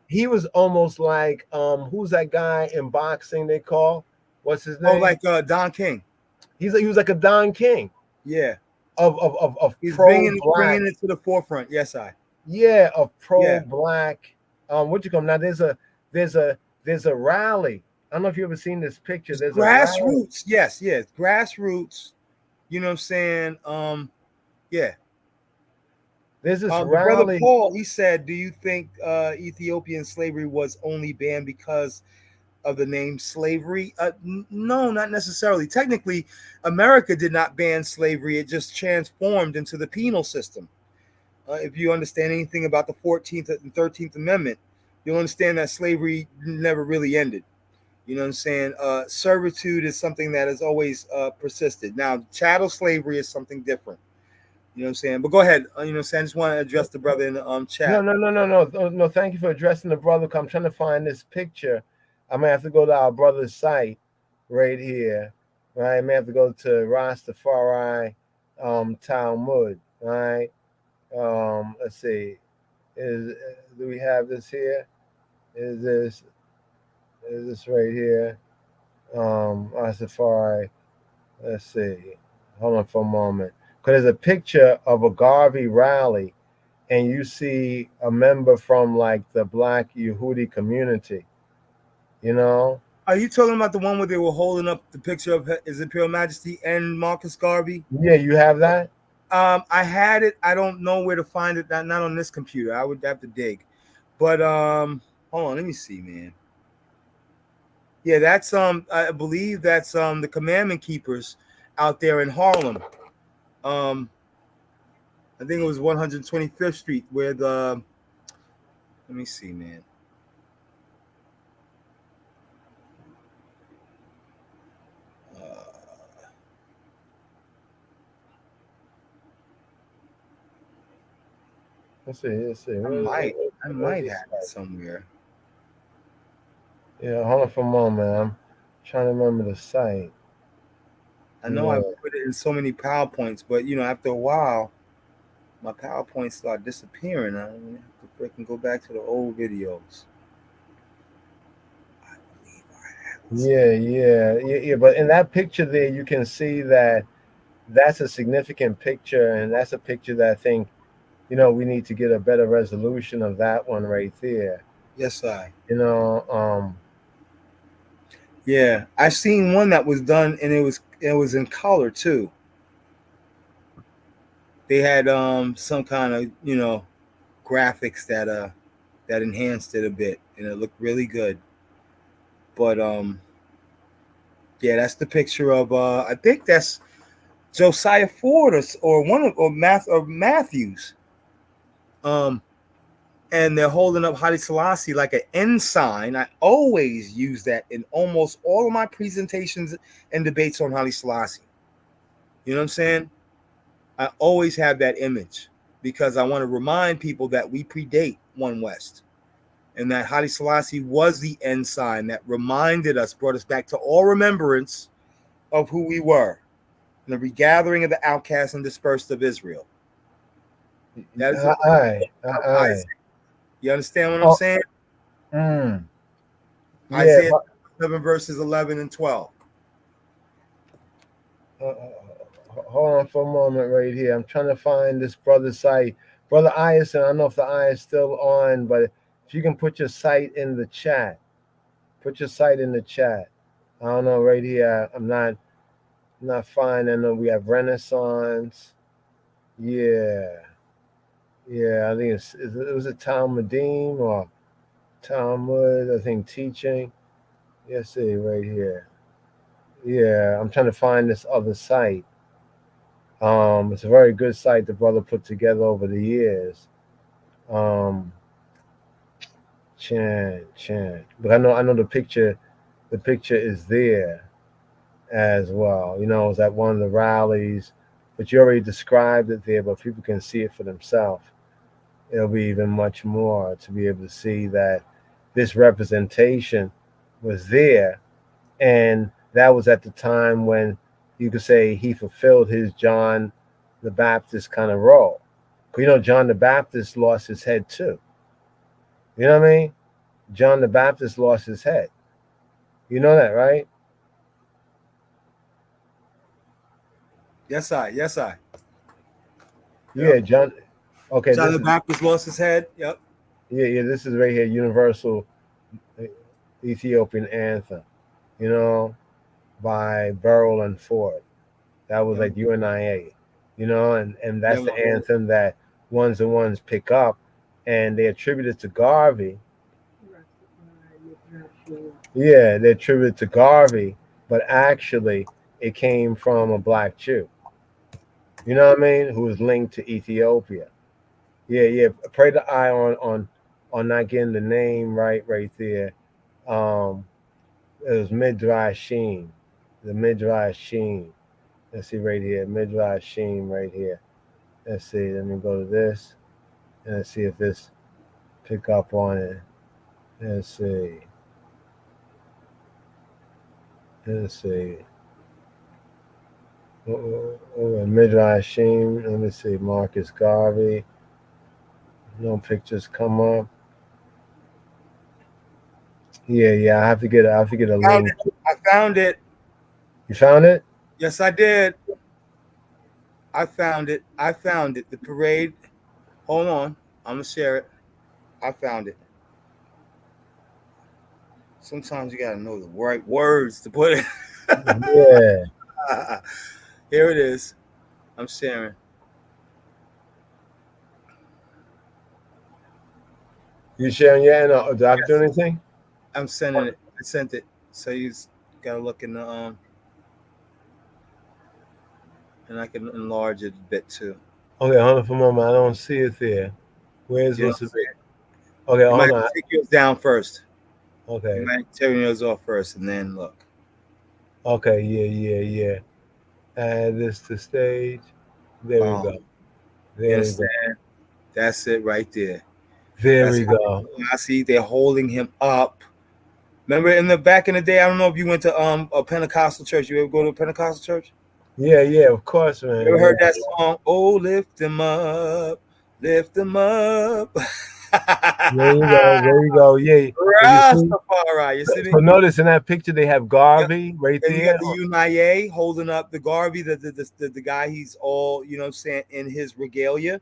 He was almost like, who's that guy in boxing they call? What's his name? Oh, like Don King. He was like a Don King. Yeah. Of He's pro-Black. bringing it to the forefront. Yes, Yeah, of pro-Black. What you call now? There's a rally. I don't know if you ever seen this picture. There's grassroots. Yes, grassroots. You know what I'm saying? Yeah. There's this rally. Brother Paul, he said, "Do you think Ethiopian slavery was only banned because of the name slavery?" No, not necessarily. Technically, America did not ban slavery. It just transformed into the penal system. If you understand anything about the 14th and 13th Amendment, you'll understand that slavery never really ended. You know what I'm saying? Servitude is something that has always persisted. Now, chattel slavery is something different. You know what I'm saying? But go ahead. You know what I'm saying? I just want to address the brother in the chat. No. Thank you for addressing the brother. I'm trying to find this picture. I may have to go to our brother's site right here. Right? I may have to go to Rastafari Talmud. Right? Let's see. Do we have this here? Is this right here? Rastafari. Let's see. Hold on for a moment. Because there's a picture of a Garvey rally, and you see a member from like the Black Yehudi community. You know? Are you talking about the one where they were holding up the picture of His Imperial Majesty and Marcus Garvey? Yeah, you have that? I had it. I don't know where to find it. Not on this computer. I would have to dig. But hold on, let me see, man. Yeah, that's I believe that's the Commandment Keepers out there in Harlem. I think it was 125th Street where the let me see, man. Let's see. I might have it somewhere. Yeah, hold on for a moment. I'm trying to remember the site. I know I put it in so many PowerPoints, but you know, after a while, my PowerPoints start disappearing. I have to freaking go back to the old videos. Yeah. But in that picture there, you can see that that's a significant picture, and that's a picture that I think we need to get a better resolution of that one right there. Yes, I. You know, Yeah, I've seen one that was done, and it was in color too. They had some kind of graphics that enhanced it a bit, and it looked really good. But yeah, that's the picture of I think that's Josiah Ford or one of or Matthews. Um, and they're holding up Haile Selassie like an ensign. I always use that in almost all of my presentations and debates on Haile Selassie. You know what I'm saying? I always have that image because I want to remind people that we predate One West, and that Haile Selassie was the ensign that reminded us, brought us back to all remembrance of who we were, and the regathering of the outcasts and dispersed of Israel. That is aye. You understand what I'm Oh, saying? yeah. Isaiah 7 verses 11 and 12. Hold on for a moment right here. I'm trying to find this brother's site. Brother Ison, I don't know if the eye is still on, but if you can put your site in the chat. Put your site in the chat. I don't know right here. I'm not finding. I know we have Renaissance. Yeah. I think it was a Talmudim or Talmud, I think teaching. Yes, see right here. Yeah, I'm trying to find this other site. It's a very good site the brother put together over the years. Chant. But I know the picture is there as well. It was at one of the rallies, but you already described it there, but people can see it for themselves. It'll be even much more to be able to see that this representation was there, and that was at the time when you could say he fulfilled his John the Baptist kind of role. Because John the Baptist lost his head too. You know what I mean? John the Baptist lost his head. You know that, right? Yes, I. Yeah, John. Okay, John this the is Baptist lost his head. Yep. yeah. This is right here. Universal Ethiopian Anthem. You know, by Burrell and Ford. That was like UNIA. And that's the anthem that ones and ones pick up, and they attribute it to Garvey. Yeah, they attribute it to Garvey, but actually it came from a black Jew. You know what I mean? Who was linked to Ethiopia. Yeah. Pray the eye on not getting the name right there. Um, it was Midrashim, the Midrashim. Let's see right here, Midrashim right here. Let's see. Let me go to this and let's see if this pick up on it. Let's see. Midrashim. Let me see. Marcus Garvey. No pictures come up. Yeah. I have to get a link. I found it. You found it? Yes, I did. I found it. The parade. Hold on. I'm gonna share it. I found it. Sometimes you gotta know the right words to put it. Yeah. Here it is. I'm sharing. You sharing? Yeah. No. Do I have to do anything? I'm sending it. I sent it. So you gotta look in the and I can enlarge it a bit too. Okay, hold on for a moment. I don't see it there. Where's You supposed to be? Okay, might hold on. take yours down first. Okay. You might turn yours off first and then look. Okay, yeah. Add this to stage. There we go. There we go. That's it right there. There we go. I see they're holding him up. Remember in the back in the day, I don't know if you went to a Pentecostal church. You ever go to a Pentecostal church? Yeah, of course, man. You ever heard that song? Oh, lift him up, lift him up. There you go. There you go. Yeah. So you see. Rastafari, you see me? So notice in that picture they have Garvey right And you there. got the Unaye holding up the Garvey, the guy, he's all, you know what I'm saying, in his regalia,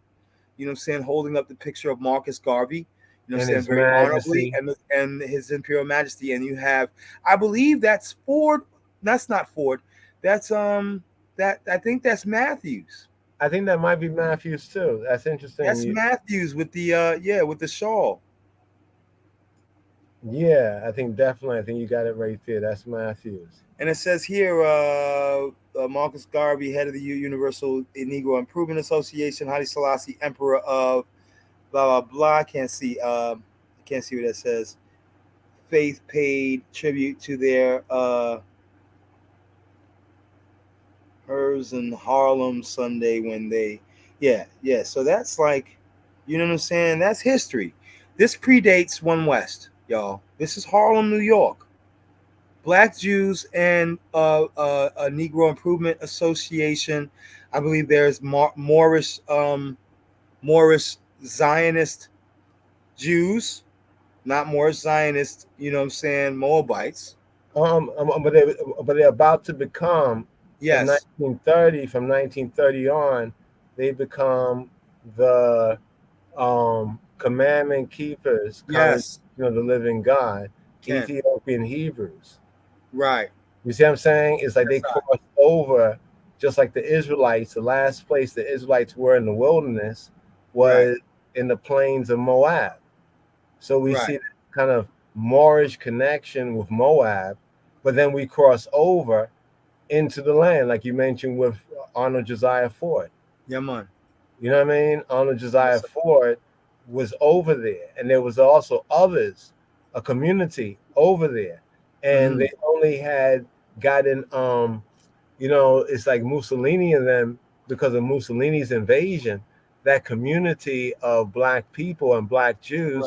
you know what I'm saying, holding up the picture of Marcus Garvey, you know what I'm And saying, His very honorably, Majesty. and his Imperial Majesty. And you have, I believe that's Ford. That's not Ford. That's that I think that's Matthews. I think that might be Matthews too. That's interesting. That's Matthews with the yeah, with the shawl. Yeah, I think definitely. I think you got it right there. That's Matthews. And it says here, Marcus Garvey, head of the Universal Negro Improvement Association, Haile Selassie, Emperor of blah blah blah. Can't see what that says. Faith paid tribute to their hers in Harlem Sunday when they, yeah. So that's like, you know what I'm saying? That's history. This predates One West, y'all. This is Harlem, New York. Black Jews and a Negro Improvement Association. I believe there's Moorish Zionist Jews, not Moorish Zionist, you know what I'm saying, Moabites. But they're about to become in Yes. 1930. From 1930 on, they become the commandment keepers, Yes. congregation of the living God, Ken. Ethiopian Hebrews. Right. You see what I'm saying? It's like they That's right. crossed over, just like the Israelites. The last place the Israelites were in the wilderness was in the plains of Moab. So we see that kind of Moorish connection with Moab, but then we cross over into the land, like you mentioned with Arnold Josiah Ford. Yeah, man. You know what I mean? Arnold Josiah Ford was over there, and there was also others, a community over there, and they only had gotten, it's like Mussolini and them, because of Mussolini's invasion. That community of black people and black Jews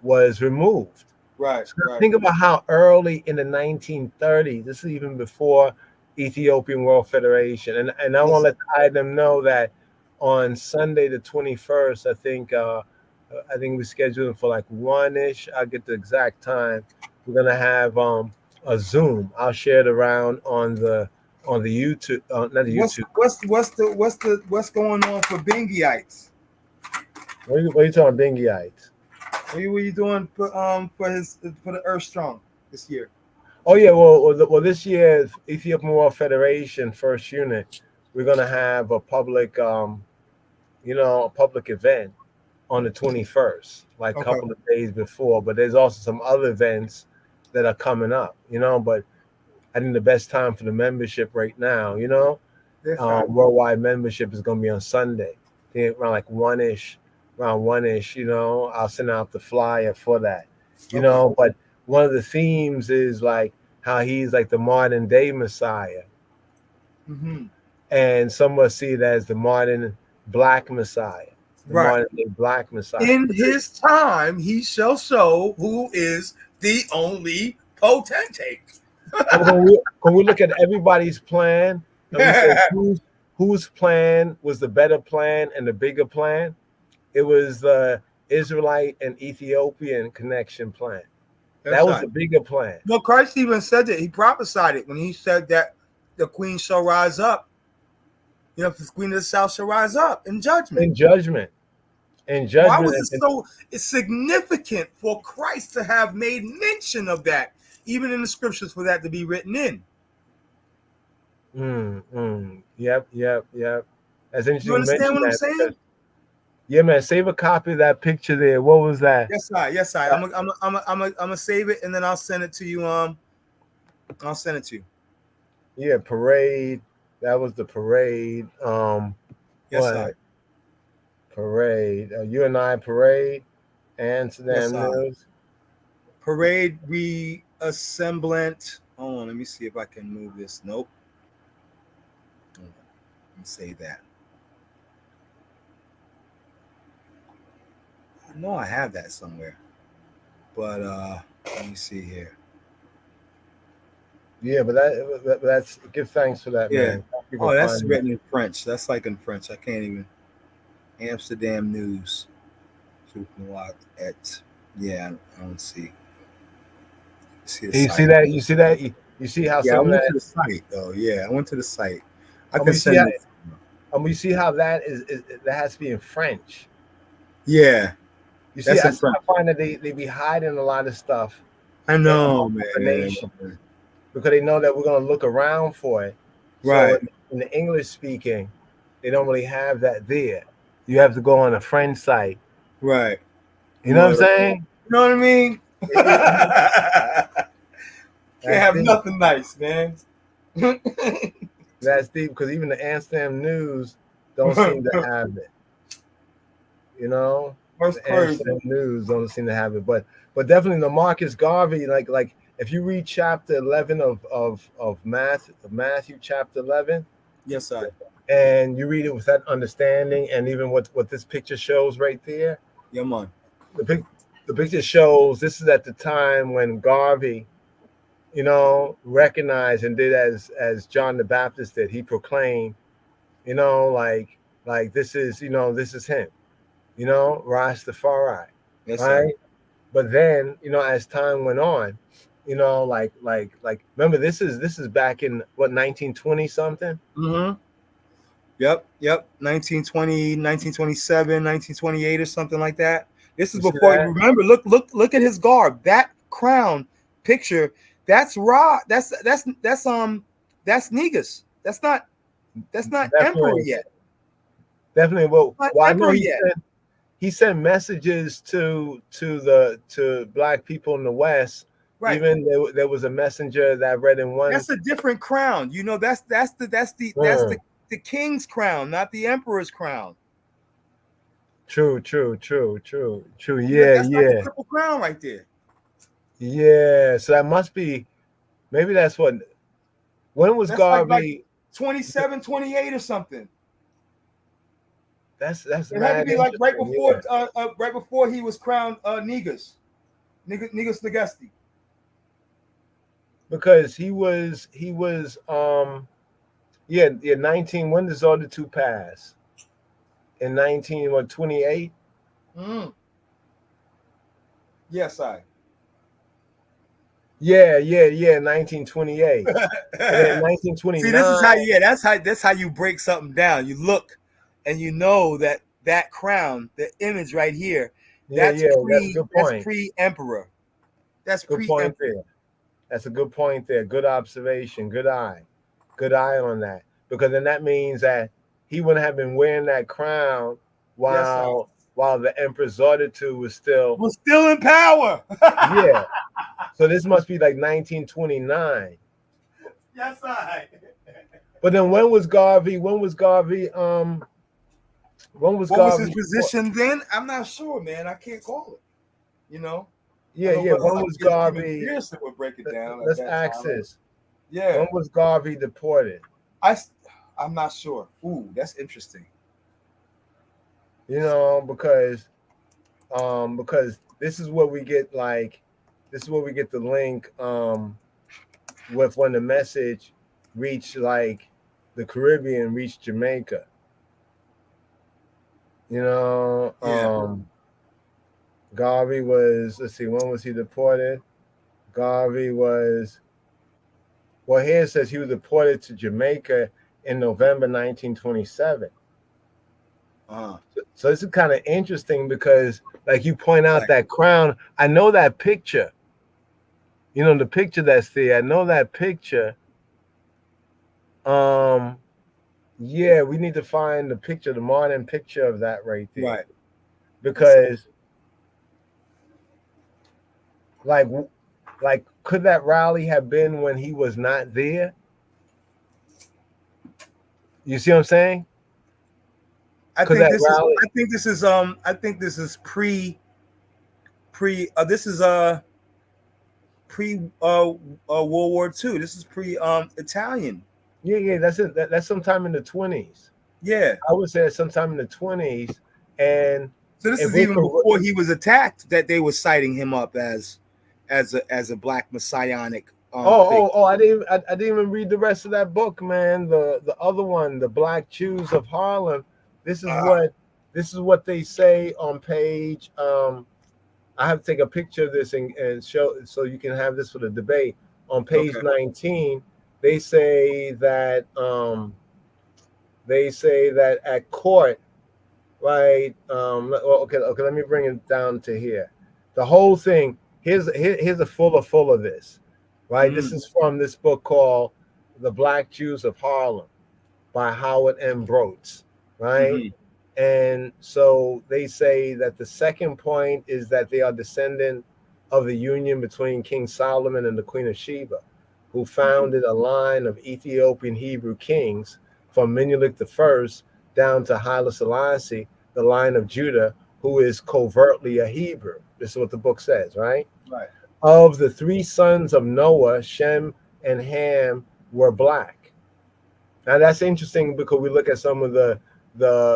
was removed. Right. So think about how early in the 1930s, this is even before Ethiopian World Federation, and I want to let them know that on Sunday the 21st, I think we're scheduling for like 1-ish. I'll get the exact time. We're gonna have a Zoom. I'll share it around on the YouTube, not the YouTube. What's going on for Bingyites? What are you talking, Bingyites? What are you doing for the Earth Strong this year? Oh yeah, well, this year Ethiopian World Federation first unit, we're gonna have a public, a public event on the 21st, like a couple of days before. But there's also some other events that are coming up, But I think the best time for the membership right now, worldwide membership is gonna be on Sunday. I think around like 1-ish, I'll send out the flyer for that, But one of the themes is like how he's like the modern day Messiah, and some will see it as the modern black Messiah, modern day black Messiah. In his time, he shall show who is the only potentate. When we look at everybody's plan, and we say whose plan was the better plan and the bigger plan, it was the Israelite and Ethiopian connection plan. That was the bigger plan. No, Christ even said that. He prophesied it when he said that the queen shall rise up. The queen of the south shall rise up in judgment. In judgment. Why was it so significant for Christ to have made mention of that, even in the scriptures, for that to be written in? Yep. That's interesting. You understand what I'm saying? Yeah, man. Save a copy of that picture there. What was that? Yes, I. I'm gonna save it and then I'll send it to you. I'll send it to you. Yeah, parade. That was the parade. Yes, I. Parade. You and I parade. Amsterdam News. Parade reassemblant. Hold on, let me see if I can move this. Nope. Let me say that. I know I have that somewhere, but let me see here. Yeah, but that's give thanks for that, man. Oh, that's written in French. That's like in French. I can't even. Amsterdam News. Yeah, I don't see. See the You see site. that? You see that? You see how Yeah, I some of went that, to the site though. Yeah, I went to the site. I and can we see send how, it. we see how that is that has to be in French. Yeah, You see, that's I in front. find that they be hiding a lot of stuff I know, among the man. nation because they know that we're gonna look around for it. So Right, in the English speaking, they don't really have that there. You have to go on a French site. right. You In know what I'm order, saying? you know what I mean? Can't That's have deep. nothing nice, man. That's deep because even the Amsterdam News don't seem to have it. You know, That's the crazy. Amsterdam News don't seem to have it, but definitely the Marcus Garvey, like if you read chapter 11 of Matthew chapter 11, Yes, I. and you read it with that understanding, and even what this picture shows right there, Yeah, man. the picture shows this is at the time when Garvey, recognized and did as John the Baptist did. He proclaimed, like this is this is him, Rastafari, Yes, I. right? But then, as time went on, remember this is back in what 1920 something. Mm-hmm. Yep. 1920, 1927, 1928, or something like that. This is You see before. that? Remember, look at his garb. That crown picture. That's Ra. That's Negus. That's not emperor Definitely, yet. definitely. Well, Not well, I know emperor yet. he sent messages to black people in the West. Right. Even there was a messenger that I read in one. That's a different crown. That's the king's crown, not the emperor's crown. True. Yeah, That's not the yeah, triple crown right there. yeah. So that must be, maybe that's what. When was That's like Garvey? 27, 28 or something. That's It had to mad be like right interesting. Yeah, before he was crowned Negus Nagasti. because he was yeah, 19. When does all the two pass? In 1928. Mm. Yes, I. Yeah, 1928. And then See, this is how 1929. that's how you break something down. You look and you know that crown, the image right here, Yeah, that's a good that's point. pre-emperor. That's Good point pre-emperor. there. That's a good point there. Good observation. Good eye on that. Because then that means that he wouldn't have been wearing that crown Yes, sir. while the Empress Zorditu was still. Was still in power. Yeah. So this must be like 1929. Yes, I. But then when was Garvey? When was Garvey? When was What was his Garvey? position then? I'm not sure, man. I can't call it. Yeah. When was Garvey? Pearson would break it down at Let's that ask time. this. Yeah. When was Garvey deported? I'm not sure. Ooh, that's interesting. Because this is what we get the link with when the message reached like the Caribbean, reached Jamaica. Garvey was, let's see, when was he deported? Garvey was, well, here it says he was deported to Jamaica in November 1927. So this is kind of interesting because, like you point out, that crown, I know that picture. The picture that's there. I know that picture. Yeah, we need to find the picture, the modern picture of that right there. Right. Because, like, could that rally have been when he was not there? You see what I'm saying? I think this is pre World War II. This is pre Italian. Yeah, that's it. That's sometime in the 20s. Yeah, I would say sometime in the 20s. And so this is even before he was attacked that they were citing him up as a black messianic. I didn't even read the rest of that book, man. The other one, The Black Jews of Harlem. This this is what they say on page. I have to take a picture of this and show so you can have this for the debate. On page Okay. 19, they say that at court, right? Okay. Let me bring it down to here. The whole thing. Here's a full of this, right? This is from this book called "The Black Jews of Harlem" by Howard M. Broads, right? Mm-hmm. And so they say that the second point is that they are descendant of the union between King Solomon and the Queen of Sheba, who founded a line of Ethiopian Hebrew kings from Menelik I down to Haile Selassie, the line of Judah, who is covertly a Hebrew. This is what the book says, right? Right. Of the three sons of Noah, Shem and Ham were black. Now that's interesting because we look at some of the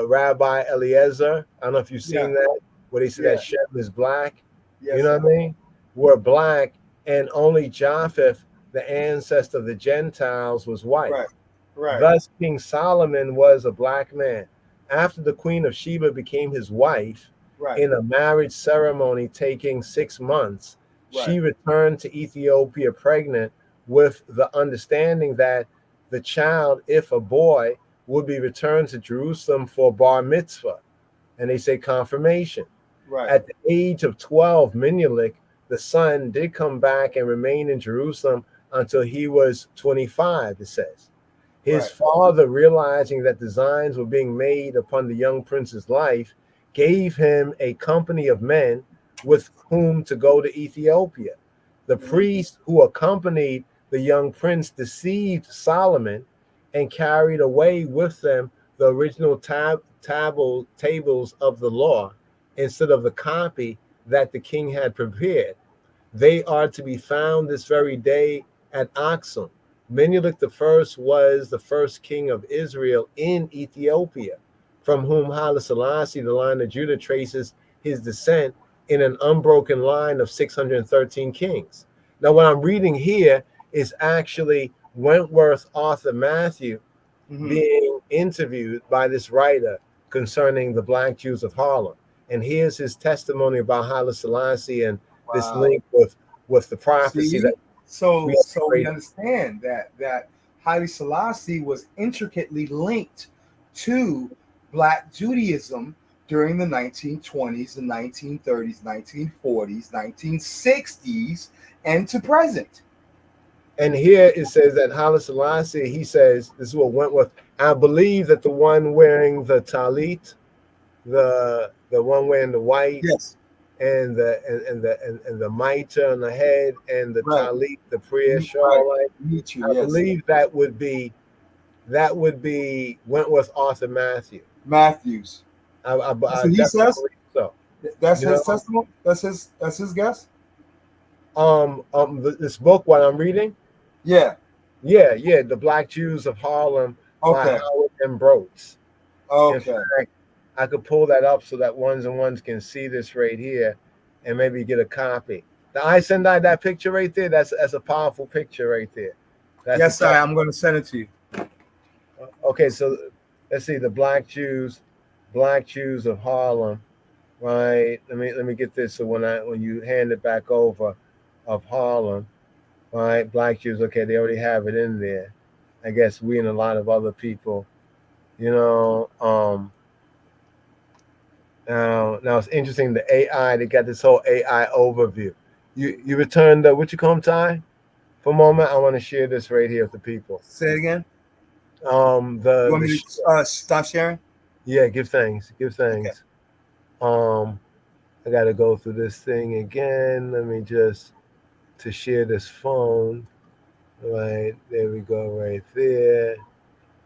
Rabbi Eliezer. I don't know if you've seen that, where they say that Shem is black. Yes, you know what I mean? Were black, and only Japheth, the ancestor of the Gentiles, was white. Right. Right. Thus, King Solomon was a black man. After the Queen of Sheba became his wife, in a marriage ceremony taking 6 months, she returned to Ethiopia pregnant with the understanding that the child, if a boy, would be returned to Jerusalem for bar mitzvah, and they say confirmation. Right. At the age of 12, Menelik, the son, did come back and remain in Jerusalem until he was 25, it says. His father, realizing that designs were being made upon the young prince's life, gave him a company of men with whom to go to Ethiopia. The priests who accompanied the young prince deceived Solomon and carried away with them the original tables of the law instead of the copy that the king had prepared. They are to be found this very day at Aksum. Menelik I was the first king of Israel in Ethiopia, from whom Haile Selassie, the line of Judah, traces his descent in an unbroken line of 613 kings. Now, what I'm reading here is actually Wentworth Arthur Matthew being interviewed by this writer concerning the Black Jews of Harlem. And here's his testimony about Haile Selassie and this link with the prophecy. So we understand that Haile Selassie was intricately linked to Black Judaism during the 1920s, the 1930s, 1940s, 1960s, and to present. And here it says that Haile Selassie, he says, this is what Wentworth, I believe that the one wearing the talit, the one wearing the white, and the mitre on the head, and the talit, the prayer shawl, I believe that would be Wentworth Arthur Matthews. I he says so. That's his testimony. That's his guess. This book, what I'm reading. Yeah. The Black Jews of Harlem by Howard M. Broads. Okay. In fact, I could pull that up so that ones and ones can see this right here and maybe get a copy. I send out that picture right there. That's a powerful picture right there. Yes, sir. I'm going to send it to you. Okay, so let's see the Black Jews of Harlem, right? Let me get this. So when you hand it back over, of Harlem, right? Black Jews. Okay, they already have it in there. I guess we and a lot of other people, Now it's interesting. The AI, they got this whole AI overview. You returned what you call Ty? For a moment, I want to share this right here with the people. Say it again. You want me to stop sharing? Yeah, give thanks. Okay. I got to go through this thing again. Let me just to share this phone. Right there we go. Right there.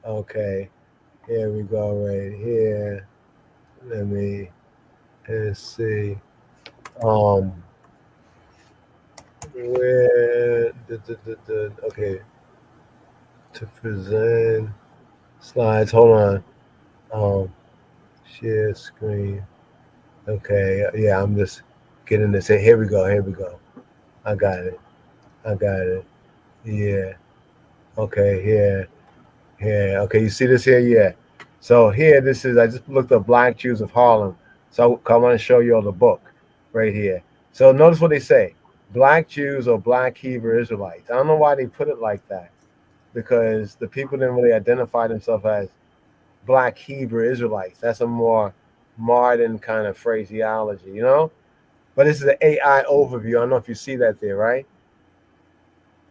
Okay. Here we go. Right here. Let's see. Where okay. To present slides. Hold on. Share screen. Okay. Yeah, I'm just getting this. Here we go. I got it. Yeah. Okay. Here. Okay. You see this here? Yeah. So here, this is, I just looked up Black Jews of Harlem. So I want to show you all the book right here. So notice what they say: Black Jews or Black Hebrew Israelites. I don't know why they put it like that, because the people didn't really identify themselves as Black Hebrew Israelites. That's a more modern kind of phraseology, you know? But this is an AI overview. I don't know if you see that there, right?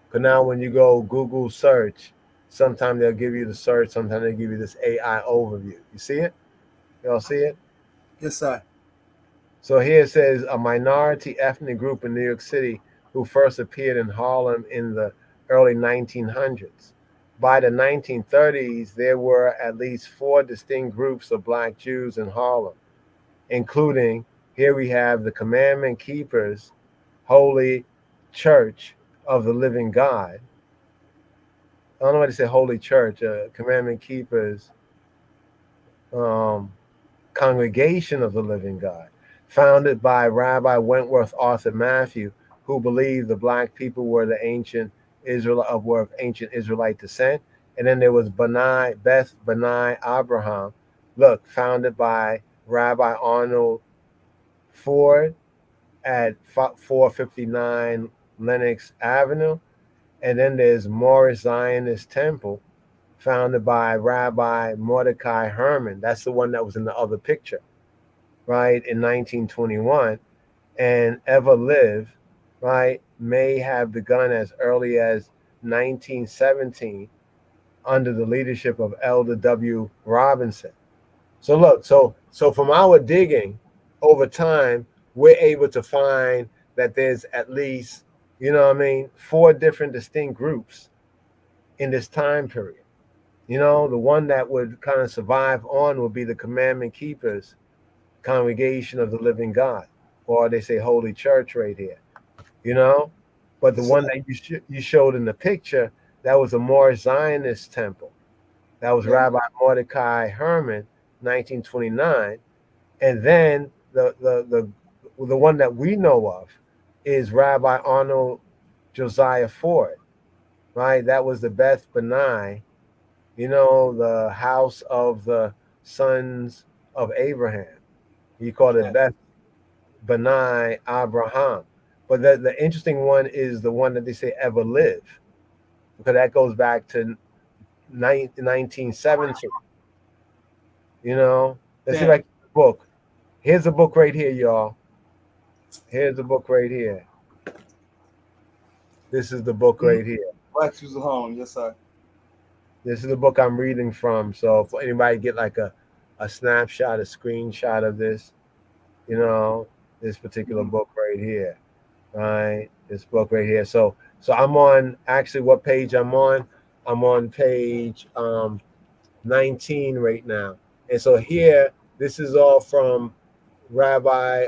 Because now when you go Google search, sometimes they'll give you the search, sometimes they'll give you this AI overview. You see it? Y'all see it? Yes, sir. So here it says a minority ethnic group in New York City who first appeared in Harlem in the early 1900s. By the 1930s, there were at least four distinct groups of Black Jews in Harlem, including, here we have the Commandment Keepers, Holy Church of the Living God. I don't know why they say Holy Church, Commandment Keepers, um, Congregation of the Living God, founded by Rabbi Wentworth Arthur Matthew, who believed the black people were the ancient were of ancient Israelite descent. And then there was Beth Benai Abraham, look, founded by Rabbi Arnold Ford at 459 Lenox Avenue. And then there's Morris Zionist Temple, founded by Rabbi Mordecai Herman. That's the one that was in the other picture, right, in 1921. And Ever Live, right, may have begun as early as 1917 under the leadership of Elder W. Robinson. So look, so from our digging over time, we're able to find that there's at least, you know what I mean, four different distinct groups in this time period. You know, the one that would kind of survive on would be the Commandment Keepers, Congregation of the Living God, or they say Holy Church right here. You know, but the So, one that you showed in the picture, that was a more Zionist temple. That was yeah, Rabbi Mordecai Herman, 1929, and then the one that we know of is Rabbi Arnold Josiah Ford, right? That was the Beth Benai, you know, the house of the sons of Abraham. He called it okay. Beth Benai Abraham. But the interesting one is the one that they say ever live, because that goes back to 1917. You know, let's see if I Damn. can get the book. Here's a book right here, y'all. Here's the book right here. This is the book Mhm. right here. Black Jews at home. Yes, sir. This is the book I'm reading from. So if anybody get like a snapshot, a screenshot of this, you know, this particular Mhm. book right here, right? This book right here. So I'm on, actually, what page I'm on? I'm on page 19 right now. And so here, this is all from Rabbi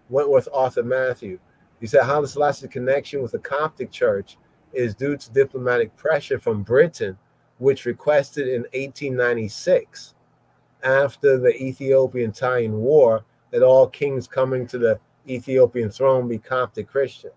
Wentworth Arthur Matthew. He said Haile Selassie's connection with the Coptic Church is due to diplomatic pressure from Britain, which requested in 1896, after the Ethiopian-Tian War, that all kings coming to the Ethiopian throne be Coptic Christian.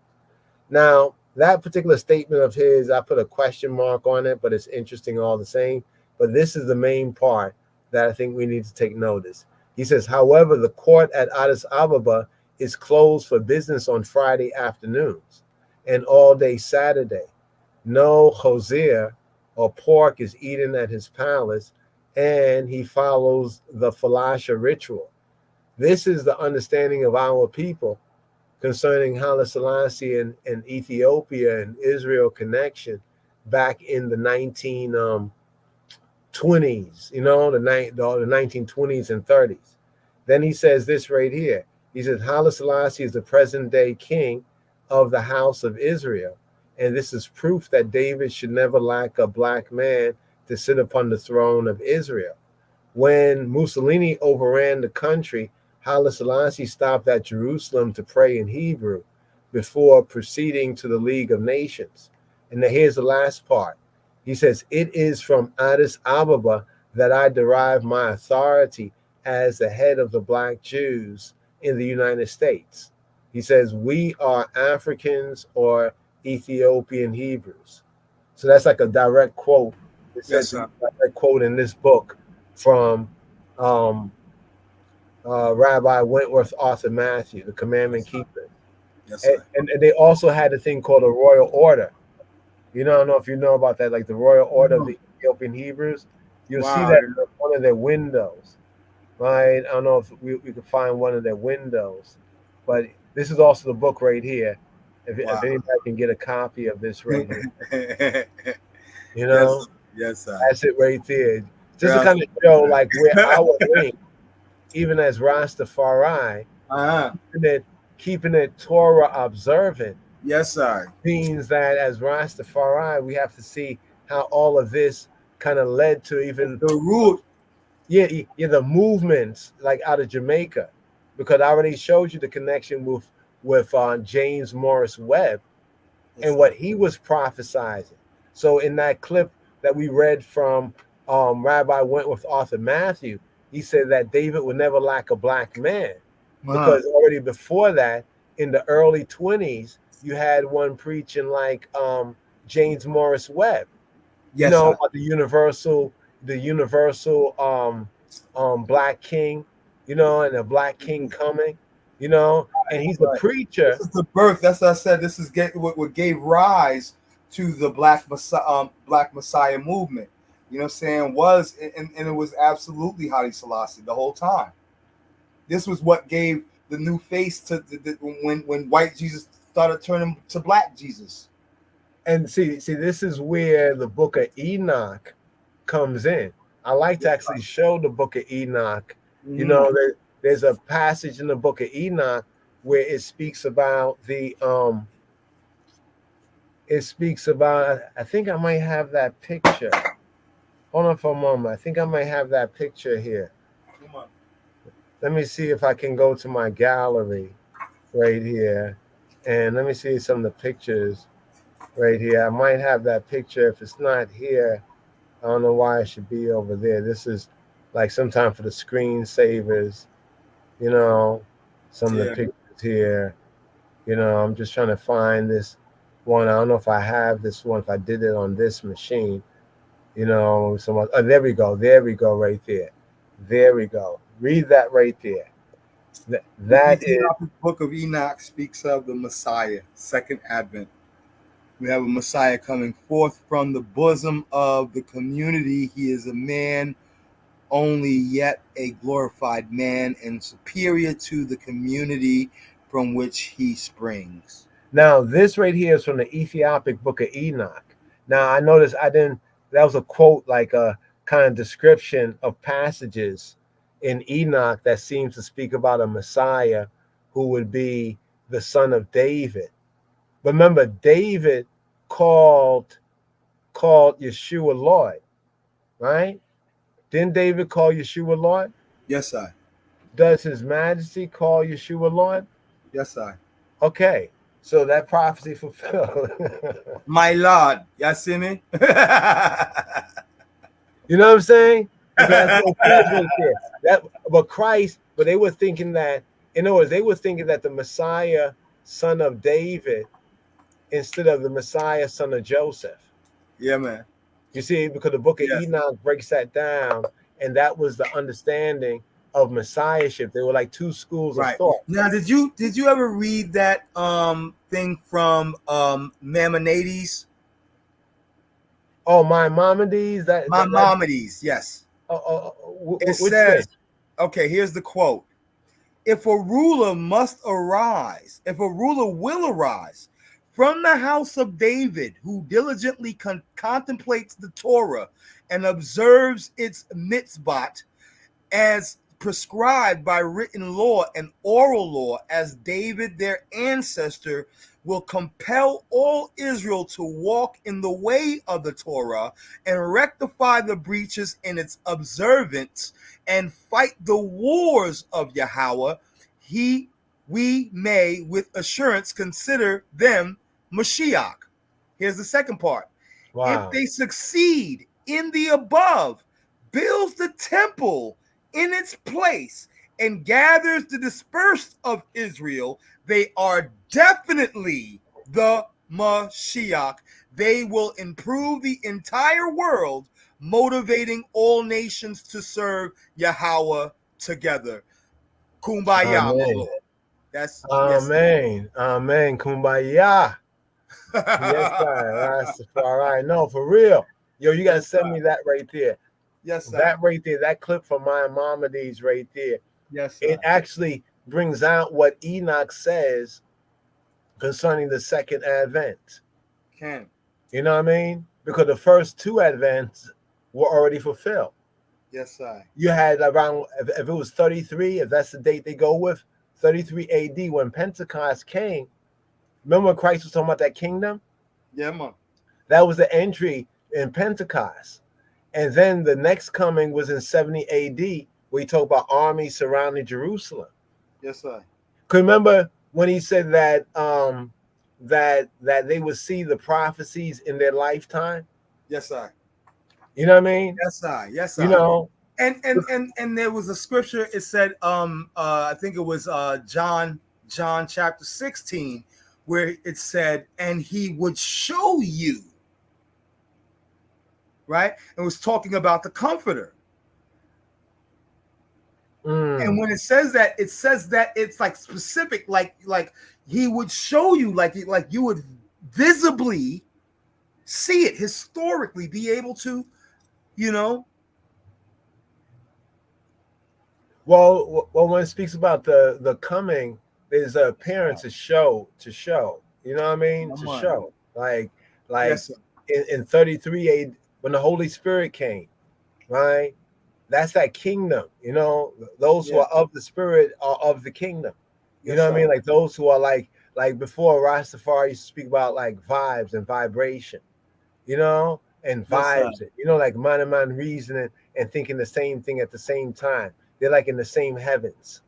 Now, that particular statement of his, I put a question mark on it, but it's interesting all the same. But this is the main part that I think we need to take notice. He says, however, the court at Addis Ababa is closed for business on Friday afternoons and all day Saturday. No chozier or pork is eaten at his palace, and he follows the falasha ritual. This is the understanding of our people concerning Haile Selassie and Ethiopia and Israel connection back in the 1920s, you know, the 1920s and 30s. Then he says this right here. He says Haile Selassie is the present day king of the house of Israel. And this is proof that David should never lack a black man to sit upon the throne of Israel. When Mussolini overran the country, Haile Selassie stopped at Jerusalem to pray in Hebrew before proceeding to the League of Nations. And now here's the last part. He says, it is from Addis Ababa that I derive my authority as the head of the black Jews in the United States. He says, we are Africans or Ethiopian Hebrews. So that's like a direct quote It said Yes, to sir. I quote in this book from um, Rabbi Wentworth Arthur Matthew, the Commandment Keeper. Yes, And, sir. and they also had a thing called a royal order. You know, I don't know if you know about that, like the royal order of the Ethiopian Hebrews. You'll see Wow. that in one of their windows, right? I don't know if we could find one of their windows, but this is also the book right here. If Wow. anybody can get a copy of this right here, you Yes, know, sir. Yes, sir. that's it right there. Just to Yes, kind of show like where our link, even as Rastafari, uh-huh. keeping it Torah observant, Yes, sir. means that as Rastafari, we have to see how all of this kind of led to even The root. yeah the movements like out of Jamaica, because I already showed you the connection with James Morris Webb Yes, and sir. what he was prophesizing. So in that clip that we read from Rabbi Wentworth Arthur Matthew, he said that David would never lack a black man, Uh-huh. because already before that, in the early 20s, you had one preaching like James Morris Webb, you Yes, know, sir. about the universal black king, you know, and a black king coming, you know, and he's a Right. preacher. This is the birth. That's what I said. This is what gave rise to the Black Messiah movement. You know what I'm saying? And it was absolutely Haile Selassie the whole time. This was what gave the new face to when white Jesus started turning to black Jesus. And see, this is where the book of Enoch comes in. I like to actually show the book of Enoch. You know, there's a passage in the book of Enoch where it speaks about I think I might have that picture. Hold on for a moment. I think I might have that picture here. Come on. Let me see if I can go to my gallery right here. And let me see some of the pictures right here. I might have that picture. If it's not here, I don't know why it should be over there. This is like sometime for the screensavers, you know, some of the Yeah. pictures here. You know, I'm just trying to find this one. I don't know if I have this one, if I did it on this machine, you know, oh, there we go. There we go right there. There we go. Read that right there. The That is, Ethiopic book of Enoch speaks of the Messiah, second advent. We have a Messiah coming forth from the bosom of the community. He is a man, only yet a glorified man, and superior to the community from which he springs. now this right here is from the Ethiopic book of Enoch. Now I noticed I didn't, that was a quote, like a kind of description of passages in Enoch that seems to speak about a Messiah who would be the son of David. Remember, David called Yeshua Lord, right? Didn't David call Yeshua Lord? Yes, I. Does His Majesty call Yeshua Lord? Yes, I. Okay, so that prophecy fulfilled. My Lord. You see me? You know what I'm saying? Because that's what it says right there. But they were thinking that, in other words, they were thinking that the Messiah, son of David, instead of the Messiah, son of Joseph. Yeah, man. You see, because the book of Yes. Enoch breaks that down, and that was the understanding of messiahship. They were like two schools of Right. thought. Now, did you ever read that thing from Maimonides? Oh, Maimonides, Maimonides, yes. It which thing? says, okay, here's the quote. If a ruler will arise from the house of David, who diligently contemplates the Torah and observes its mitzvot as prescribed by written law and oral law, as David their ancestor will compel all Israel to walk in the way of the Torah and rectify the breaches in its observance and fight the wars of Yahweh, we may with assurance consider them Mashiach. Here's the second part. If Wow. they succeed in the above, builds the temple in its place and gathers the dispersed of Israel, they are definitely the Mashiach. They will improve the entire world motivating all nations to serve Yahweh together. Kumbaya, my Amen. Lord. That's Amen. Amen. Kumbaya. yes. Yes, sir. Rastafari. No, for real. Yo, you gotta Yes, send sir. me that right there. Yes, sir. That right there, that clip from my Maimonides right there. Yes, sir. It actually brings out what Enoch says concerning the second advent. Can. You know what I mean? Because the first two advents were already fulfilled. Yes, sir. You had around, if it was 33, if that's the date they go with, 33 AD when Pentecost came. Remember when Christ was talking about that kingdom? Yeah, man. That was the entry in Pentecost. And then the next coming was in 70 AD, where he talked about armies surrounding Jerusalem. Yes, sir. Because remember when he said that that they would see the prophecies in their lifetime? Yes, sir. You know what I mean? Yes, sir. Yes, sir. You know, and there was a scripture. It said, I think it was John chapter 16, where it said, and he would show you. Right? It was talking about the comforter. And when it says that it's like specific, like he would show you, like you would visibly see it historically, be able to, you know. Well, when it speaks about the coming, there's an appearance to show. You know what I mean? Come To on. show, like Yes, sir. in 33 AD when the Holy Spirit came, right? That's that kingdom. You know, those who are of the Spirit are of the kingdom. You Yes, know what I sir. mean? Like those who are like before Rastafari used to speak about like vibes and vibration, you know, and Yes, sir. vibes. You know, like man and man reasoning and thinking the same thing at the same time. They're like in the same heavens.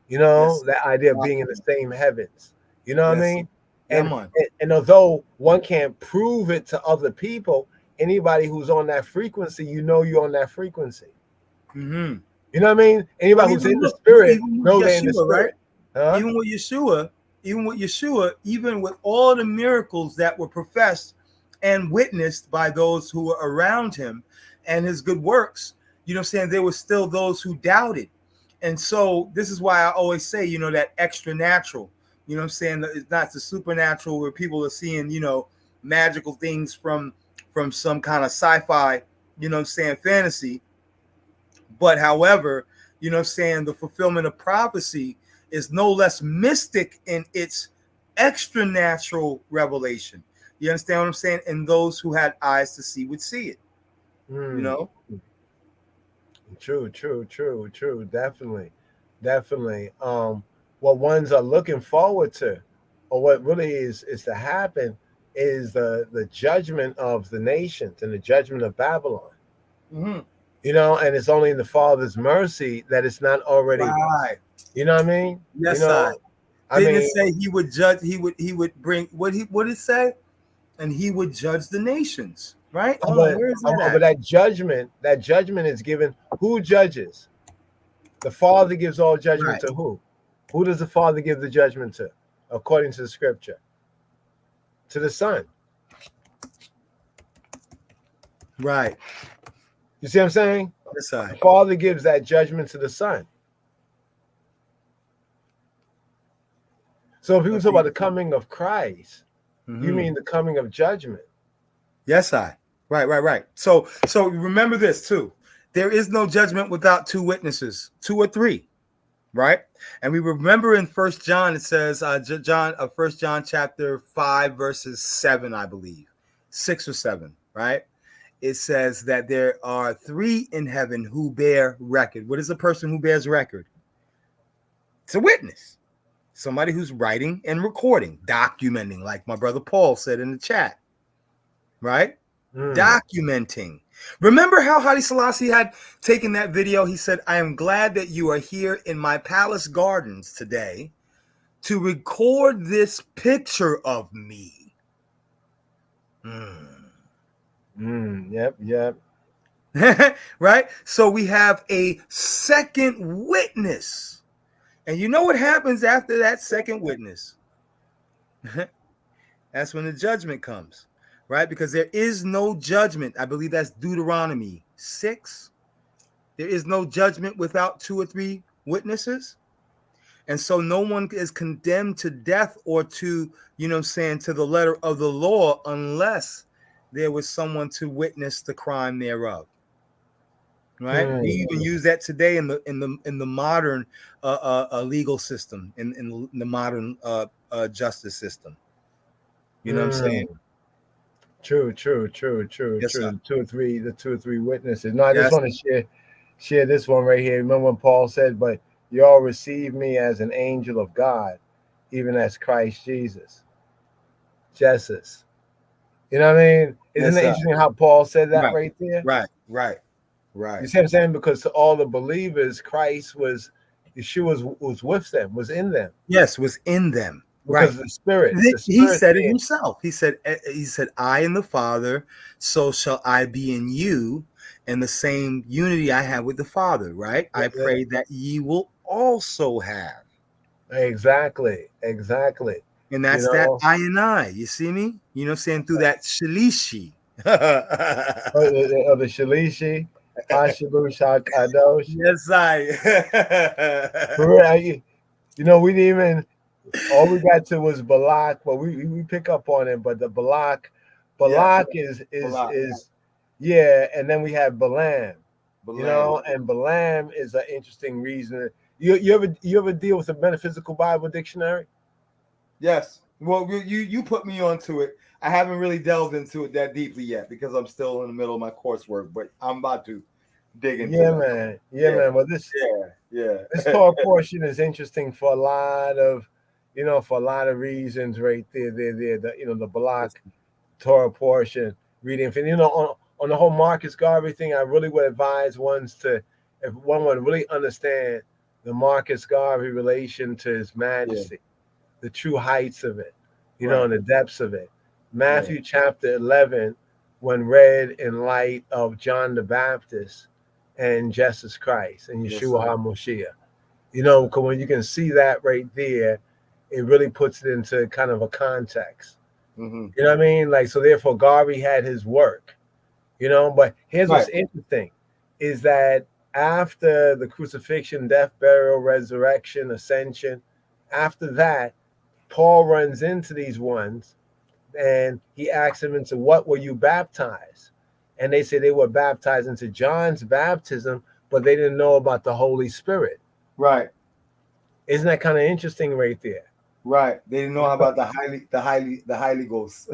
You know, Yes. that idea of being in the same heavens. You know what I Yes. mean? Yeah, And, man. and although one can't prove it to other people, anybody who's on that frequency, you know you're on that frequency. Mm-hmm. You know what I mean? Anybody who's in the spirit know they're in the Yeshua, right? spirit. Huh? Even with Yeshua, even with all the miracles that were professed and witnessed by those who were around him and his good works, you know what I'm saying? There were still those who doubted. And so this is why I always say, you know, that extra natural, you know what I'm saying? It's not the supernatural where people are seeing, you know, magical things from some kind of sci-fi, you know what I'm saying, fantasy. But however, you know what I'm saying, the fulfillment of prophecy is no less mystic in its extra natural revelation. You understand what I'm saying? And those who had eyes to see would see it. You know? True. Definitely. What ones are looking forward to, or what really is to happen, is the judgment of the nations and the judgment of Babylon. Mm-hmm. You know, and it's only in the Father's mercy that it's not already. Right. You know what I mean? Yes, you know, Didn't it say he would judge? He would bring what did it say? And he would judge the nations. Right? Hold on, where is that? But that judgment is given. Who judges? The Father gives all judgment to who? Who does the Father give the judgment to, according to the Scripture? To the Son. Right. You see what I'm saying? Yes, sir. The Father gives that judgment to the Son. So if people talk about the coming of Christ, you mean the coming of judgment? Yes, I. Right. So remember this too. There is no judgment without two witnesses, two or three, right? And we remember in 1 John, it says, 1 John chapter 5, verses 7, I believe, 6 or 7, right? It says that there are three in heaven who bear record. What is a person who bears record? It's a witness. Somebody who's writing and recording, documenting, like my brother Paul said in the chat, right? Documenting. Remember how Haile Selassie had taken that video? He said, I am glad that you are here in my palace gardens today to record this picture of me. Yep. Right? So we have a second witness. And you know what happens after that second witness? That's when the judgment comes. right? Because there is no judgment. I believe that's Deuteronomy 6. There is no judgment without 2 or 3 witnesses. And so no one is condemned to death or to, to the letter of the law unless there was someone to witness the crime thereof. Right? We even use that today in the modern legal system, in the modern justice system. You know what I'm saying? True. Yes, The 2 or 3 witnesses. No, I just yes. want to share this one right here. Remember when Paul said, "But y'all receive me as an angel of God, even as Christ Jesus." Jesus. You know what I mean? Isn't it interesting how Paul said that right there? Right. You see what I'm saying? Because to all the believers, Yeshua was with them, was in them. Yes, was in them. Because of the Spirit. He said it himself. He said, I and the Father, so shall I be in you, and the same unity I have with the Father, right? I pray that ye will also have. Exactly. And that's that I and I. You see me? You know what I'm saying? Through that shalishi. Of the Shalishi, Hashalush Hakadosh. Yes, For real, we didn't even, all we got to was Balak, but we pick up on it. But the Balak is yeah, and then we have Balaam. And Balaam is an interesting reason. You ever deal with a metaphysical Bible dictionary? Yes. Well, you put me onto it. I haven't really delved into it that deeply yet because I'm still in the middle of my coursework, but I'm about to dig into it. Man. Well, this Torah portion is interesting for a lot of reasons right there. The Balak Torah portion reading. And, on the whole Marcus Garvey thing, I really would advise if one would really understand the Marcus Garvey relation to His Majesty, the true heights of it, and the depths of it. Matthew chapter 11, when read in light of John the Baptist and Jesus Christ and Yeshua HaMashiach. Because when you can see that right there, it really puts it into kind of a context. Mm-hmm. You know what I mean? Like, so therefore Garvey had his work, but here's what's interesting is that after the crucifixion, death, burial, resurrection, ascension, after that, Paul runs into these ones and he asks them into what were you baptized? And they say they were baptized into John's baptism, but they didn't know about the Holy Spirit. Right. Isn't that kind of interesting right there? Right. They didn't know about the highly ghost.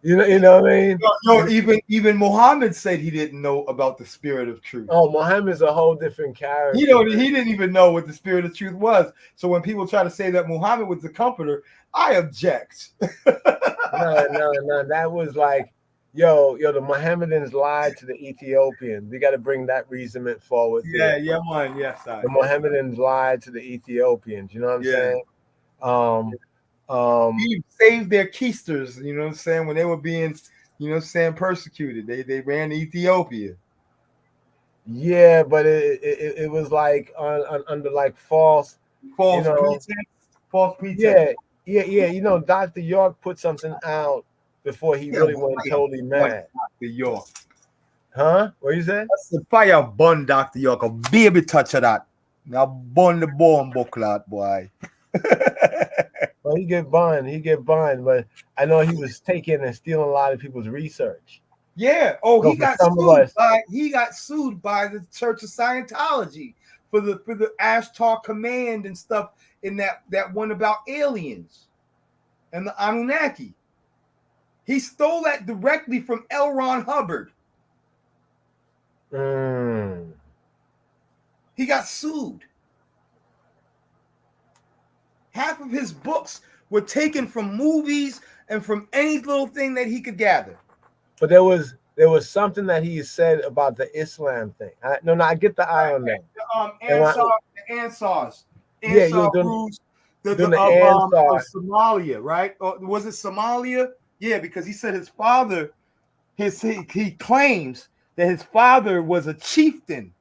You know what I mean? No, even Muhammad said he didn't know about the spirit of truth. Oh, Muhammad's a whole different character. He didn't even know what the spirit of truth was. So when people try to say that Muhammad was the comforter, I object. No. That was like, the Mohammedans lied to the Ethiopians. We got to bring that reasonment forward. Man. Yes, the Mohammedans lied to the Ethiopians. You know what I'm saying? He saved their keisters, you know what I'm saying, when they were being, persecuted. They ran to Ethiopia. Yeah, but it was like under like false pretense. Yeah. Dr. York put something out before he really went totally mad. Dr. York. Huh? What you said? That's the fire bun, Dr. York. A baby touch of that. Now bun the bomb buckler, boy. Well, he get burned, but I know he was taking and stealing a lot of people's research. Yeah. Oh, so he got sued by the Church of Scientology for the Ashtar Command and stuff in that one about aliens and the Anunnaki. He stole that directly from L. Ron Hubbard. He got sued. Half of his books were taken from movies and from any little thing that he could gather. But there was something that he said about the Islam thing. I get the eye on that. The Ansars. The Ansar of Somalia, right? Or was it Somalia? Yeah, because he said his father, he claims that his father was a chieftain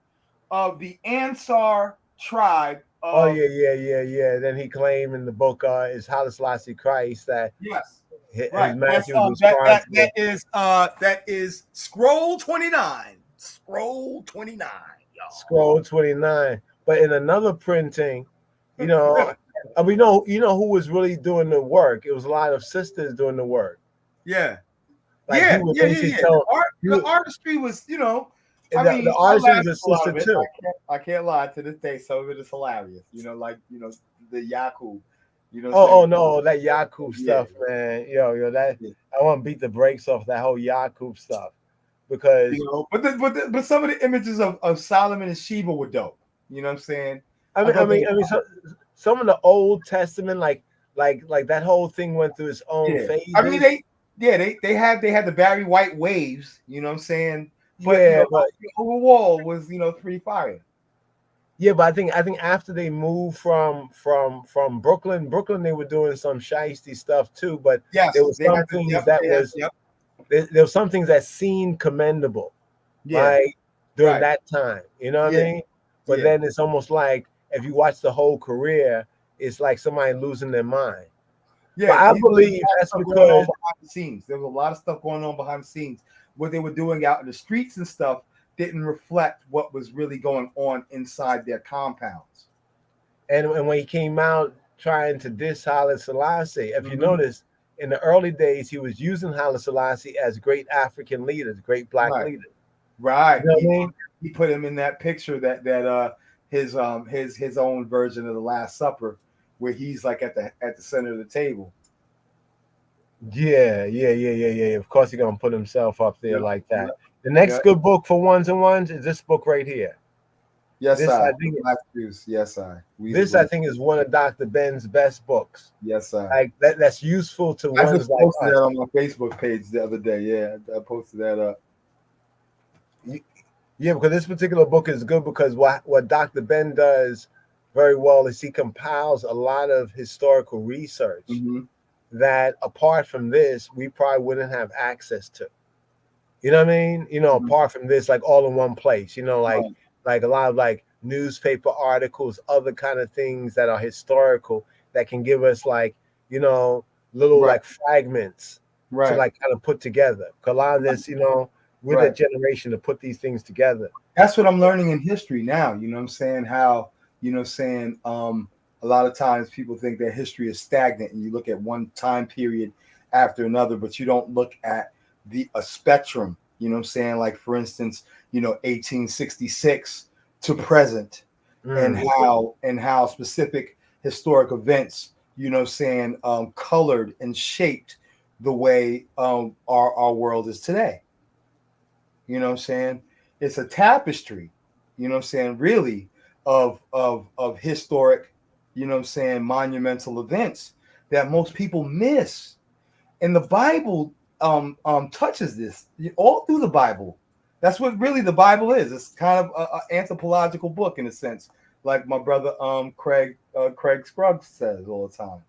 of the Ansar tribe Oh yeah. Then he claimed in the book is Haile Selassie Christ that Yes. his Right. That's master was responsible. that is scroll 29. Scroll 29, y'all. Scroll 29. But in another printing, you know, we know who was really doing the work. It was a lot of sisters doing the work. Yeah. Like he would basically tell the artistry was, the artistry is a sister too. I can't lie, to this day, some of it is hilarious. The Yaku. Oh no, that Yakub stuff, man. Yo, that I want to beat the brakes off that whole Yakub stuff because but some of the images of Solomon and Sheba were dope. You know what I'm saying? I mean, some of the Old Testament, like that whole thing went through its own phases. I mean, they had the Barry White waves. You know what I'm saying? But but overall was pretty fire. Yeah, but I think after they moved from Brooklyn, they were doing some shiesty stuff too. But yes, there was some things there was some things that seemed commendable, like during that time. You know what I mean? But then it's almost like if you watch the whole career, it's like somebody losing their mind. Yeah, but I believe that's because behind the scenes. There was a lot of stuff going on behind the scenes. What they were doing out in the streets and stuff didn't reflect what was really going on inside their compounds. And when he came out trying to diss Haile Selassie, if you notice, in the early days, he was using Haile Selassie as great African leaders, great black leaders. Right. You know what I mean? He put him in that picture that his own version of the Last Supper, where he's like at the center of the table. Yeah. Of course, he's gonna put himself up there like that. The next good book for ones and ones is this book right here. Yes, I think. Yes, I. I think is one of Dr. Ben's best books. Yes, I. Like that's useful to I ones just like posted us. that on my Facebook page the other day. Yeah, I posted that up. Yeah, because this particular book is good because what Dr. Ben does very well is he compiles a lot of historical research that apart from this, we probably wouldn't have access to. You know what I mean? Apart from this, like all in one place, like a lot of like newspaper articles, other kind of things that are historical that can give us like, little like fragments to like kind of put together. Because a lot of this, we're the generation to put these things together. That's what I'm learning in history now. You know what I'm saying? How, a lot of times people think that history is stagnant and you look at one time period after another, but you don't look at a spectrum, you know what I'm saying? Like, for instance, 1866 to present and how specific historic events, colored and shaped the way our world is today. You know what I'm saying? It's a tapestry, really of historic, monumental events that most people miss. And the Bible touches this all through the Bible. That's what really the Bible is. It's kind of an anthropological book in a sense, like my brother Craig Scruggs says all the time.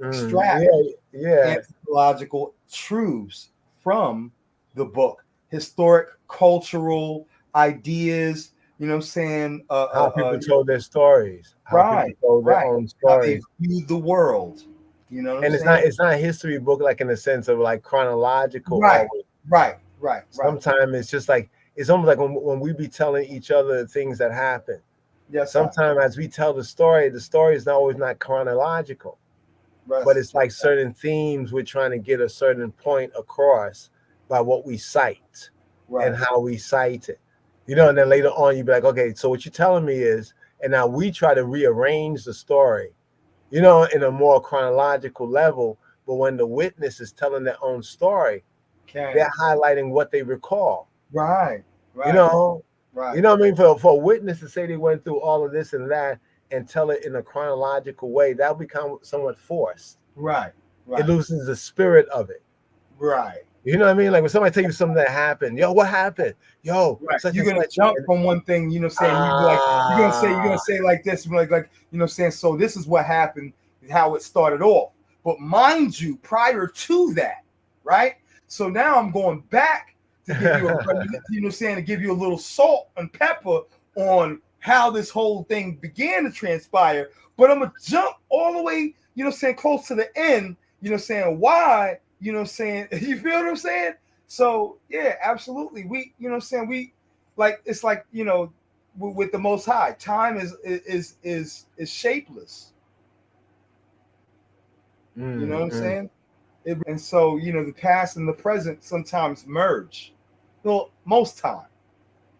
Extract anthropological truths from the book, historic, cultural ideas. You know what I'm saying? How people told their stories. How people told their own stories. How they viewed the world. You know what I'm saying? It's not a history book like in the sense of like chronological. Right. Sometimes it's just like it's almost like when we be telling each other things that happen. Yes. Sometimes as we tell the story is not chronological. Right. But it's like certain themes we're trying to get a certain point across by what we cite and how we cite it. And then later on you'd be like, okay, so what you're telling me is, and now we try to rearrange the story, in a more chronological level. But when the witness is telling their own story, they're highlighting what they recall. Right. You know what I mean? For a witness to say they went through all of this and that and tell it in a chronological way, that'll become somewhat forced. Right. It loses the spirit of it. Right. You know what I mean? Like when somebody tell you something that happened, yo, what happened? Yo, you're gonna jump from one thing, saying you're gonna say like this, like saying, so this is what happened, how it started off. But mind you, prior to that, right? So now I'm going back to give you to give you a little salt and pepper on how this whole thing began to transpire, but I'm gonna jump all the way, you know what I'm saying, close to the end, you know what I'm saying, why, you know what I'm saying, you feel what I'm saying? So yeah, absolutely. We, you know what I'm saying, we like, it's like, you know, with the Most High, time is shapeless. You know what I'm saying? And so, you know, the past and the present sometimes merge. Well, most time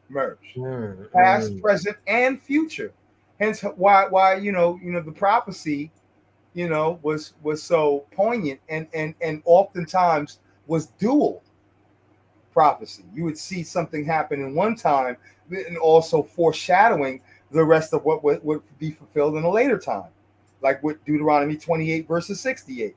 merge. Past, present, and future. Hence why you know the prophecy, you know, was so poignant and oftentimes was dual prophecy. You would see something happen in one time and also foreshadowing the rest of what would be fulfilled in a later time, like with Deuteronomy 28 verses 68.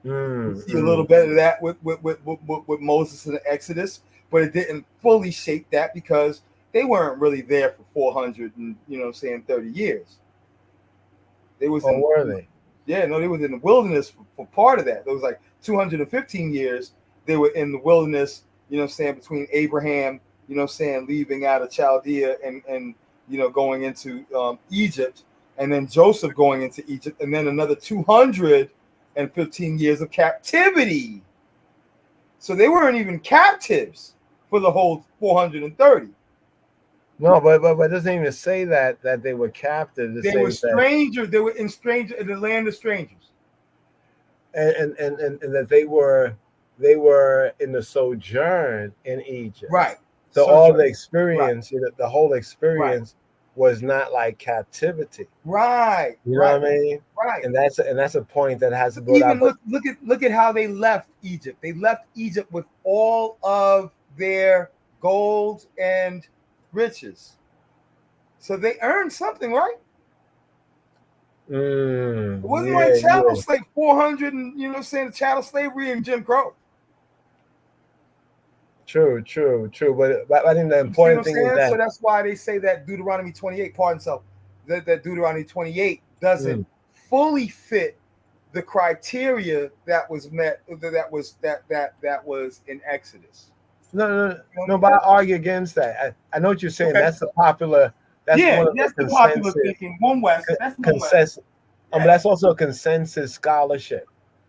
You see a little bit of that with Moses in the Exodus, but it didn't fully shape that because they weren't really there for 400 and, you know what I'm saying, 30 years. They was in, were they? Yeah, no, they was in the wilderness for part of that. There was like 215 years they were in the wilderness, you know what I'm saying, between Abraham, you know what I'm saying, leaving out of Chaldea and you know, going into Egypt, and then Joseph going into Egypt, and then another 215 years of captivity. So they weren't even captives for the whole 430. No, but it doesn't even say that they were captive. They were strangers. They were in the land of strangers, and that they were in the sojourn in Egypt. Right. So all the experience, you know, the whole experience was not like captivity. Right. You know what I mean? Right. And that's a point that has to go even down. Look at how they left Egypt. They left Egypt with all of their gold and riches. So they earned something, right? It wasn't like chattel slave 400 and, you know what I'm saying, chattel slavery and Jim Crow. True. But I think the important thing is that, so that's why they say that Deuteronomy 28, pardon self, that Deuteronomy 28 doesn't fully fit the criteria that was met, that was in Exodus. No, but I argue against that. I know what you're saying. Okay. That's the popular. That's one of that's the popular thinking. One West. That's one West. But that's also a consensus scholarship.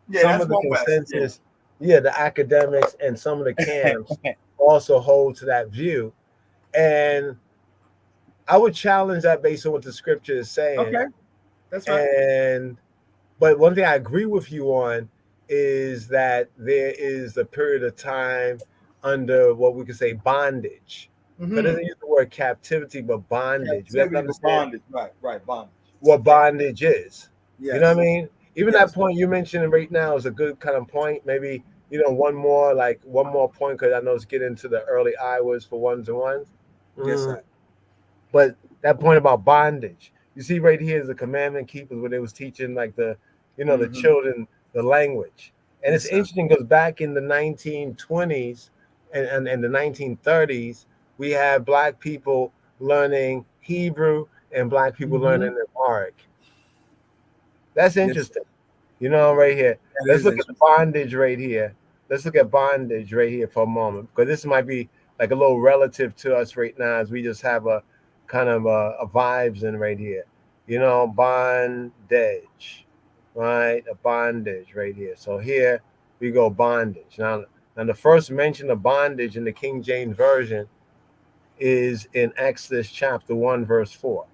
Yeah, some of the consensus. The academics and some of the camps also hold to that view, and I would challenge that based on what the scripture is saying. Okay, that's right. But one thing I agree with you on is that there is a period of time under what we could say bondage. But it doesn't use the word captivity, but bondage. We have to understand bondage, right, bondage. What bondage is. Yes. You know what I mean? Even that point you're mentioning right now is a good kind of point. Maybe, you know, one more point, because I know it's getting into the early hours for ones and ones. Yes, sir. But that point about bondage, you see right here is the commandment keepers when they was teaching like the, you know, the children the language. And it's interesting because back in the 1920s and the 1930s, we had Black people learning Hebrew and Black people learning Amharic. That's interesting. You know, right here. Let's look at the bondage right here. Let's look at bondage right here for a moment, because this might be like a little relative to us right now, as we just have a kind of a vibes in right here. You know, bondage, right? A bondage right here. So here we go, bondage. Now the first mention of bondage in the King James Version is in Exodus chapter 1, verse 4.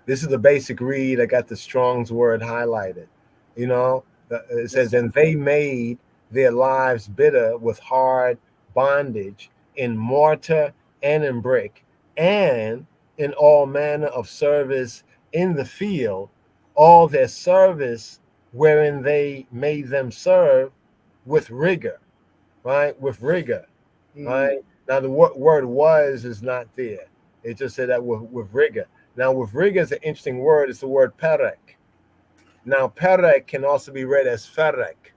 This is the basic read. I got the Strong's word highlighted. You know, it says, and they made their lives bitter with hard bondage in mortar and in brick, and in all manner of service in the field, all their service wherein they made them serve with rigor, right? With rigor, right? Now the word was is not there. It just said that with rigor. Now, with rigor is an interesting word. It's the word perek. Now, perek can also be read as ferek.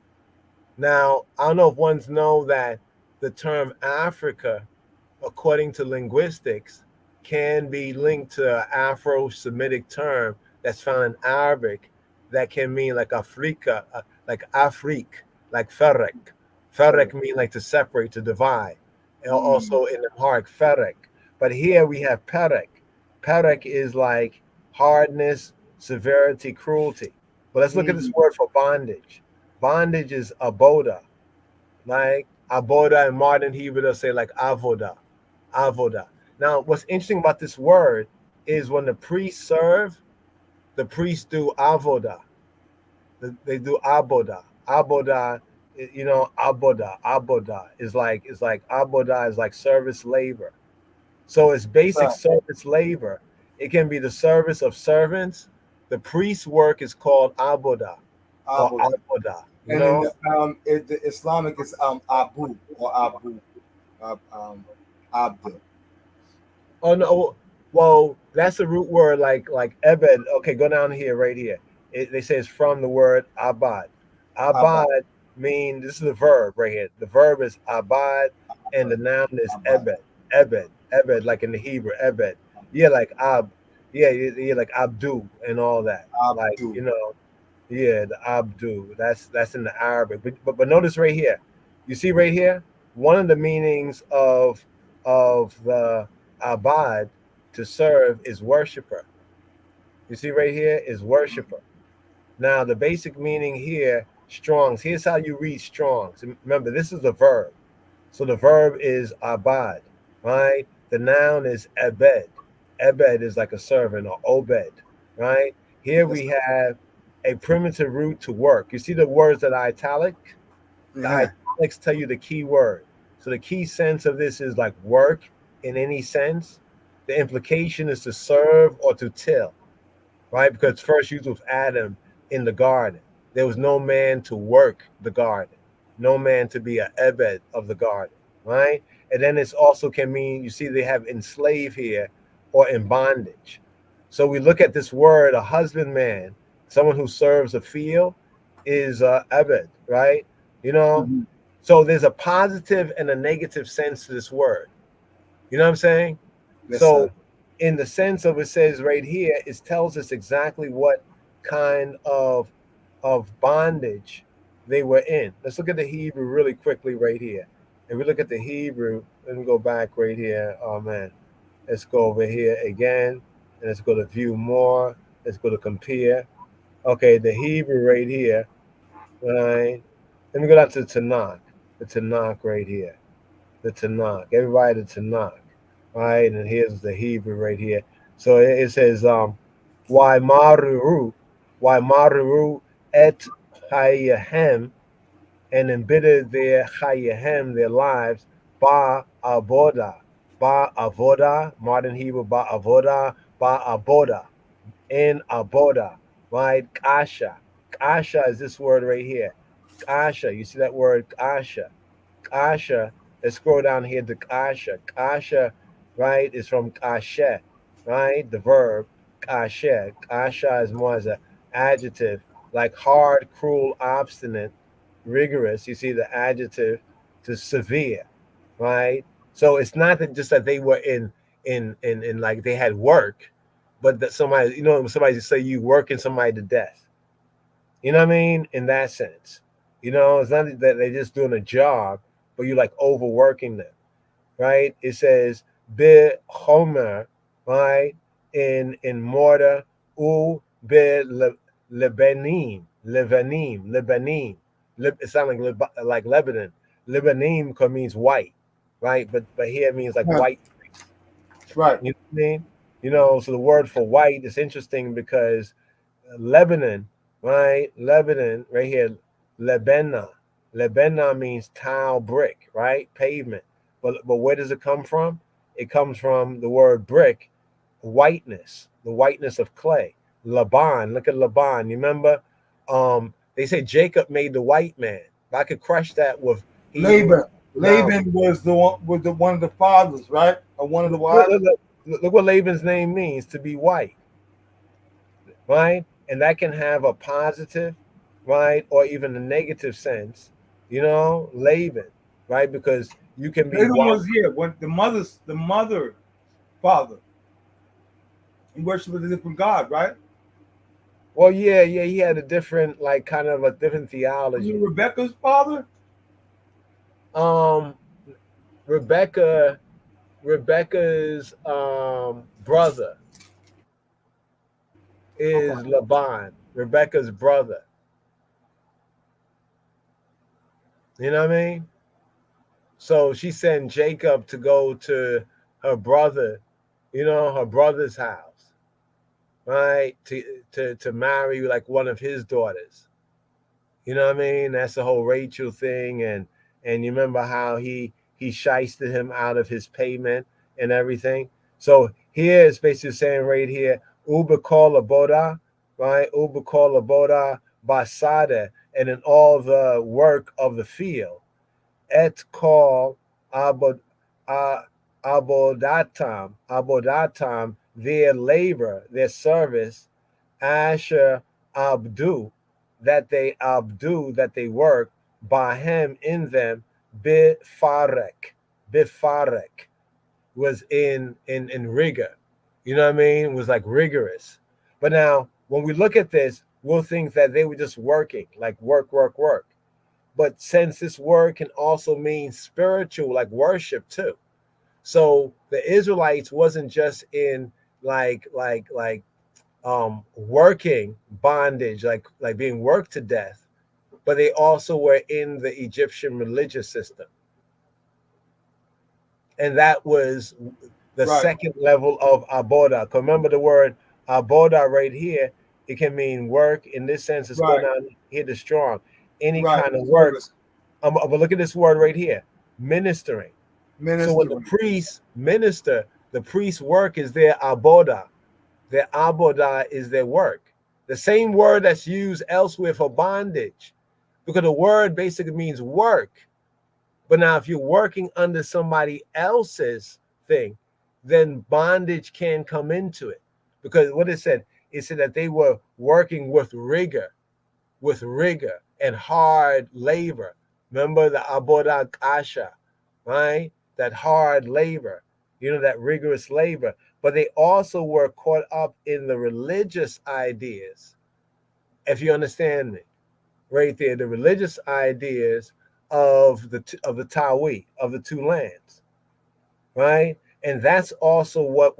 Now, I don't know if ones know that the term Africa, according to linguistics, can be linked to an Afro-Semitic term that's found in Arabic that can mean like Afrika, like Afrik, like ferek. Ferek mean like to separate, to divide. And also in the Amharic, ferek. But here we have perek. Perek is like hardness, severity, cruelty. But let's look at this Mhm. word for bondage. Bondage is aboda. Like aboda in modern Hebrew, they'll say like avoda. Avoda. Now, what's interesting about this word is when the priests serve, the priests do avoda. They do aboda. Aboda, aboda is like aboda is like service labor. So it's basic Right. service labor. It can be the service of servants. The priest's work is called aboda or Abu. aboda. And in the Islamic is Abu or Abu, Abdu. Oh no, well that's the root word like ebed. Okay, go down here, right here. They say it's from the word abad. Abba. Abad mean this is the verb right here. The verb is abad, and the noun is Abba. ebed. Ebed, like in the Hebrew, ebed. Yeah, like ab. Yeah, like abdu and all that. Like Abdu. yeah, the abdu. That's in the Arabic. But notice right here. You see right here, one of the meanings of the abad to serve is worshiper. You see right here is worshiper. Now the basic meaning here, Strong's. Here's how you read Strong's. Remember, this is the verb. So the verb is abad, right? The noun is ebed. Ebed is like a servant or obed, right? Here Yes, we sir. have a primitive root to work. You see the words that are italic? The Uh-huh. italics tell you the key word. So the key sense of this is like work in any sense. The implication is to serve or to till, right? Because first used with Adam in the garden. There was no man to work the garden, no man to be a ebed of the garden, right? And then it's also can mean, you see, they have enslave here or in bondage. So we look at this word, a husbandman, someone who serves a field, is ebed, right? You know, Mhm. so there's a positive and a negative sense to this word. You know what I'm saying? Yes, sir. So, in the sense of it says right here, it tells us exactly what kind of bondage they were in. Let's look at the Hebrew really quickly right here. If we look at the Hebrew, let me go back right here. Oh man, let's go over here again, and let's go to view more. Let's go to compare. Okay, the Hebrew right here, right? Let me go down to Tanakh. The Tanakh right here. The Tanakh. Everybody the Tanakh, right? And here's the Hebrew right here. So it says, why maruru, et chayahem, and embittered their chayahem, their lives, ba avoda, modern Hebrew, ba aboda, in aboda, right? Kasha is this word right here. Kasha, you see that word kasha. Kasha, let's scroll down here to Kasha. Kasha, right, is from Kasha, right? The verb Kasha. Kasha is more as an adjective, like hard, cruel, obstinate, rigorous. You see the adjective to severe, right? So it's not that just that they were in like they had work, but that somebody, somebody say you working somebody to death. You know what I mean? In that sense. It's not that they're just doing a job, but you're like overworking them, right? It says be homer, right? In mortar, u be lebanim. It sounds like Lebanon. Lebanim means white, right? But here it means like Huh. white. Right. You know what I mean? So the word for white is interesting because Lebanon, right? Lebanon, right here, Lebena. Lebena means tile brick, right? Pavement. But where does it come from? It comes from the word brick, whiteness, the whiteness of clay. Laban, look at Laban. You remember? They say Jacob made the white man. If I could crush that with Hebrew Laban. pronounce. Laban was the one of the fathers, right? Or one of the Look, wives. look what Laban's name means to be white, right? And that can have a positive, right, or even a negative sense, Laban, right? Because you can be Laban white. was here when the mother father. He worshipped a different God, right? Well, yeah, he had a different, like, kind of a different Was it theology. Rebecca's father? Um, Rebecca, Rebecca's brother Okay. is Laban, Rebecca's brother. You know what I mean? So she sent Jacob to go to her brother, her brother's house, right? To marry like one of his daughters. You know what I mean? That's the whole Rachel thing, and you remember how he shysted him out of his payment and everything. So here it's basically saying right here, Uber call Aboda, right? Uber call Aboda Basada, and in all the work of the field, et call abod uh, abodatam, their labor, their service, asher abdu, that they work, by him in them, bifarek was in rigor. You know what I mean? It was like rigorous. But now when we look at this, we'll think that they were just working, like work, work, work. But since this word can also mean spiritual, like worship too. So the Israelites wasn't just in working bondage, like being worked to death, but they also were in the Egyptian religious system. And that was the Right. second level of aboda. 'Cause remember the word aboda right here, it can mean work. In this sense, it's going Right. down here to strong. Any Right. kind of work. Service. But look at this word right here, ministering. So when the Ministering. priests minister, the priest's work is their aboda. Their aboda is their work. The same word that's used elsewhere for bondage, because the word basically means work. But now, if you're working under somebody else's thing, then bondage can come into it. Because what it said that they were working with rigor and hard labor. Remember the abodah kasha, right? That hard labor, that rigorous labor. But they also were caught up in the religious ideas, if you understand me, right there, the religious ideas of the Tawi, of the two lands, right? And that's also what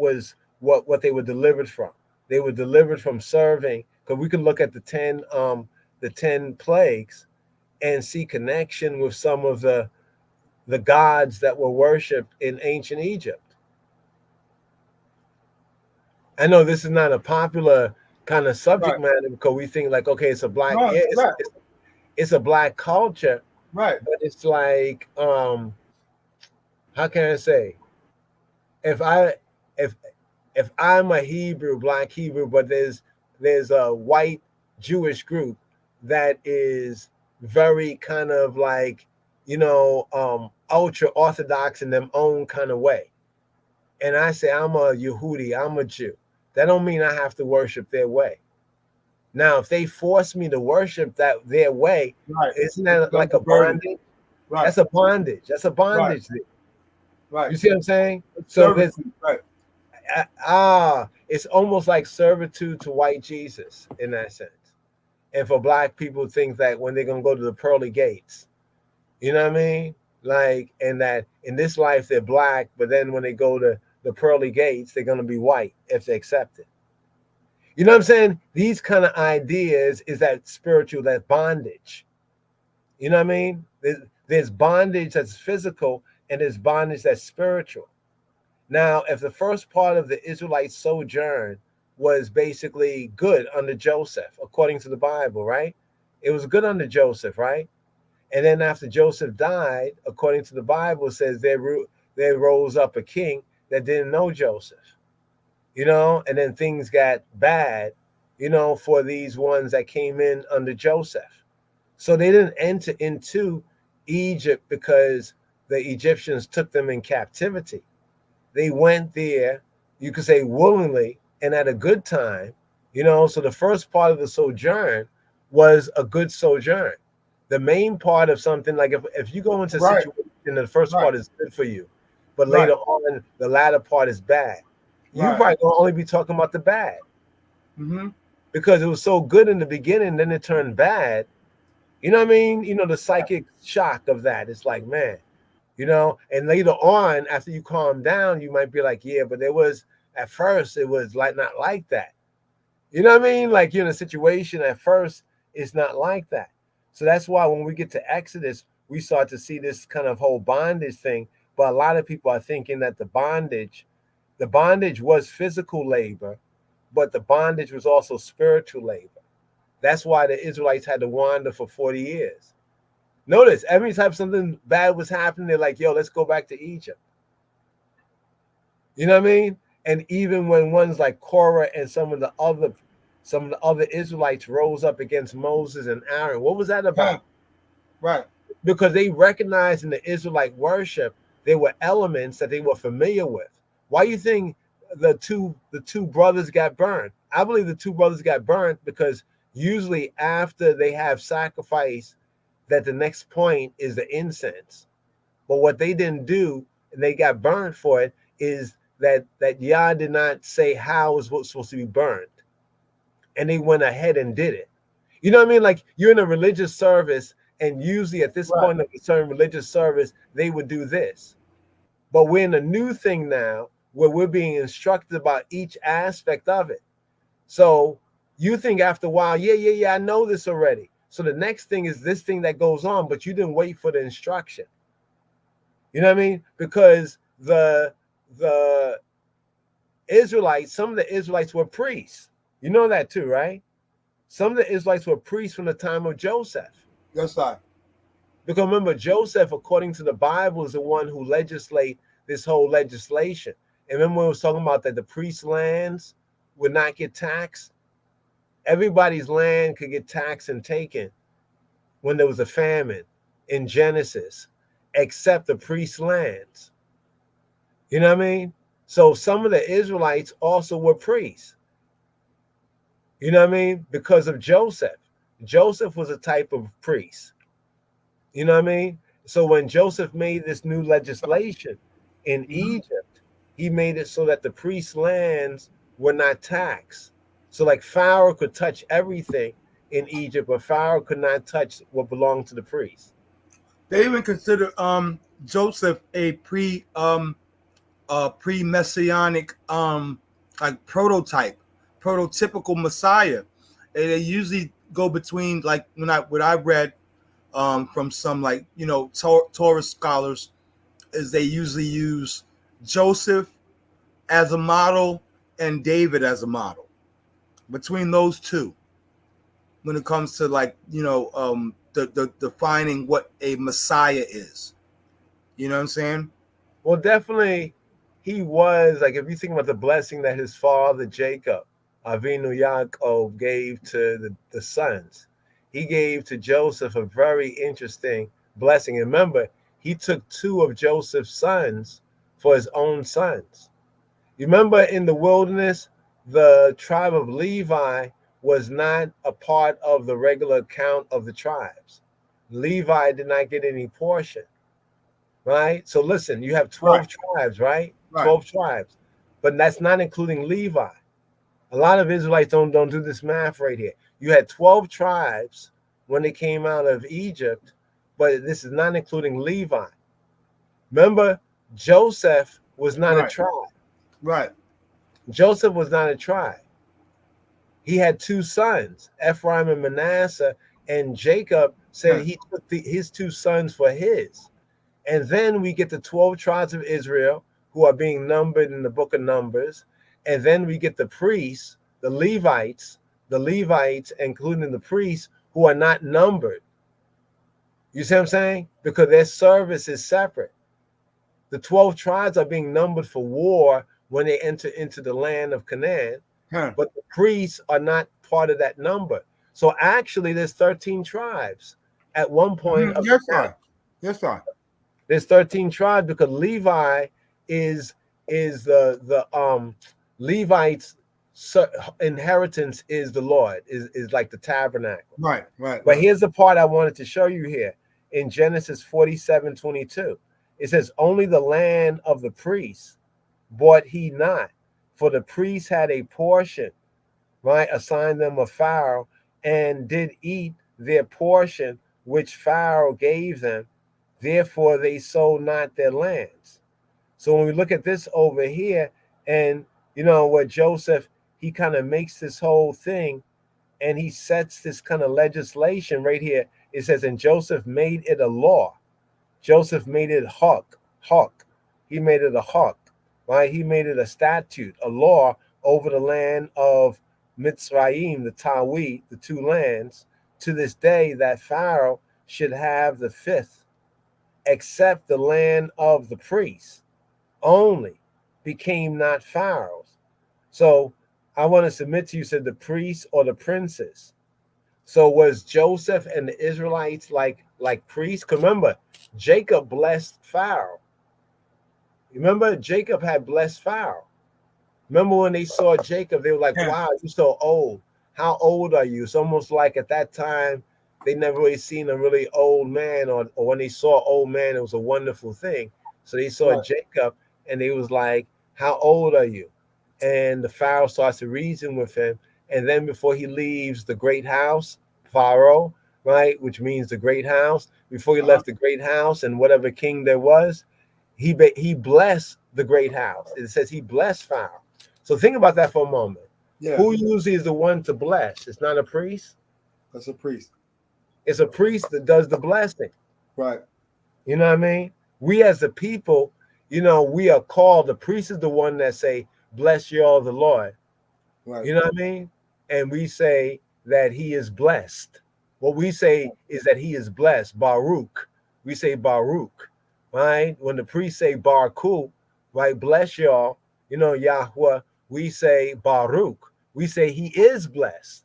they were delivered from. They were delivered from serving, because we can look at the ten plagues and see connection with some of the gods that were worshipped in ancient Egypt. I know this is not a popular kind of subject Right. matter, because we think like, okay, it's a black, No. yeah, Right. it's a black culture, Right. but it's like, how can I say, if I if if I'm a Hebrew, black Hebrew, but there's a white Jewish group that is very kind of like, ultra orthodox in their own kind of way, and I say I'm a Yehudi, I'm a Jew, that don't mean I have to worship their way. Now, if they force me to worship that their way, Right. isn't It that becomes like a a burden. bondage? Right. That's a bondage. That's a Right. bondage. Right. You see what I'm saying? It's So there's servitude. Right. it's almost like servitude to white Jesus in that sense. And for black people, think that when they're gonna go to the pearly gates, you know what I mean? Like, and that in this life they're black, but then when they go to the pearly gates, they're gonna be white if they accept it. You know what I'm saying? These kind of ideas is that spiritual, that bondage. You know what I mean? There's bondage that's physical, and there's bondage that's spiritual. Now, if the first part of the Israelite sojourn was basically good under Joseph, according to the Bible, right? It was good under Joseph, right? And then after Joseph died, according to the Bible, it says there rose up a king that didn't know Joseph, and then things got bad, for these ones that came in under Joseph. So they didn't enter into Egypt because the Egyptians took them in captivity. They went there, you could say willingly and at a good time, So the first part of the sojourn was a good sojourn. The main part of something, like if you go into a Right. situation and the first Right. part is good for you, but later Right. on the latter part is bad, you Right. probably gonna only be talking about the bad, Mm-hmm. because it was so good in the beginning, then it turned bad. You know what I mean? The Right. psychic shock of that. It's like, man, you know. And later on, after you calm down, you might be like, yeah, but there was at first it was like not like that. You know what I mean? Like you're in a situation at first, it's not like that. So that's why when we get to Exodus, we start to see this kind of whole bondage thing. But a lot of people are thinking that the bondage was physical labor, but the bondage was also spiritual labor. That's why the Israelites had to wander for 40 years. Notice every time something bad was happening, they're like, yo, let's go back to Egypt. You know what I mean? And even when ones like Korah and some of the other Israelites rose up against Moses and Aaron, what was that about? Right. Because they recognized in the Israelite worship there were elements that they were familiar with. Why do you think the two brothers got burned? I believe the two brothers got burned because usually after they have sacrifice, that the next point is the incense. But what they didn't do, and they got burned for it, is that Yah did not say how it was supposed to be burned, and they went ahead and did it. You know what I mean? Like you're in a religious service, and usually at this point of a certain religious service, they would do this. But we're in a new thing now where we're being instructed about each aspect of it. So you think after a while, yeah, I know this already. So the next thing is this thing that goes on, but you didn't wait for the instruction. You know what I mean? Because the Israelites, some of the Israelites were priests. You know that too, right? Some of the Israelites were priests from the time of Joseph. That's right. Because remember, Joseph, according to the Bible, is the one who legislate this whole legislation. And remember, we was talking about that the priest lands would not get taxed. Everybody's land could get taxed and taken when there was a famine in Genesis, except the priest lands. You know what I mean? So some of the Israelites also were priests. You know what I mean? Because of Joseph. Joseph was a type of priest. You know what I mean? So when Joseph made this new legislation in Egypt, he made it so that the priest lands were not taxed. So like Pharaoh could touch everything in Egypt, but Pharaoh could not touch what belonged to the priest. They even consider Joseph a pre-messianic like prototypical Messiah. And they usually go between, like what I read from some, like, Torah scholars, is they usually use Joseph as a model and David as a model. Between those two, when it comes to, like, the defining what a Messiah is. You know what I'm saying? Well, definitely he was, like, if you think about the blessing that his father Jacob, Avinu Yaakov, gave to the sons, he gave to Joseph a very interesting blessing. And remember, he took two of Joseph's sons for his own sons. You remember in the wilderness, the tribe of Levi was not a part of the regular count of the tribes. Levi did not get any portion, right? So listen, you have 12 tribes, right? 12 tribes, but that's not including Levi. A lot of Israelites don't do this math right here. You had 12 tribes when they came out of Egypt, but this is not including Levi. Remember, Joseph was not a tribe. Right. Joseph was not a tribe. He had two sons, Ephraim and Manasseh, and Jacob said he took his two sons for his. And then we get the 12 tribes of Israel who are being numbered in the book of Numbers. And then we get the priests, the Levites, including the priests, who are not numbered. You see what I'm saying? Because their service is separate. The 12 tribes are being numbered for war when they enter into the land of Canaan, but the priests are not part of that number. So actually, there's 13 tribes at one point. Yes, sir. There's 13 tribes because Levi is the Levites' inheritance is the Lord, is like the tabernacle. Right. But here's the part I wanted to show you here in Genesis 47:22. It says, only the land of the priests bought he not, for the priests had a portion, right, assigned them of Pharaoh, and did eat their portion which Pharaoh gave them, therefore they sold not their lands. So when we look at this over here, and you know what Joseph, he kind of makes this whole thing, and he sets this kind of legislation right here. It says, and Joseph made it a law. Joseph made it hawk. He made it a hawk, right? He made it a statute, a law over the land of Mitzrayim, the Tawi, the two lands, to this day that Pharaoh should have the fifth, except the land of the priests only became not Pharaoh's. So I want to submit to you, said the priests or the princes. So was Joseph and the Israelites like priests? 'Cause remember, Jacob blessed Pharaoh. Remember, Jacob had blessed Pharaoh. Remember when they saw Jacob, they were like, Yeah. wow, you're so old. How old are you? It's almost like at that time, they never really seen a really old man, or when they saw old man, it was a wonderful thing. So they saw Right. Jacob and they was like, how old are you? And the Pharaoh starts to reason with him. And then before he leaves the great house, Pharaoh, right, which means the great house, before he left the great house and whatever king there was, he blessed the great house. It says he blessed Pharaoh. So think about that for a moment. Yeah. Who usually is the one to bless? It's not a priest. That's a priest. It's a priest that does the blessing. Right. You know what I mean? We as the people, you know, we are called. The priest is the one that say, "Bless you all the Lord." Right. You know what I mean? And we say that he is blessed. What we say is that he is blessed. Baruch. We say Baruch, right? When the priests say Baruch, right? Bless y'all. You know, Yahweh. We say Baruch. We say he is blessed.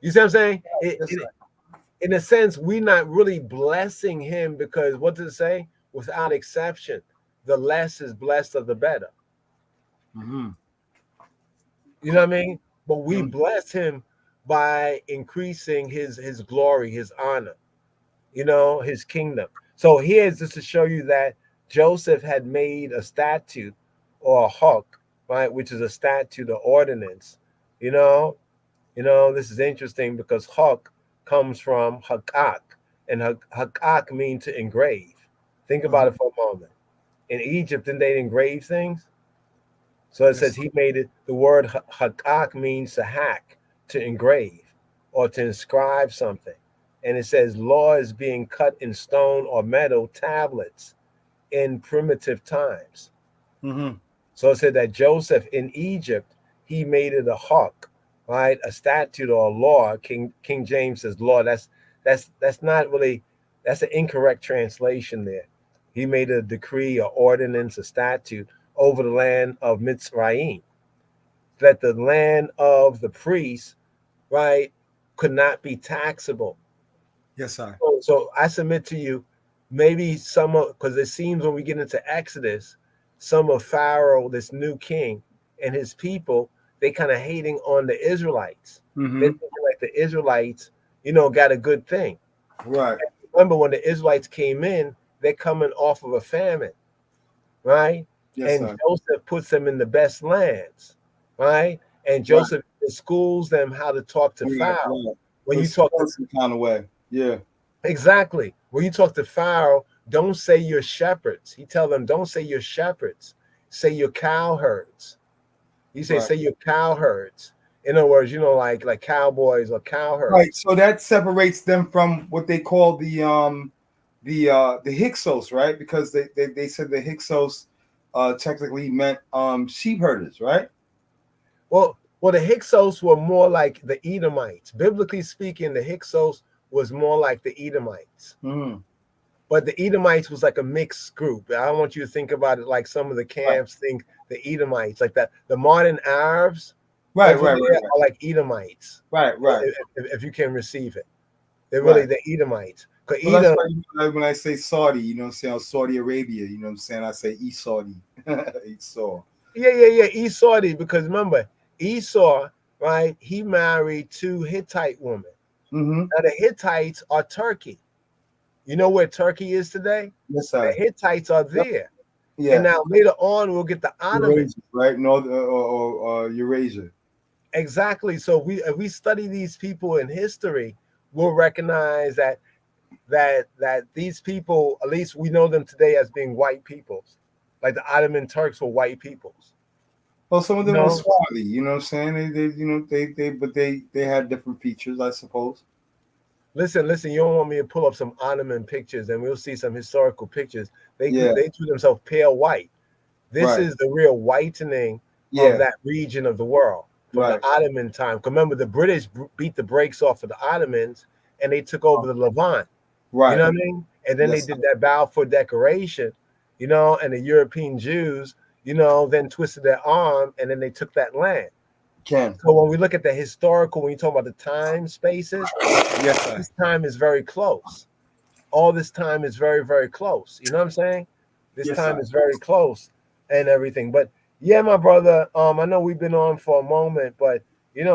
You see what I'm saying? In a sense, we're not really blessing him because what does it say? Without exception, the less is blessed of the better. Mm-hmm. You know what I mean? But we bless him by increasing his glory, his honor, you know, his kingdom. So here's just to show you that Joseph had made a statute or a hawk, right, which is a statute or ordinance. You know, this is interesting because hawk comes from hakak, and hakak means to engrave. Think about it for a moment. In Egypt, didn't they engrave things? So it says he made it. The word hakak means to hack, to engrave, or to inscribe something. And it says law is being cut in stone or metal tablets in primitive times. Mm-hmm. So it said that Joseph in Egypt, he made it a hawk, right? A statute or a law. King James says law. That's not really, that's an incorrect translation there. He made a decree, or ordinance, a statute over the land of Mitzrayim, that the land of the priests, right, could not be taxable. Yes, sir. So I submit to you, maybe some of, because it seems when we get into Exodus, some of Pharaoh, this new king, and his people, they kind of hating on the Israelites. Mm-hmm. They thinking like the Israelites, you know, got a good thing. Right. And remember, when the Israelites came in, they're coming off of a famine, right? Yes, And sir. Joseph puts them in the best lands, right? And Joseph schools them how to talk to Pharaoh. Right. When you talk to, some kind of way. Yeah. exactly. When you talk to Pharaoh, don't say you're shepherds. He tell them, don't say you're shepherds. Say you're cowherds. He say you're cowherds. In other words, you know, like cowboys or cowherds. Right. So that separates them from what they call the Hyksos, right? Because they said the Hyksos technically meant sheep herders, right? Well, the Hyksos were more like the Edomites. Biblically speaking, the Hyksos was more like the Edomites. Mm. But the Edomites was like a mixed group. I don't want you to think about it like some of the camps think the Edomites, like that. The modern Arabs, right, are like Edomites. Right. If you can receive it, they're really the Edomites. Well, that's why when I say Saudi, you know what I'm saying, Saudi Arabia, you know what I'm saying, I say East Saudi. Esau. Yeah. Esau, because remember, Esau, right? He married two Hittite women. Mm-hmm. Now the Hittites are Turkey. You know where Turkey is today? Yes, sir. The Hittites are there. Yeah. And now later on, we'll get the Ottomans. Right? North or Eurasia. Exactly. So if we study these people in history, we'll recognize that that these people, at least we know them today as being white peoples, like the Ottoman Turks were white peoples. Well, some of You them were know, swarthy, you know what I'm saying? They had different features, I suppose. listen. You don't want me to pull up some Ottoman pictures, and we'll see some historical pictures. Yeah, They drew themselves pale white. This right. is the real whitening of Yeah, that region of the world from the right. Ottoman time. Remember, the British beat the brakes off of the Ottomans, and they took over the Levant. You know Right. what I mean? And then they Yes, did that Balfour Declaration, and the European Jews, then twisted their arm, and then they took that land. Ken. So when we look at the historical, when you talk about the time spaces, Yes, I. this time is very close. All this time is very, very close. You know what I'm saying? This Yes, time I. is very close and everything. But yeah, my brother, I know we've been on for a moment, but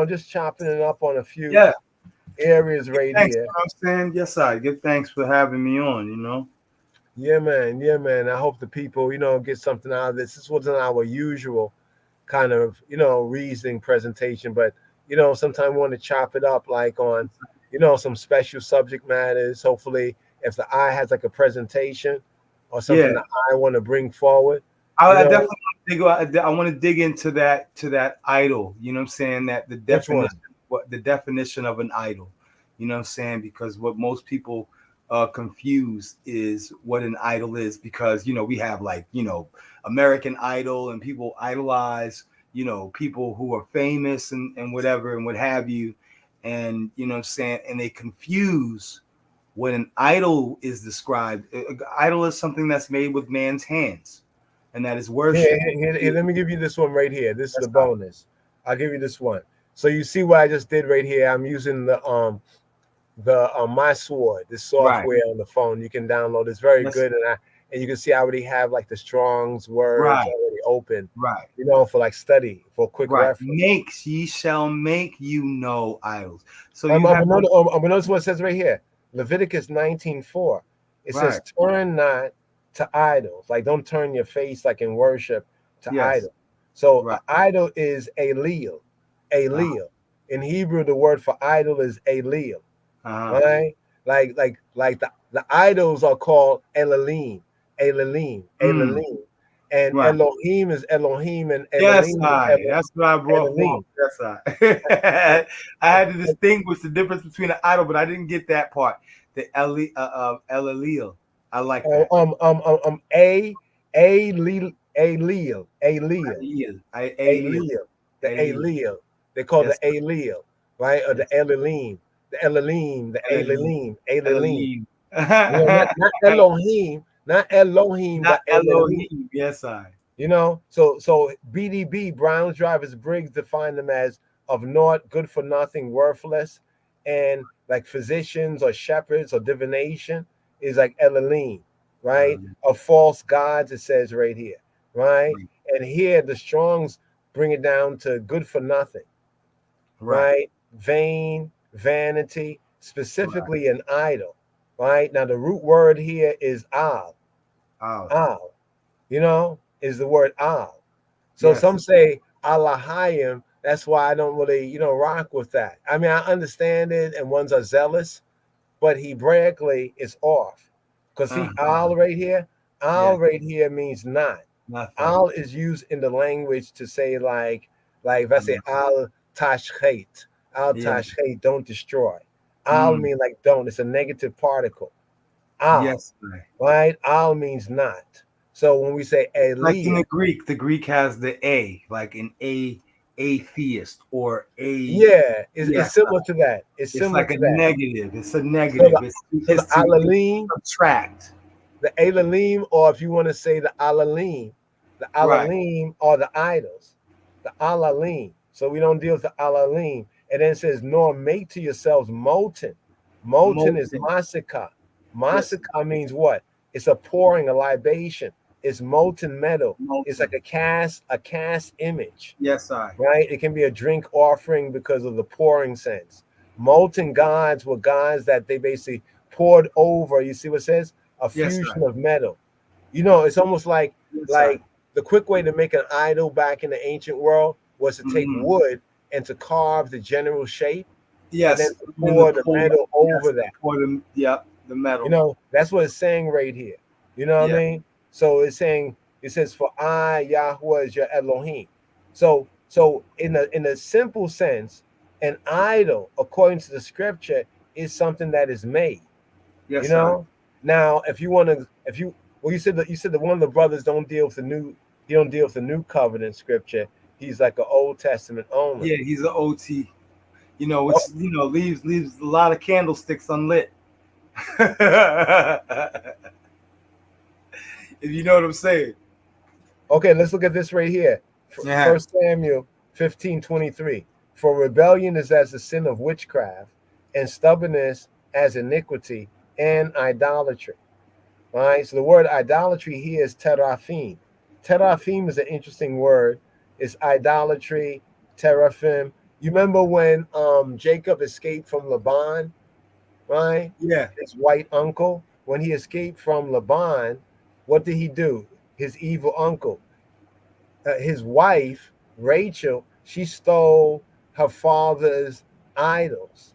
just chopping it up on a few Yeah. areas right Thanks. You here. know what I'm saying? Yes, I. Give thanks for having me on. You know. Yeah, man. Yeah, man. I hope the people, get something out of this. This wasn't our usual kind of, reasoning presentation, but sometimes we want to chop it up like on, some special subject matters. Hopefully, if the eye has like a presentation or something Yeah. that I want to bring forward, I definitely want to dig. I want to dig into that idol. You know what I'm saying? That the which one? definition, what the definition of an idol. You know what I'm saying? Because what most people confuse is what an idol is. Because we have like American Idol, and people idolize people who are famous and whatever and what have you, and you know what I'm saying, and they confuse when an idol is described. Idol is something that's made with man's hands, and that is worship. Here, let me give you this one right here. This is That's the right. bonus. I'll give you this one. So you see what I just did right here. I'm using the my sword, this Right. software on the phone. You can download. It's very Yes. good, and you can see I already have like the Strong's words Right. already open. Right. For like study for quick Right. reference. Makes ye shall make idols. So I'm you I'm have gonna notice, I'm gonna notice what it says right here. Leviticus 19:4. It says, right. "Turn not to idols." Like, don't turn your face like in worship to Yes. idol. So, Right. an idol is a leal. A Uh-huh. leal. In Hebrew, the word for idol is a leal. Uh-huh. Right? Like the idols are called Elalim, Mm. Elalim, and Right. Elohim is Elohim, and Yes, Elalim is that's what I brought forth. Elalim. Yes, I had to distinguish the difference between an idol, but I didn't get that part. The Elil. I like that. A Leal, A Leal, A Leal, Elil. A Elil. Leal, the A Elil. Leal. They call the Yes. A Leal, right? Or the Yes. Elalim, the Elalim, the Elil. Elalim, Elalim. Elil. Not Elohim, not Elohim, Not but Elalim. Elohim. Yes, I. So BDB, Browns Drivers Briggs, define them as of naught, good for nothing, worthless, and like physicians or shepherds or divination is like Elohim, right? Of false gods, it says right here, right? And here the Strongs bring it down to good for nothing, Right. right? Vain, vanity, specifically an idol, right? Now the root word here is al, Oh. al, is the word al. So Yes. some say Allahayim. That's why I don't really, rock with that. I mean, I understand it, and ones are zealous, but Hebraically it's off. Because see, al Yes. right here means not. Nothing. Al is used in the language to say like if I say al tashchet, Yeah. don't destroy. Al Mm. mean like don't. It's a negative particle. Al, Yes. Right. right? Al means not. So when we say Like in Elia, the Greek has the A, like an atheist or a yeah, it's yes. similar to that. It's It's similar like a to that. negative. It's a So negative. the It's to alalim, subtract. the alalim, or if you want to say the Right. alalim are the idols, the alalim. So we don't deal with the alalim. And then it says, nor make to yourselves molten. Molten is Molten. masika. Yes. Masika means what? It's a pouring, a libation. It's molten metal. It's Molten. like a cast image. Yes, I. Right? It can be a drink offering because of the pouring sense. Molten gods were gods that they basically poured over. You see what it says? A Yes, fusion I. of metal. It's almost Yes, I. like the quick way to make an idol back in the ancient world was to take Mm-hmm. wood and to carve the general shape and then Yes. to And then the pour the pour. metal over Yes. that. Pour them. Yep. The metal. You know, that's what it's saying right here. You know what I Yeah. mean? So it's saying, it says, "For I, Yahweh, is your Elohim." So in a simple sense, an idol, according to the scripture, is something that is made. You Yes, sir. know. Now, if you want to, if you well, you said that one of the brothers don't deal with the new, he don't deal with the new covenant scripture. He's like an Old Testament only. Yeah, he's an OT. You know, Oh, which leaves a lot of candlesticks unlit. If you know what I'm saying. okay, let's look at this right here. Yeah. First Samuel 15:23. For rebellion is as the sin of witchcraft, and stubbornness as iniquity and idolatry. All right. So the word idolatry here is teraphim. Teraphim is an interesting word. It's idolatry, teraphim. You remember when Jacob escaped from Laban, right? Yeah. His white uncle. When he escaped from Laban, what did he do? His evil uncle, his wife Rachel, she stole her father's idols,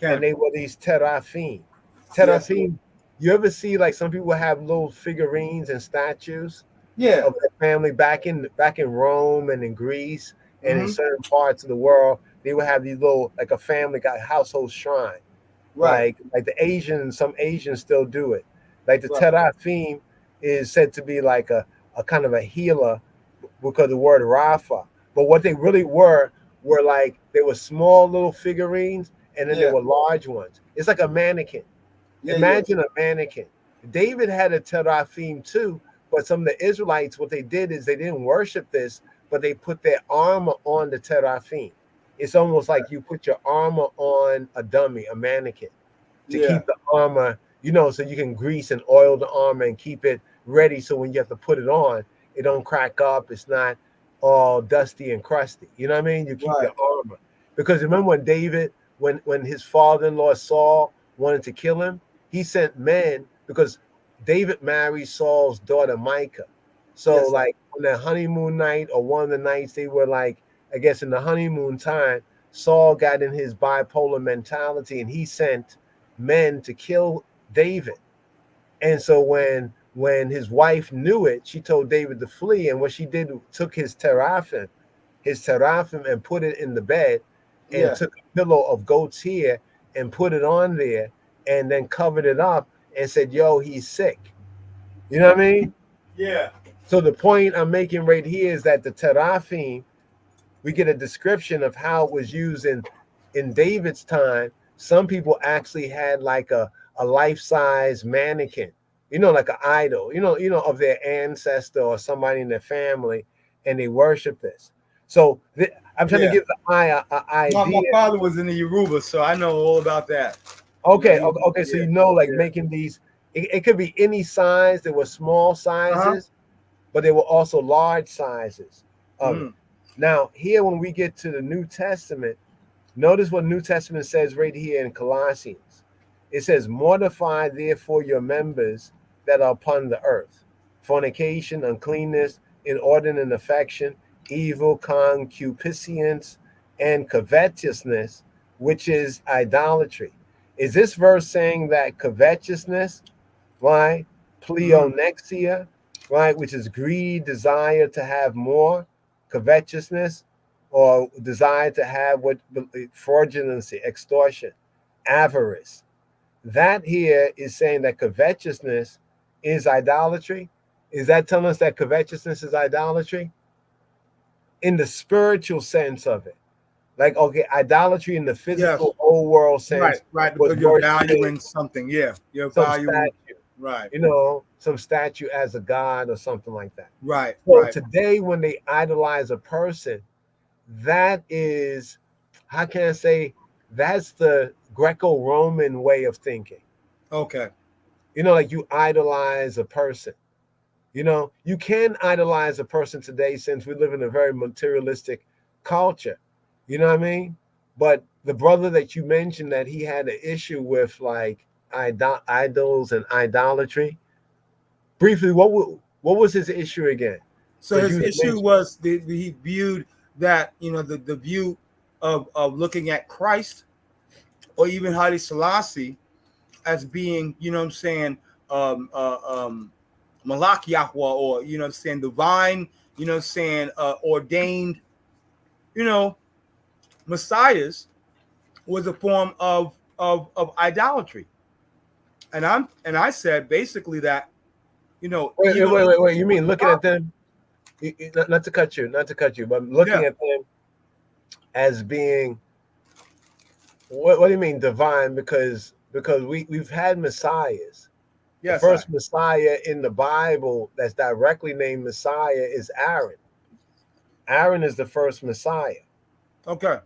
and Can. they were these teraphim. Yes. Teraphim. You ever see like some people have little figurines and statues Yeah. of their family back in Rome and in Greece and in Mm-hmm. certain parts of the world? They would have these little like a family got a household shrine, Right. like the Asians. Some Asians still do it. Like the Right. teraphim is said to be like a kind of a healer because of the word Rafa. But what they really were like they were small little figurines, and then there Yeah. were large ones. It's like a mannequin. Yeah. Yeah. Imagine a mannequin. David had a teraphim too, but some of the Israelites, what they did is they didn't worship this, but they put their armor on the teraphim. It's almost like you put your armor on a dummy, a mannequin, to Yeah. keep the armor, so you can grease and oil the armor and keep it ready. So when you have to put it on, it don't crack up. It's not all dusty and crusty. You know what I mean? You keep Right. your armor. Because remember when David, when his father-in-law Saul wanted to kill him, he sent men because David married Saul's daughter Micah. So Yes, sir. like on their honeymoon night or one of the nights they were like, I guess in the honeymoon time, Saul got in his bipolar mentality and he sent men to kill David. And so when his wife knew it, she told David to flee. And what she did, took his teraphim, and put it in the bed, and Yeah. took a pillow of goat's hair and put it on there, and then covered it up and said, "Yo, he's sick." You know what I mean? Yeah. So the point I'm making right here is that the teraphim, we get a description of how it was used in David's time. Some people actually had like a life-size mannequin, like an idol, of their ancestor or somebody in their family, and they worship this. So I'm trying to Yeah. give the eye a My idea. father was in the Yoruba, so I know all about that. Okay, He, okay. So yeah. like Yeah. making these, it could be any size. There were small Uh-huh. sizes, but there were also large sizes of it. Mm. Now, here when we get to the New Testament, notice what New Testament says right here in Colossians. It says, "Mortify therefore your members that are upon the earth: fornication, uncleanness, inordinate affection, evil, concupiscence, and covetousness, which is idolatry." Is this verse saying that covetousness, right, Mm. pleonexia, right, which is greed, desire to have more, covetousness, or desire to have what fraudulency, extortion, avarice? That here is saying that covetousness is idolatry. Is that telling us that covetousness is idolatry in the spiritual sense of it? Like, okay, idolatry in the Yes. physical old world Right. sense Right. was Because you're worshiping valuing something. Yeah. You're some valuing. statue, Right. some statue as a god or something like that. Right. So Right. today, when they idolize a person, that is, how can I say, that's the Greco-Roman way of thinking. Okay. Like you idolize a person. You can idolize a person today since we live in a very materialistic culture. You know what I mean? But the brother that you mentioned that he had an issue with like idols and idolatry. Briefly, what was his issue again? So Because his you issue mentioned. was he viewed that the view of looking at Christ or even Haile Selassie as being, you know what I'm saying, Malak Yahweh, or, you know what I'm saying, divine, you know what I'm saying, ordained, you know, messiahs, was a form of idolatry. And I said basically that, you know, Wait, even wait, wait, wait. You mean looking at them? Not to cut you, not to cut you, but looking yeah, at them as being what do you mean divine? Because we've had messiahs. The yes, I first Messiah in the Bible that's directly named Messiah is Aaron. Aaron is the first Messiah. okay,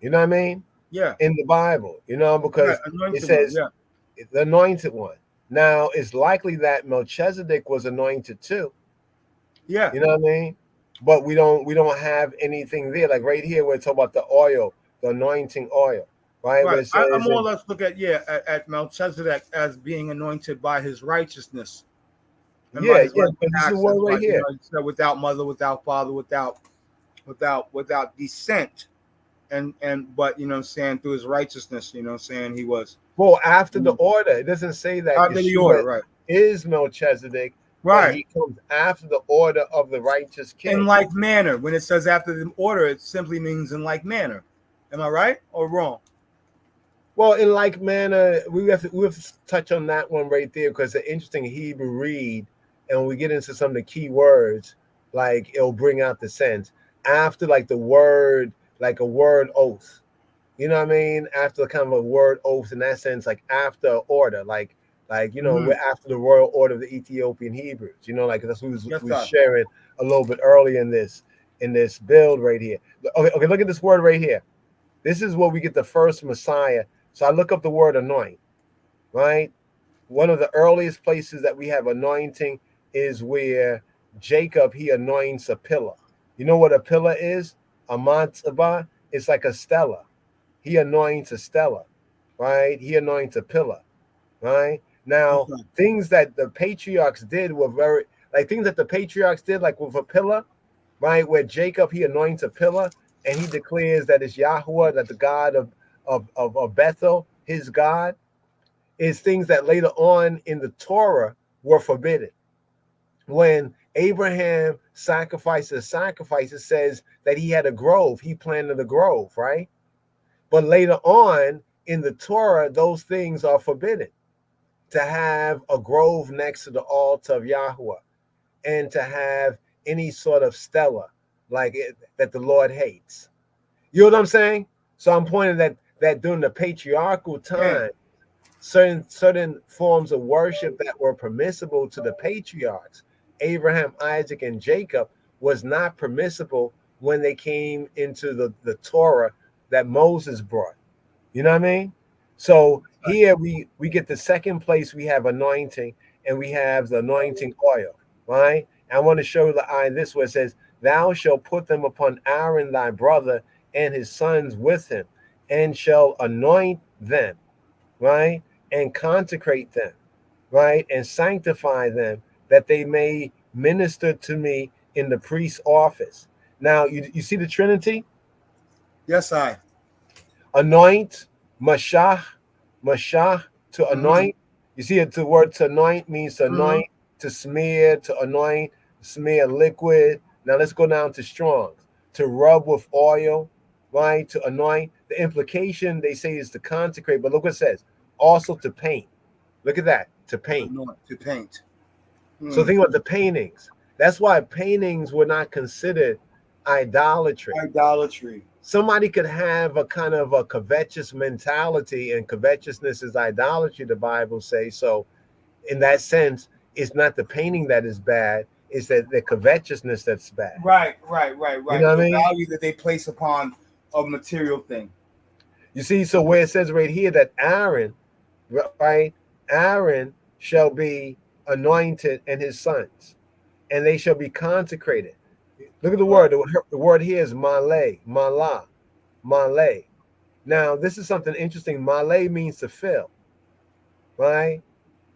You know what I mean? yeah, In the Bible, right, because it anointed one, says yeah, the anointed one. Now it's likely that Melchizedek was anointed too. yeah. You know what I mean? But we don't have anything there. Like right here, we're talking about the oil, the anointing oil, right? Where Right. it I says, more or in, less look at Melchizedek as being anointed by his righteousness and by yeah, his yeah, righteous because this is a acts, word as right like, you here. know, he said, without mother, without father, without descent, and but, you know what I'm saying, through his righteousness, you know what I'm saying, he was Well, after the order, it doesn't say that after the order, Yeshua right? is Melchizedek, but Right. he comes after the order of the righteous In king. like manner. When it says after the order, it simply means in like manner. Am I right or wrong? Well, in like manner, we have to touch on that one right there because the interesting Hebrew read, and when we get into some of the key words, like it'll bring out the sense after like the word, like a word oath. You know what I mean? After kind of a word oath in that sense, like after order, like Mm-hmm. we're after the royal order of the Ethiopian Hebrews. Like that's what Yes, we sir. sharing a little bit early in this build right here. Okay, okay, look at this word right here. This is where we get the first Messiah. So I look up the word anoint, right? One of the earliest places that we have anointing is where Jacob he anoints a pillar. You know what a pillar is? A matzabah. It's like a stella. He anoints a stella, right? He anoints a pillar, right? Now, Okay. things that the patriarchs did were very like things that the patriarchs did, like with a pillar, right? Where Jacob he anoints a pillar and he declares that it's Yahweh, that the God of Bethel, his God, is things that later on in the Torah were forbidden. When Abraham sacrifices, it says that he had a grove, he planted a grove, right? But later on in the Torah, those things are forbidden to have a grove next to the altar of Yahweh and to have any sort of stela like it, that the Lord hates. You know what I'm saying? So I'm pointing that during the patriarchal Yeah. time, certain forms of worship that were permissible to the patriarchs, Abraham, Isaac, and Jacob, was not permissible when they came into the Torah that Moses brought. You know what I mean? So here we get the second place we have anointing, and we have the anointing oil, right? I want to show the eye this where it says, "Thou shalt put them upon Aaron thy brother and his sons with him, and shall anoint them, right? And consecrate them, right? And sanctify them, that they may minister to me in the priest's office." Now you see the Trinity? Yes, I. Anoint, mashah, mashah, to Mm-hmm. anoint. You see it, the word to anoint means to Mm-hmm. anoint, to smear, to anoint, smear liquid. Now let's go down to Strong's. To rub with oil, right? To anoint. The implication they say is to consecrate, but look what it says. Also to paint. Look at that. To paint. Anoint, to paint. So Mm. think about the paintings. That's why paintings were not considered idolatry. Idolatry. Somebody could have a kind of a covetous mentality, and covetousness is idolatry, the Bible says. So in that sense, it's not the painting that is bad, it's that the covetousness that's bad. Right, right, right, You know right. what I The mean? value that they place upon a material thing. You see, so where it says right here that Aaron, right, Aaron shall be anointed and his sons, and they shall be consecrated. Look at the Right. word. The word here is male, malah, male. Now, this is something interesting. Male means to fill, right?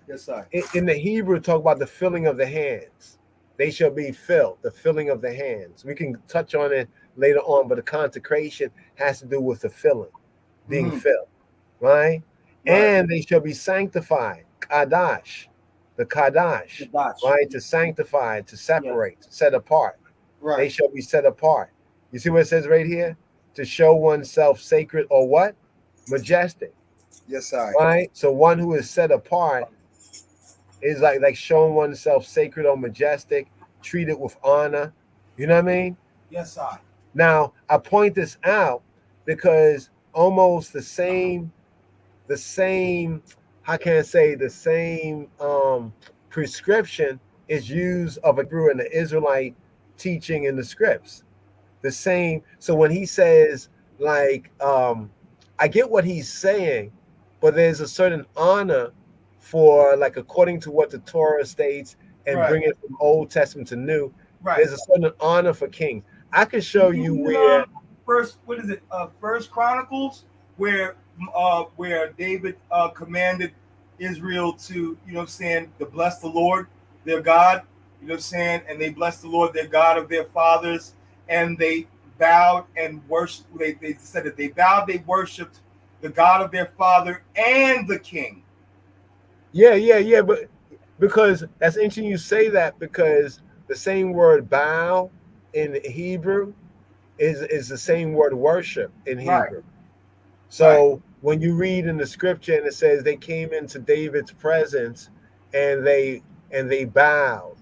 Yes, sir. In the Hebrew, talk about the filling of the hands. They shall be filled, the filling of the hands. We can touch on it later on, but the consecration has to do with the filling, being Mm-hmm. filled, right? and they shall be sanctified. Kadash, the Kadash, right? To sanctify, to separate, to set apart. They shall be set apart. You see what it says right here? To show oneself sacred or what? Majestic. Yes, I. Right? So one who is set apart is like showing oneself sacred or majestic, treated with honor. You know what I mean? Yes, I. Now I point this out because almost the same, how can I say, the same prescription is used of a Hebrew and the Israelite teaching in the scripts. The same. So when he says, like, I get what he's saying, but there's a certain honor for, like, according to what the Torah states and bring it from Old Testament to New. There's a certain honor for kings. I can show you where First, what is it? First Chronicles, where David commanded Israel to, you know what I'm saying, to bless the Lord their God, you know what I'm saying, and they blessed the Lord their God of their fathers, and they bowed and worshiped. They said that they bowed, they worshipped the God of their father and the king. Yeah, but because that's interesting you say that, because the same word bow in Hebrew is the same word worship in Hebrew. So when you read in the scripture and it says they came into David's presence and they bowed,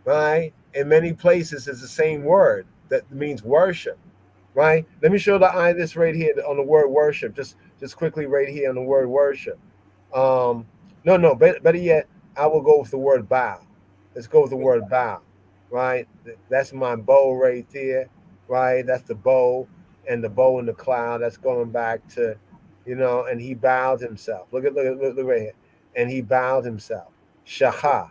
right? In many places it's the same word that means worship, right? Let me show this right here on the word worship, just quickly right here on the word worship. No, better yet, I will go with the word bow. Let's go with the word bow, right? That's my bow right there, right? That's the bow, and the bow in the cloud. That's going back to, and he bowed himself. Look right here. And he bowed himself. Shaha,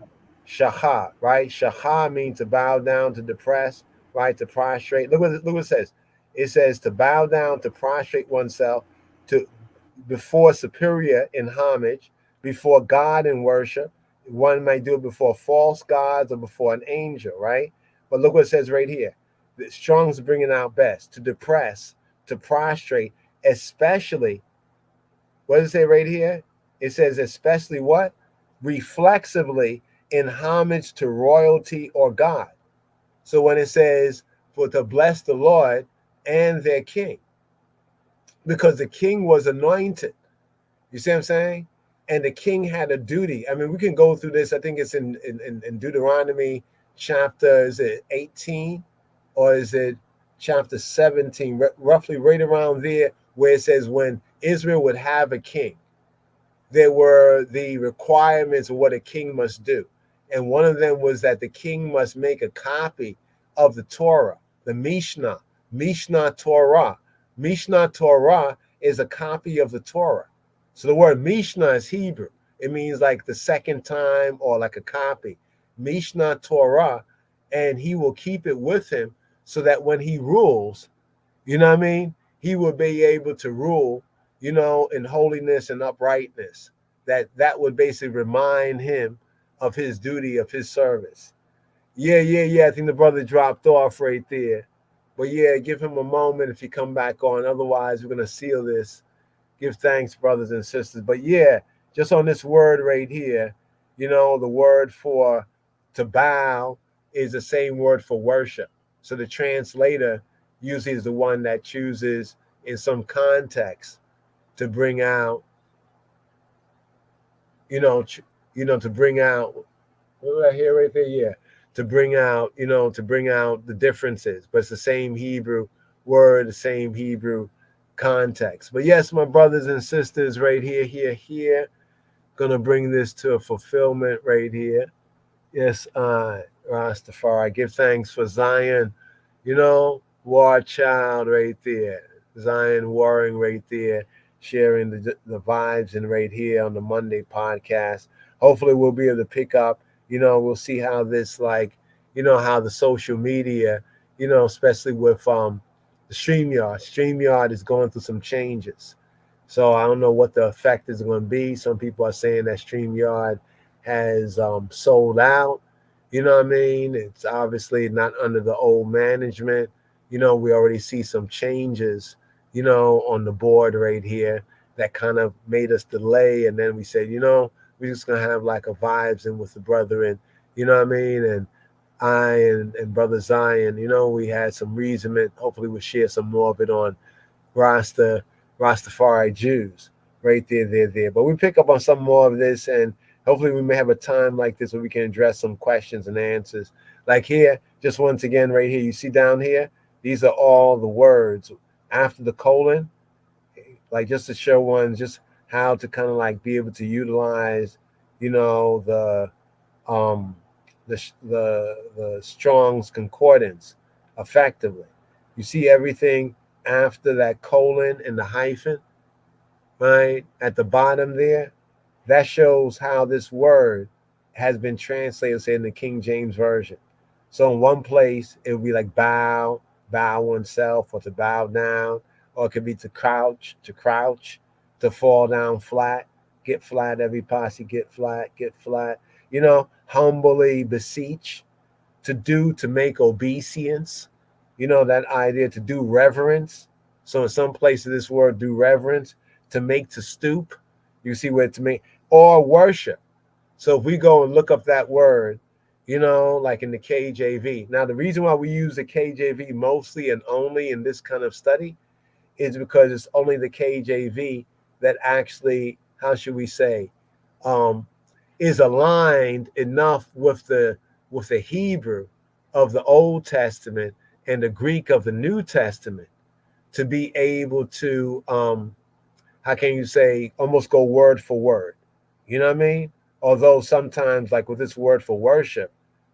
right? Shaha means to bow down, to depress, right? To prostrate. Look what it says. It says to bow down, to prostrate oneself, to before superior in homage, before God in worship. One might do it before false gods or before an angel, right? But look what it says right here. The Strong's bringing out best, to depress, to prostrate, especially. What does it say right here? It says especially what? Reflexively in homage to royalty or God. So when it says for to bless the Lord and their king, because the king was anointed. You see what I'm saying? And the king had a duty. I mean, we can go through this. I think it's in Deuteronomy chapter, is it 18 or is it chapter 17? Roughly right around there, where it says when Israel would have a king, there were the requirements of what a king must do. And one of them was that the king must make a copy of the Torah, the Mishnah Torah. Mishnah Torah is a copy of the Torah. So the word Mishnah is Hebrew. It means like the second time or like a copy. Mishnah Torah, and he will keep it with him so that when he rules, you know what I mean, he will be able to rule, in holiness and uprightness. That would basically remind him of his duty, of his service. Yeah. I think the brother dropped off right there. But yeah, give him a moment if you come back on. Otherwise, we're going to seal this. Give thanks, brothers and sisters. But yeah, just on this word right here, the word for to bow is the same word for worship. So the translator usually is the one that chooses in some context to bring out, to bring out, what did I hear right there? Yeah, to bring out, the differences. But it's the same Hebrew word, the same Hebrew context. But yes, my brothers and sisters, right here, gonna bring this to a fulfillment right here. Yes, Rastafari, give thanks for Zion, war child right there. Zion warring right there, sharing the vibes and right here on the Monday podcast. Hopefully we'll be able to pick up, we'll see how this, like, how the social media, especially with the StreamYard is going through some changes. So I don't know what the effect is going to be. Some people are saying that StreamYard has sold out. You know what I mean? It's obviously not under the old management. We already see some changes, on the board right here that kind of made us delay. And then we said, we're just gonna have like a vibes in with the brother, and you know what I mean. And and brother Zion, we had some reasoning. Hopefully, we'll share some more of it on Rastafari Jews right there. But we pick up on some more of this, and hopefully we may have a time like this where we can address some questions and answers. Like here, just once again, right here, you see down here, these are all the words after the colon, like just to show one just how to kind of like be able to utilize, the um the Strong's concordance effectively. You see everything after that colon and the hyphen, right? At the bottom there, that shows how this word has been translated, say, in the King James Version. So in one place, it would be like bow oneself, or to bow down, or it could be to crouch, to fall down flat, get flat, every posse, get flat, humbly beseech, to make obeisance, that idea to do reverence. So in some places, this word do reverence, to make, to stoop. You see where to make, or worship. So if we go and look up that word, like in the KJV. Now, the reason why we use the KJV mostly and only in this kind of study is because it's only the KJV that actually, how should we say, is aligned enough with the Hebrew of the Old Testament and the Greek of the New Testament to be able to, how can you say, almost go word for word. You know what I mean? Although sometimes, like with this word for worship,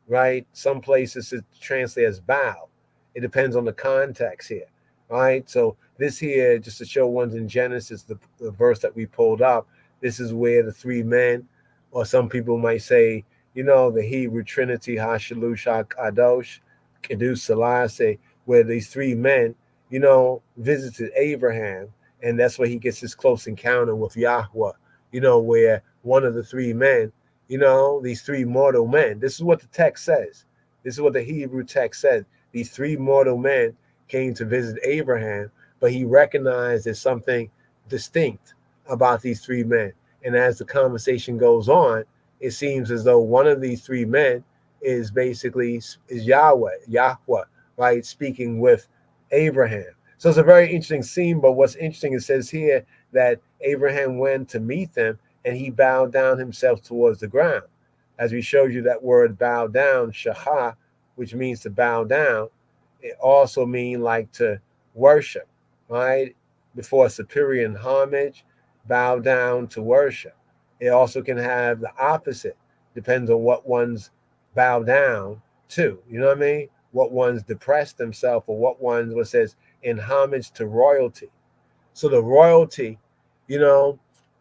right? Some places it translates as bow. It depends on the context here, right? So this here, just to show ones in Genesis, the verse that we pulled up, this is where the three men, or some people might say, the Hebrew Trinity, Hashalush Kadosh, Kedus Selassie, where these three men, visited Abraham, and that's where he gets his close encounter with Yahweh, where one of the three men, these three mortal men, this is what the text says. This is what the Hebrew text says. These three mortal men came to visit Abraham, but he recognized there's something distinct about these three men. And as the conversation goes on, it seems as though one of these three men is basically Yahweh, right, speaking with Abraham. So it's a very interesting scene. But what's interesting, it says here that Abraham went to meet them, and he bowed down himself towards the ground. As we showed you, that word bow down, shahah, which means to bow down, it also means like to worship, right? Before superior homage, bow down to worship. It also can have the opposite, depends on what one's bow down to. You know what I mean? What one's depress themselves, or what one's what says in homage to royalty. So the royalty,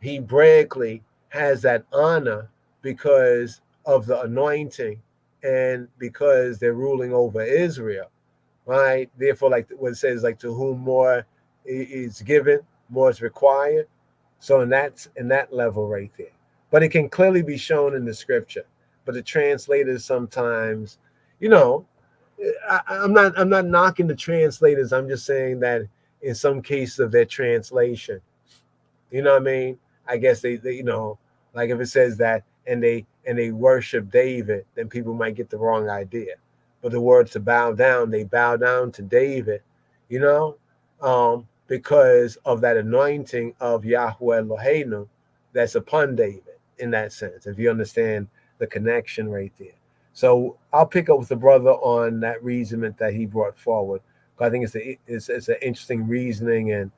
Hebraically has that honor because of the anointing and because they're ruling over Israel, right? Therefore, like what it says, like to whom more is given, more is required. So in that level right there. But it can clearly be shown in the scripture. But the translators sometimes, I'm not knocking the translators. I'm just saying that in some cases of their translation, you know what I mean? I guess they like if it says that and they worship David, then people might get the wrong idea. But the word to bow down, they bow down to David, because of that anointing of Yahweh Eloheinu that's upon David in that sense, if you understand the connection right there. So I'll pick up with the brother on that reasonment that he brought forward. I think it's an interesting reasoning, and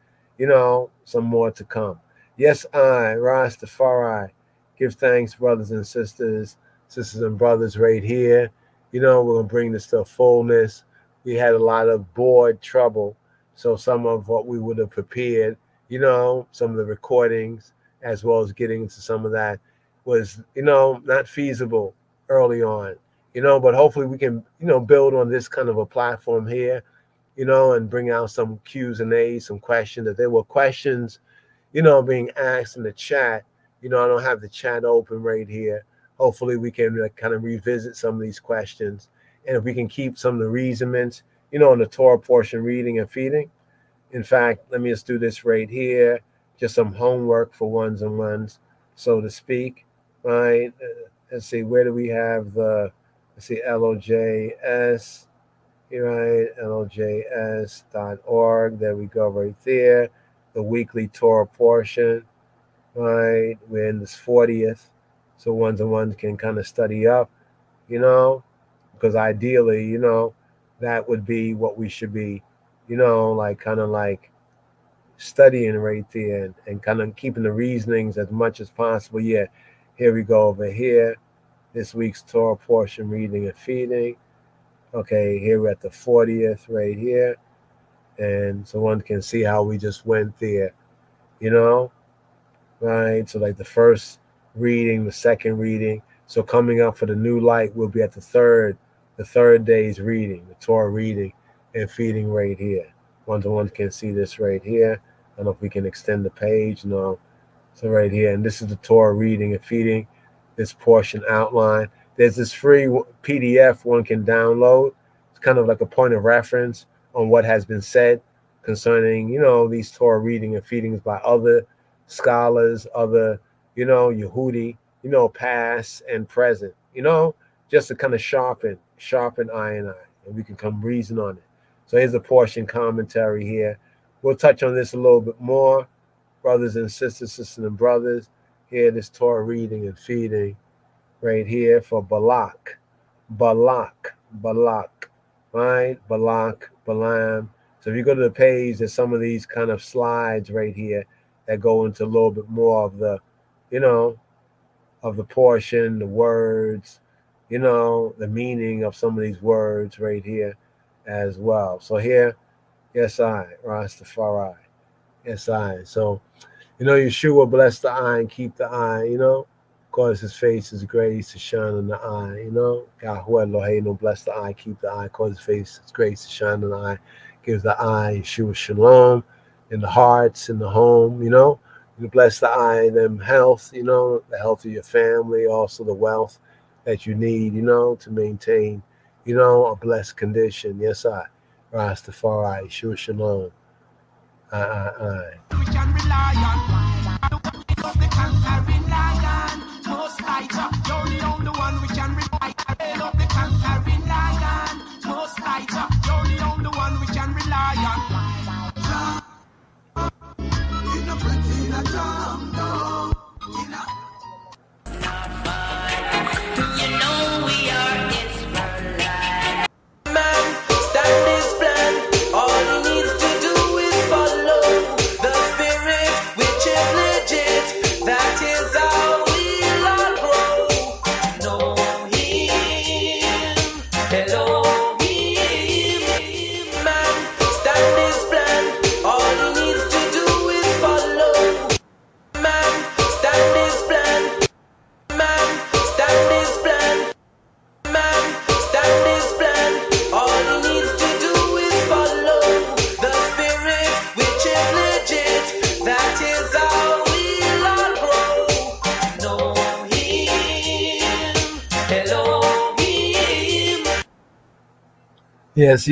some more to come. Yes, I, Rastafari, give thanks, brothers and sisters and brothers right here. We're going to bring this to fullness. We had a lot of board trouble. So some of what we would have prepared, some of the recordings, as well as getting into some of that was, not feasible early on, but hopefully we can, build on this kind of a platform here, and bring out some Q's and A's, some questions. If there were questions, being asked in the chat, I don't have the chat open right here. Hopefully we can kind of revisit some of these questions. And if we can keep some of the reasonments, in the Torah portion, reading and feeding. In fact, let me just do this right here. just some homework for ones and ones, so to speak, right? Let's see, where do we have the, let's see, LOJS, right? LOJS.org. There we go, right there. The weekly Torah portion, right? We're in this 40th, so ones and ones can kind of study up, you know, because ideally, you know, that would be what we should be, you know, like kind of like studying right there, and kind of keeping the reasonings as much as possible. Yeah, here we go over here. This week's Torah portion, reading and feeding. Okay, here we're at the 40th right here. And so one can see how we just went there, you know, right? So like the first reading, the second reading. So coming up for the new light, we'll be at the third day's reading, the Torah reading and feeding right here. One to one can see this right here. I don't know if we can extend the page. No. So right here, and this is the Torah reading and feeding, this portion outline. There's this free PDF one can download. It's kind of like a point of reference on what has been said concerning, you know, these Torah reading and feedings by other scholars, other, you know, Yehudi, you know, past and present, you know, just to kind of sharpen I and I, and we can come reason on it. So here's a portion commentary here. We'll touch on this a little bit more, brothers and sisters and brothers. Here, this Torah reading and feeding right here for Balak, right? Balak, Balaam. So if you go to the page, there's some of these kind of slides right here that go into a little bit more of the, you know, of the portion, the words, you know, the meaning of some of these words right here as well. So here, yes, I, Rastafari, yes, I. So, you know, Yeshua bless the eye and keep the eye, you know, cause his face, his grace to shine on the eye, you know. Yahweh Eloheinu, bless the eye, keep the eye, cause his face, his grace to shine on the eye, gives the eye Yeshua shalom in the hearts, in the home, you know. You bless the eye, them health, you know, the health of your family, also the wealth that you need, you know, to maintain, you know, a blessed condition. Yes, I, Rastafari, Yeshua shalom. I. We can rely on the conquering lion. Most light, you're the only one we can rely on. Hail of the conquering lion. Most light, you're the only one we can rely on. In a pretty, in a jam, no. You know we are Israelite. Man, stand his plan. All he needs to do is follow the spirit, which is legit. That is how we'll all grow. Know him, Elohim. Man, stand his plan. All he needs to do is follow. Man, stand his plan. Man, stand his plan. Man, stand his plan. All he needs to do is follow the spirit, which is legit. That is how we'll all grow. Know him, Elohim. Yes.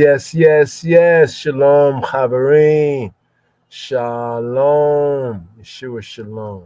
Shalom, Chaverim. Shalom. Yeshua shalom.